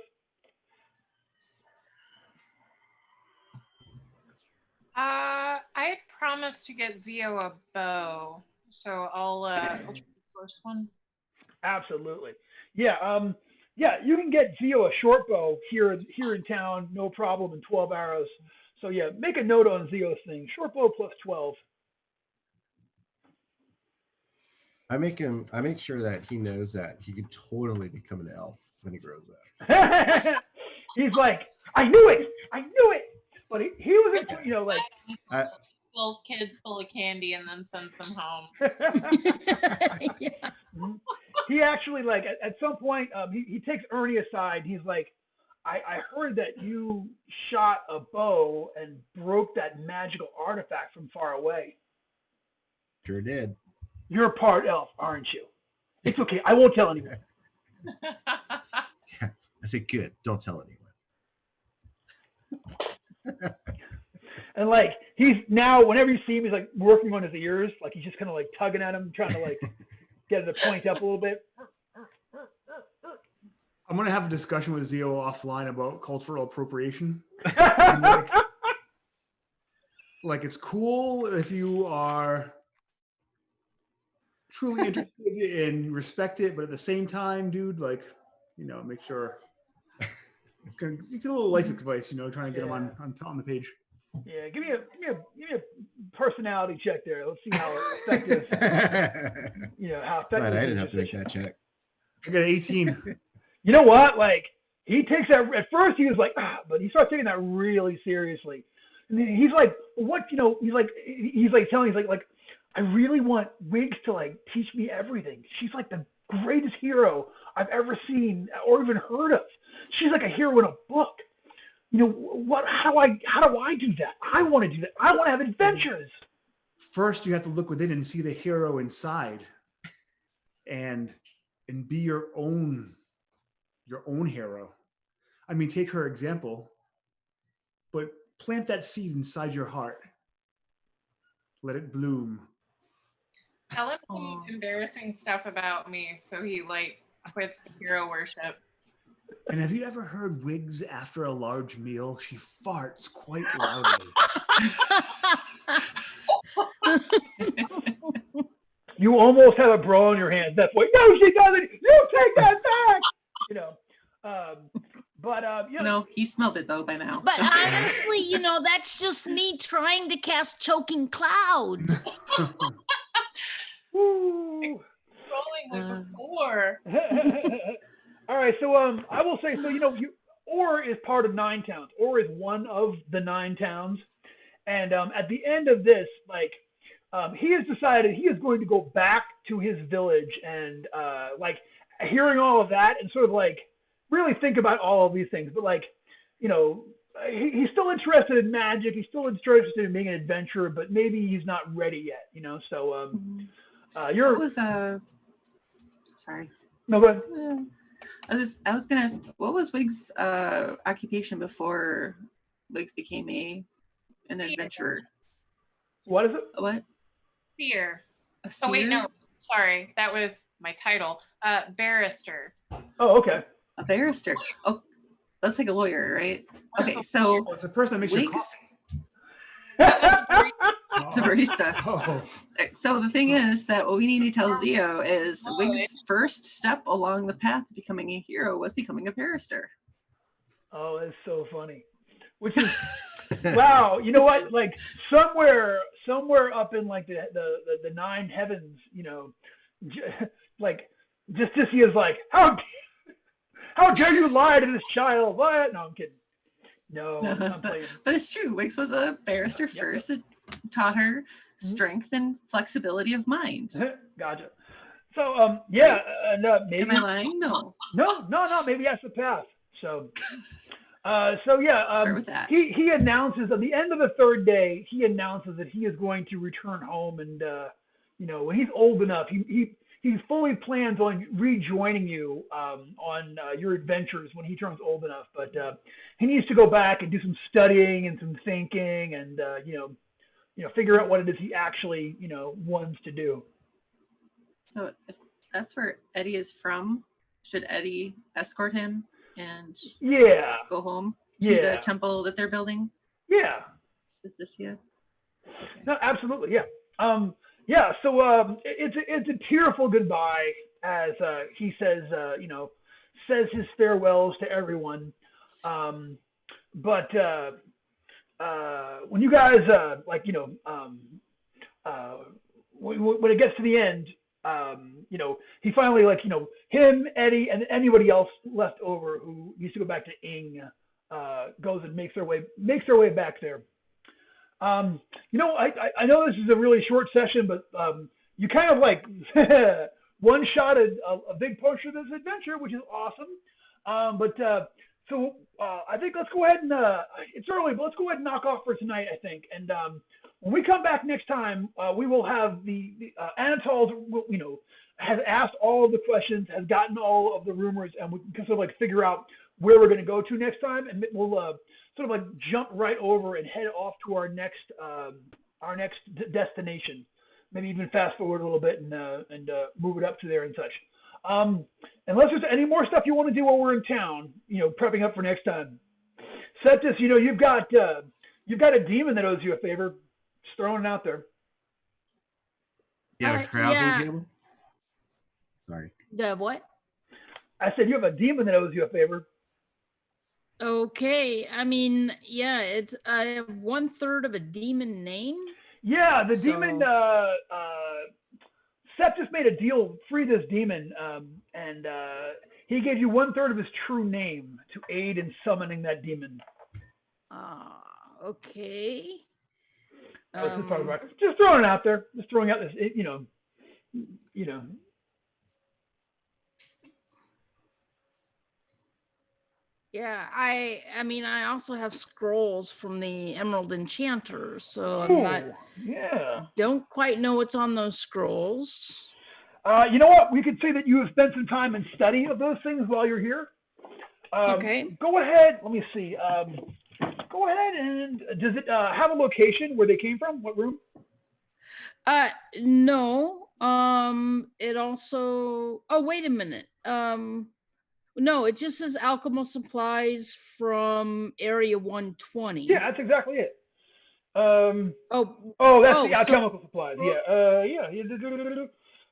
I had promised to get Zio a bow, so I'll try the first one. Absolutely. Yeah. Yeah, you can get Zio a short bow here in town, no problem, in 12 arrows. So yeah, make a note on Zio's thing. Short bow plus 12. I make sure that he knows that he could totally become an elf when he grows up. He's like, I knew it. But he was, you know, like. Fills kids full of candy and then sends them home. Yeah. He actually, like, at some point, he takes Ernie aside. He's like, I heard that you shot a bow and broke that magical artifact from far away. Sure did. You're part elf, aren't you? It's okay. I won't tell anyone. Yeah. I said, good. Don't tell anyone. And like, he's now, whenever you see him, he's like working on his ears. Like he's just kind of like tugging at him, trying to like get it to point up a little bit. I'm going to have a discussion with Zio offline about cultural appropriation. like it's cool if you are truly interested and respect it, but at the same time, dude, like, you know, make sure it's a little life advice, you know, trying to get them on the page. Yeah, give me a personality check there. Let's see how effective. You know how effective. Glad I didn't have to make that check. I got 18. You know what? Like he takes that. At first he was like, but he starts taking that really seriously. And then he's like, what? You know, he's like telling, he's like, I really want Wiggs to like teach me everything. She's like the greatest hero I've ever seen or even heard of. She's like a hero in a book. You know what? How do I do that? I want to do that. I want to have adventures. First, you have to look within and see the hero inside, and be your own hero. I mean, take her example, but plant that seed inside your heart. Let it bloom. Tell him some embarrassing stuff about me so he like quits the hero worship. And have you ever heard Wiggs after a large meal? She farts quite loudly. You almost have a bra in your hands. That's why. No, she doesn't. You take that back. You know. You know. No, he smelled it though by now. But honestly, you know, that's just me trying to cast choking clouds. Woo. Rolling like a 4. All right, so I will say, so you know, Or is part of 9 towns. Or is one of the 9 towns, and at the end of this, like, he has decided he is going to go back to his village and like hearing all of that and sort of like really think about all of these things. But like, you know, he's still interested in magic. He's still interested in being an adventurer, but maybe he's not ready yet. You know, so What was sorry. No, go ahead. I was gonna ask, what was Wiggs' occupation before Wiggs became an adventurer? What is it? What? Seer. A seer? Oh wait, no, sorry, that was my title. Barrister. Oh, okay. A barrister. Oh, that's like a lawyer, right? Okay, so Well, it's the person that makes your Wiggs. coffee. It's a barista. Oh. So the thing is that what we need to tell Zio is Wiggs' first step along the path to becoming a hero was becoming a barrister. Oh, that's so funny. Which is, wow, you know what? Like somewhere up in like the 9 heavens, you know, like Justicia is like, how dare you lie to this child? What? No, I'm kidding. No, I'm playing. But it's true. Wiggs was a barrister first. It taught her strength and flexibility of mind. Gotcha. So, yeah, and maybe. Am I lying? No. No. Maybe that's the path. So, Start with that. he announces at the end of the third day, he announces that he is going to return home, and when he's old enough, he fully plans on rejoining you on your adventures when he turns old enough. But he needs to go back and do some studying and some thinking, and figure out what it is he actually wants to do. So if that's where Eddie is from, should Eddie escort him and go home to the temple that they're building? Yeah. Is this you? No, absolutely. Yeah. So it's a tearful goodbye as he says his farewells to everyone. But when you guys when it gets to the end, he finally him, Eddie, and anybody else left over who used to go back to Ing goes and makes their way back there. I know this is a really short session, but you kind of one-shotted a big portion of this adventure, which is awesome. So I think let's go ahead and it's early, but let's go ahead and knock off for tonight, I think. And when we come back next time, we will have the Anatol's, has asked all of the questions, has gotten all of the rumors, and we can sort of figure out where we're going to go to next time, and we'll sort of jump right over and head off to our next destination. Maybe even fast forward a little bit and move it up to there and such. Unless there's any more stuff you want to do while we're in town, prepping up for next time. Septus, you've got a demon that owes you a favor. Just throwing it out there. Yeah, carousing table. Sorry. The what? I said you have a demon that owes you a favor. Okay. I mean, I have 1/3 of a demon name. Yeah, the demon. Septus made a deal, free this demon, and he gave you 1/3 of his true name to aid in summoning that demon. Okay. Just throwing it out there. Just throwing out this, Yeah, I mean, I also have scrolls from the Emerald Enchanter, so don't quite know what's on those scrolls. You know what? We could say that you have spent some time in study of those things while you're here. Okay. Go ahead. Let me see. Go ahead and does it have a location where they came from? What room? No. It also. Oh, wait a minute. No, it just says alchemical supplies from area 120. Yeah, that's exactly it. That's the alchemical supplies.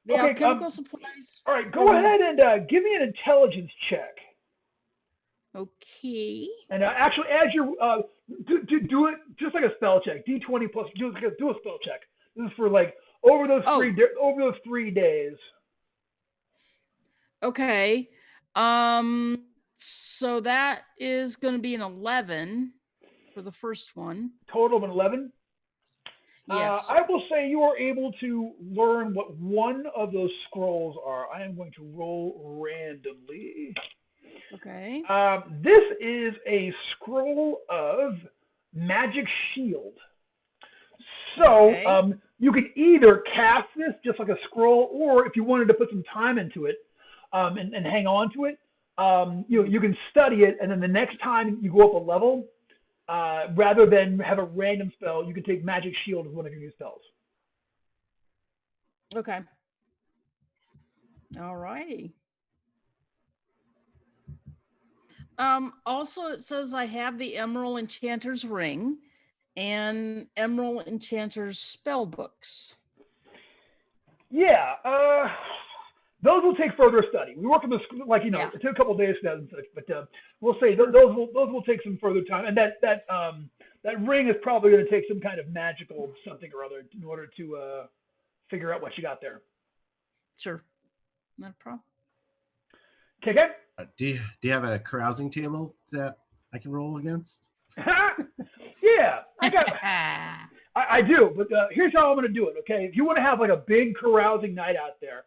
The alchemical supplies. All right, go ahead and give me an intelligence check. Okay. And actually, as you do it just like a spell check, D20 plus. Do a spell check. This is for over those 3 days. Okay. So that is going to be an 11 for the first one. Total of an 11? Yes. I will say you are able to learn what one of those scrolls are. I am going to roll randomly. Okay. This is a scroll of magic shield. So you can either cast this just like a scroll, or if you wanted to put some time into it, and hang on to it, you can study it, and then the next time you go up a level, rather than have a random spell, you can take Magic Shield as one of your new spells. Okay. All righty. Also, it says I have the Emerald Enchanter's ring and Emerald Enchanter's spell books. Yeah. Those will take further study. We work on this, it took a couple of days for that and such, but we'll say those will take some further time. And that ring is probably going to take some kind of magical something or other in order to figure out what you got there. Sure, not a problem. Okay. Do you have a carousing table that I can roll against? Yeah, I do. But here's how I'm going to do it. Okay, if you want to have a big carousing night out there.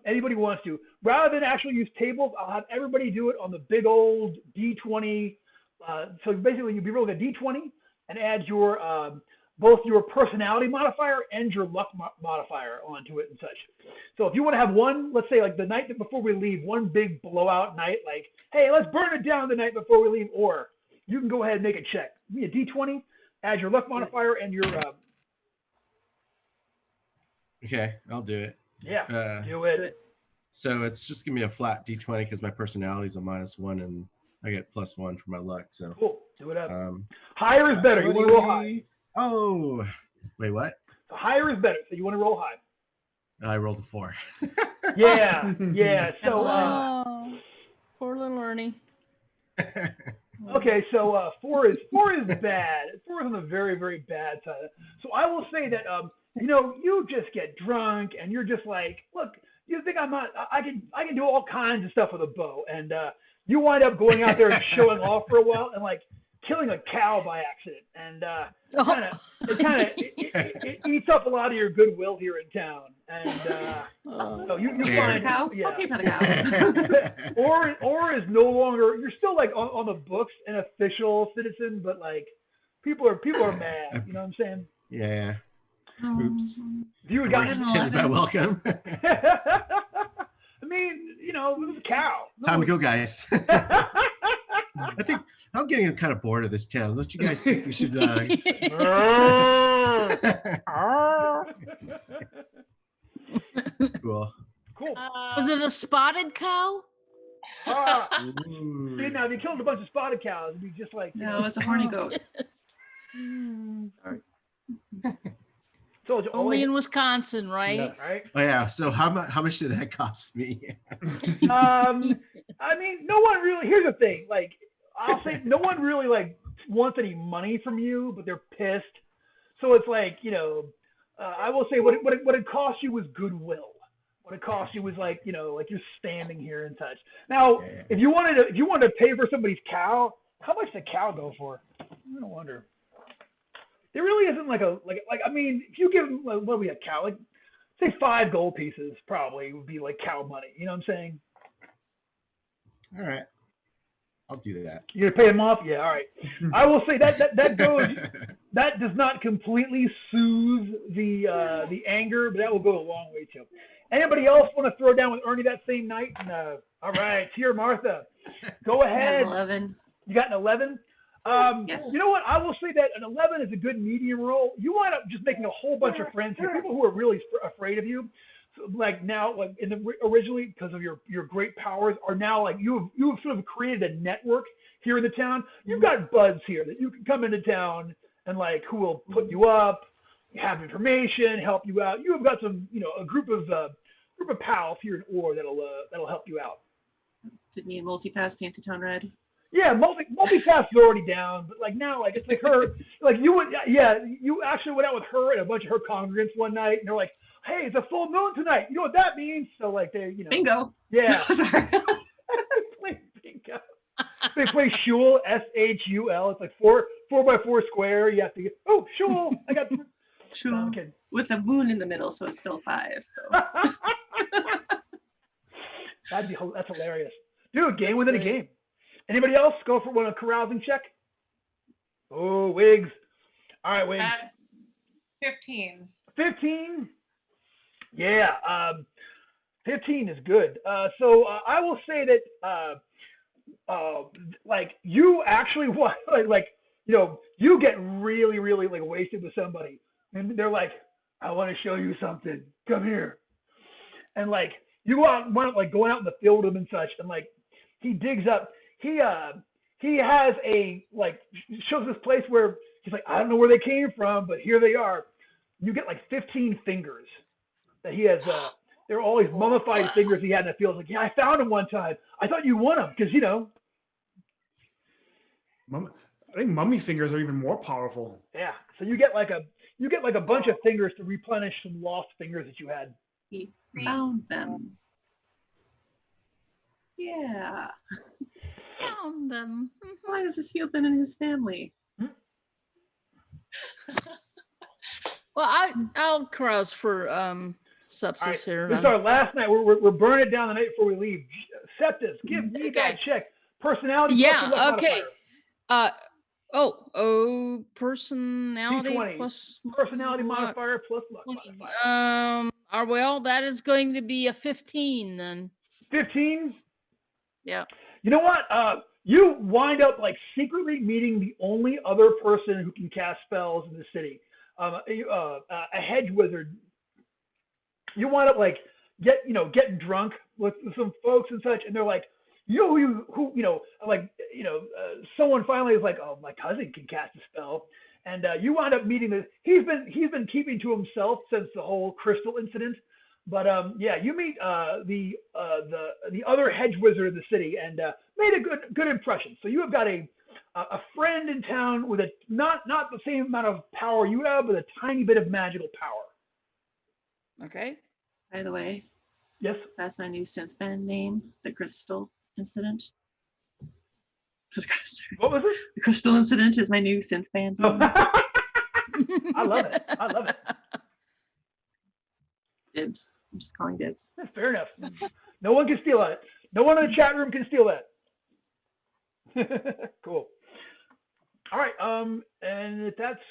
Anybody who wants to. Rather than actually use tables, I'll have everybody do it on the big old D20. So basically, you'll be rolling a D20 and add your both your personality modifier and your luck modifier onto it and such. So if you want to have one, let's say like the night before we leave, one big blowout night, like, hey, let's burn it down the night before we leave, or you can go ahead and make a check. Give me a D20, add your luck modifier and your... Okay, I'll do it. Yeah, do it. So it's just give me a flat D20 because my personality is a -1 and I get +1 for my luck. So cool, do it up. Higher is better. You want to roll high. Oh, wait, what? So higher is better. So you want to roll high. I rolled a 4. Yeah. So poor little Ernie. Okay, so 4 is bad. 4 is on the very, very bad side. So I will say that you just get drunk and you're just like, look, you think I can do all kinds of stuff with a bow, and you wind up going out there and showing off for a while and like killing a cow by accident, and it eats up a lot of your goodwill here in town, and so you find cow? Yeah. Okay, not a cow. or is no longer. You're still like on the books an official citizen, but like people are mad. You know what I'm saying? Yeah. Oops. If you had gotten my welcome. I mean, it was a cow. Time to go, guys. I think I'm getting kind of bored of this town. Don't you guys think we should? Cool. Was it a spotted cow? See, now if you killed a bunch of spotted cows, it'd be just like no, it's a horny goat. Sorry. Told you, only in Wisconsin, right? Yes. Right. Oh yeah. So how much did that cost me? I mean, no one really. Here's the thing. Like, I'll say, no one really like wants any money from you, but they're pissed. So it's like, I will say what it cost you was goodwill. What it cost you was like, like you're standing here and such. Now, if you wanted to pay for somebody's cow, how much did the cow go for? I wonder. There really isn't like I mean, if you give them what do we have cow, like say 5 gold pieces probably would be like cow money. You know what I'm saying? All right, I'll do that. You're gonna pay them off? Yeah, all right. I will say that goes. That does not completely soothe the anger, but that will go a long way too. Anybody else want to throw down with Ernie that same night? And, all right, here, Martha. Go ahead. 11. You got an 11? Yes. You know what? I will say that an 11 is a good medium roll. You wind up just making a whole bunch of friends here, people who are really afraid of you. So, like now, like originally because of your great powers, are now like you've sort of created a network here in the town. You've got buds here that you can come into town and like who will put you up, have information, help you out. You have got some, a group of pals here in Ore that'll help you out. Didn't need multipass, paint the town red. Yeah, multipass is already down, but like now, like it's like her, like you actually went out with her and a bunch of her congregants one night, and they're like, "Hey, it's a full moon tonight. You know what that means?" So like they, bingo. Yeah. Play bingo. They play Shul, Shul. It's like 4x4 square. You have to get Shul. I got Shul. No, I'm kidding. With a moon in the middle, so it's still 5. So that's hilarious. Do a game within a game. Anybody else go for a carousing check? Oh, Wiggs. All right, Wiggs. 15. 15? Yeah, 15 is good. So I will say that, like you actually want, you get really, really like wasted with somebody, and they're like, "I want to show you something. Come here," and like you want like going out in the field with him and such, and like he digs up. He has a like shows this place where he's like, I don't know where they came from, but here they are. You get like 15 fingers that he has. They're all these mummified fingers he had in the field. Like, yeah, I found them one time. I thought you won them because I think mummy fingers are even more powerful. Yeah, so you get like a bunch of fingers to replenish some lost fingers that you had. He found them. Yeah. Found them. Why does this feel been in his family? Well, I'll carouse for sepsis here. This is our last night. We're burning it down the night before we leave. Septis, give me that check. Personality. Yeah. Okay. Personality D20. plus personality modifier plus luck modifier. Well, that is going to be a 15 then. 15. Yeah. You know what? You wind up like secretly meeting the only other person who can cast spells in the city. A hedge wizard. You wind up like getting drunk with some folks and such, and they're like, someone finally is like, oh, my cousin can cast a spell, and you wind up meeting this. He's been keeping to himself since the whole crystal incident, but you meet the other hedge wizard of the city, and made a good impression. So you have got a friend in town with not the same amount of power you have, but a tiny bit of magical power. Okay. By the way, yes, that's my new synth band name, the Crystal Incident. What was it? The Crystal Incident is my new synth band name. I love it. Dibs. I'm just calling dibs. That's fair enough. No one can steal it. No one in the chat room can steal that. Cool. All right. And if that's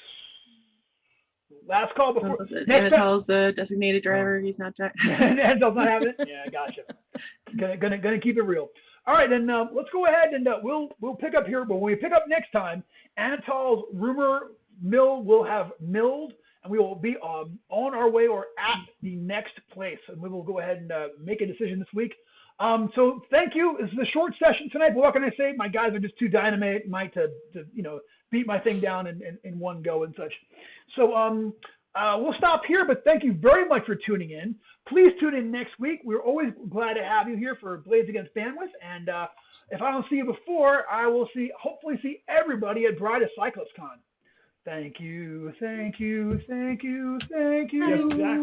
last call before. Anatol's the designated driver. He's not driving. Anatol's not having it. Yeah, gotcha. Gonna keep it real. All right, then let's go ahead and we'll pick up here. But when we pick up next time, Anatol's rumor mill will have milled, and we will be on our way or at the next place, and we will go ahead and make a decision this week. So thank you. This is a short session tonight, but what can I say? My guys are just too dynamite to beat my thing down in one go and such. So we'll stop here, but thank you very much for tuning in. Please tune in next week. We're always glad to have you here for Blades Against Bandwidth. And if I don't see you before, I will hopefully see everybody at Bride of CyclosCon. Thank you, thank you, thank you, thank you. Yes, Jack.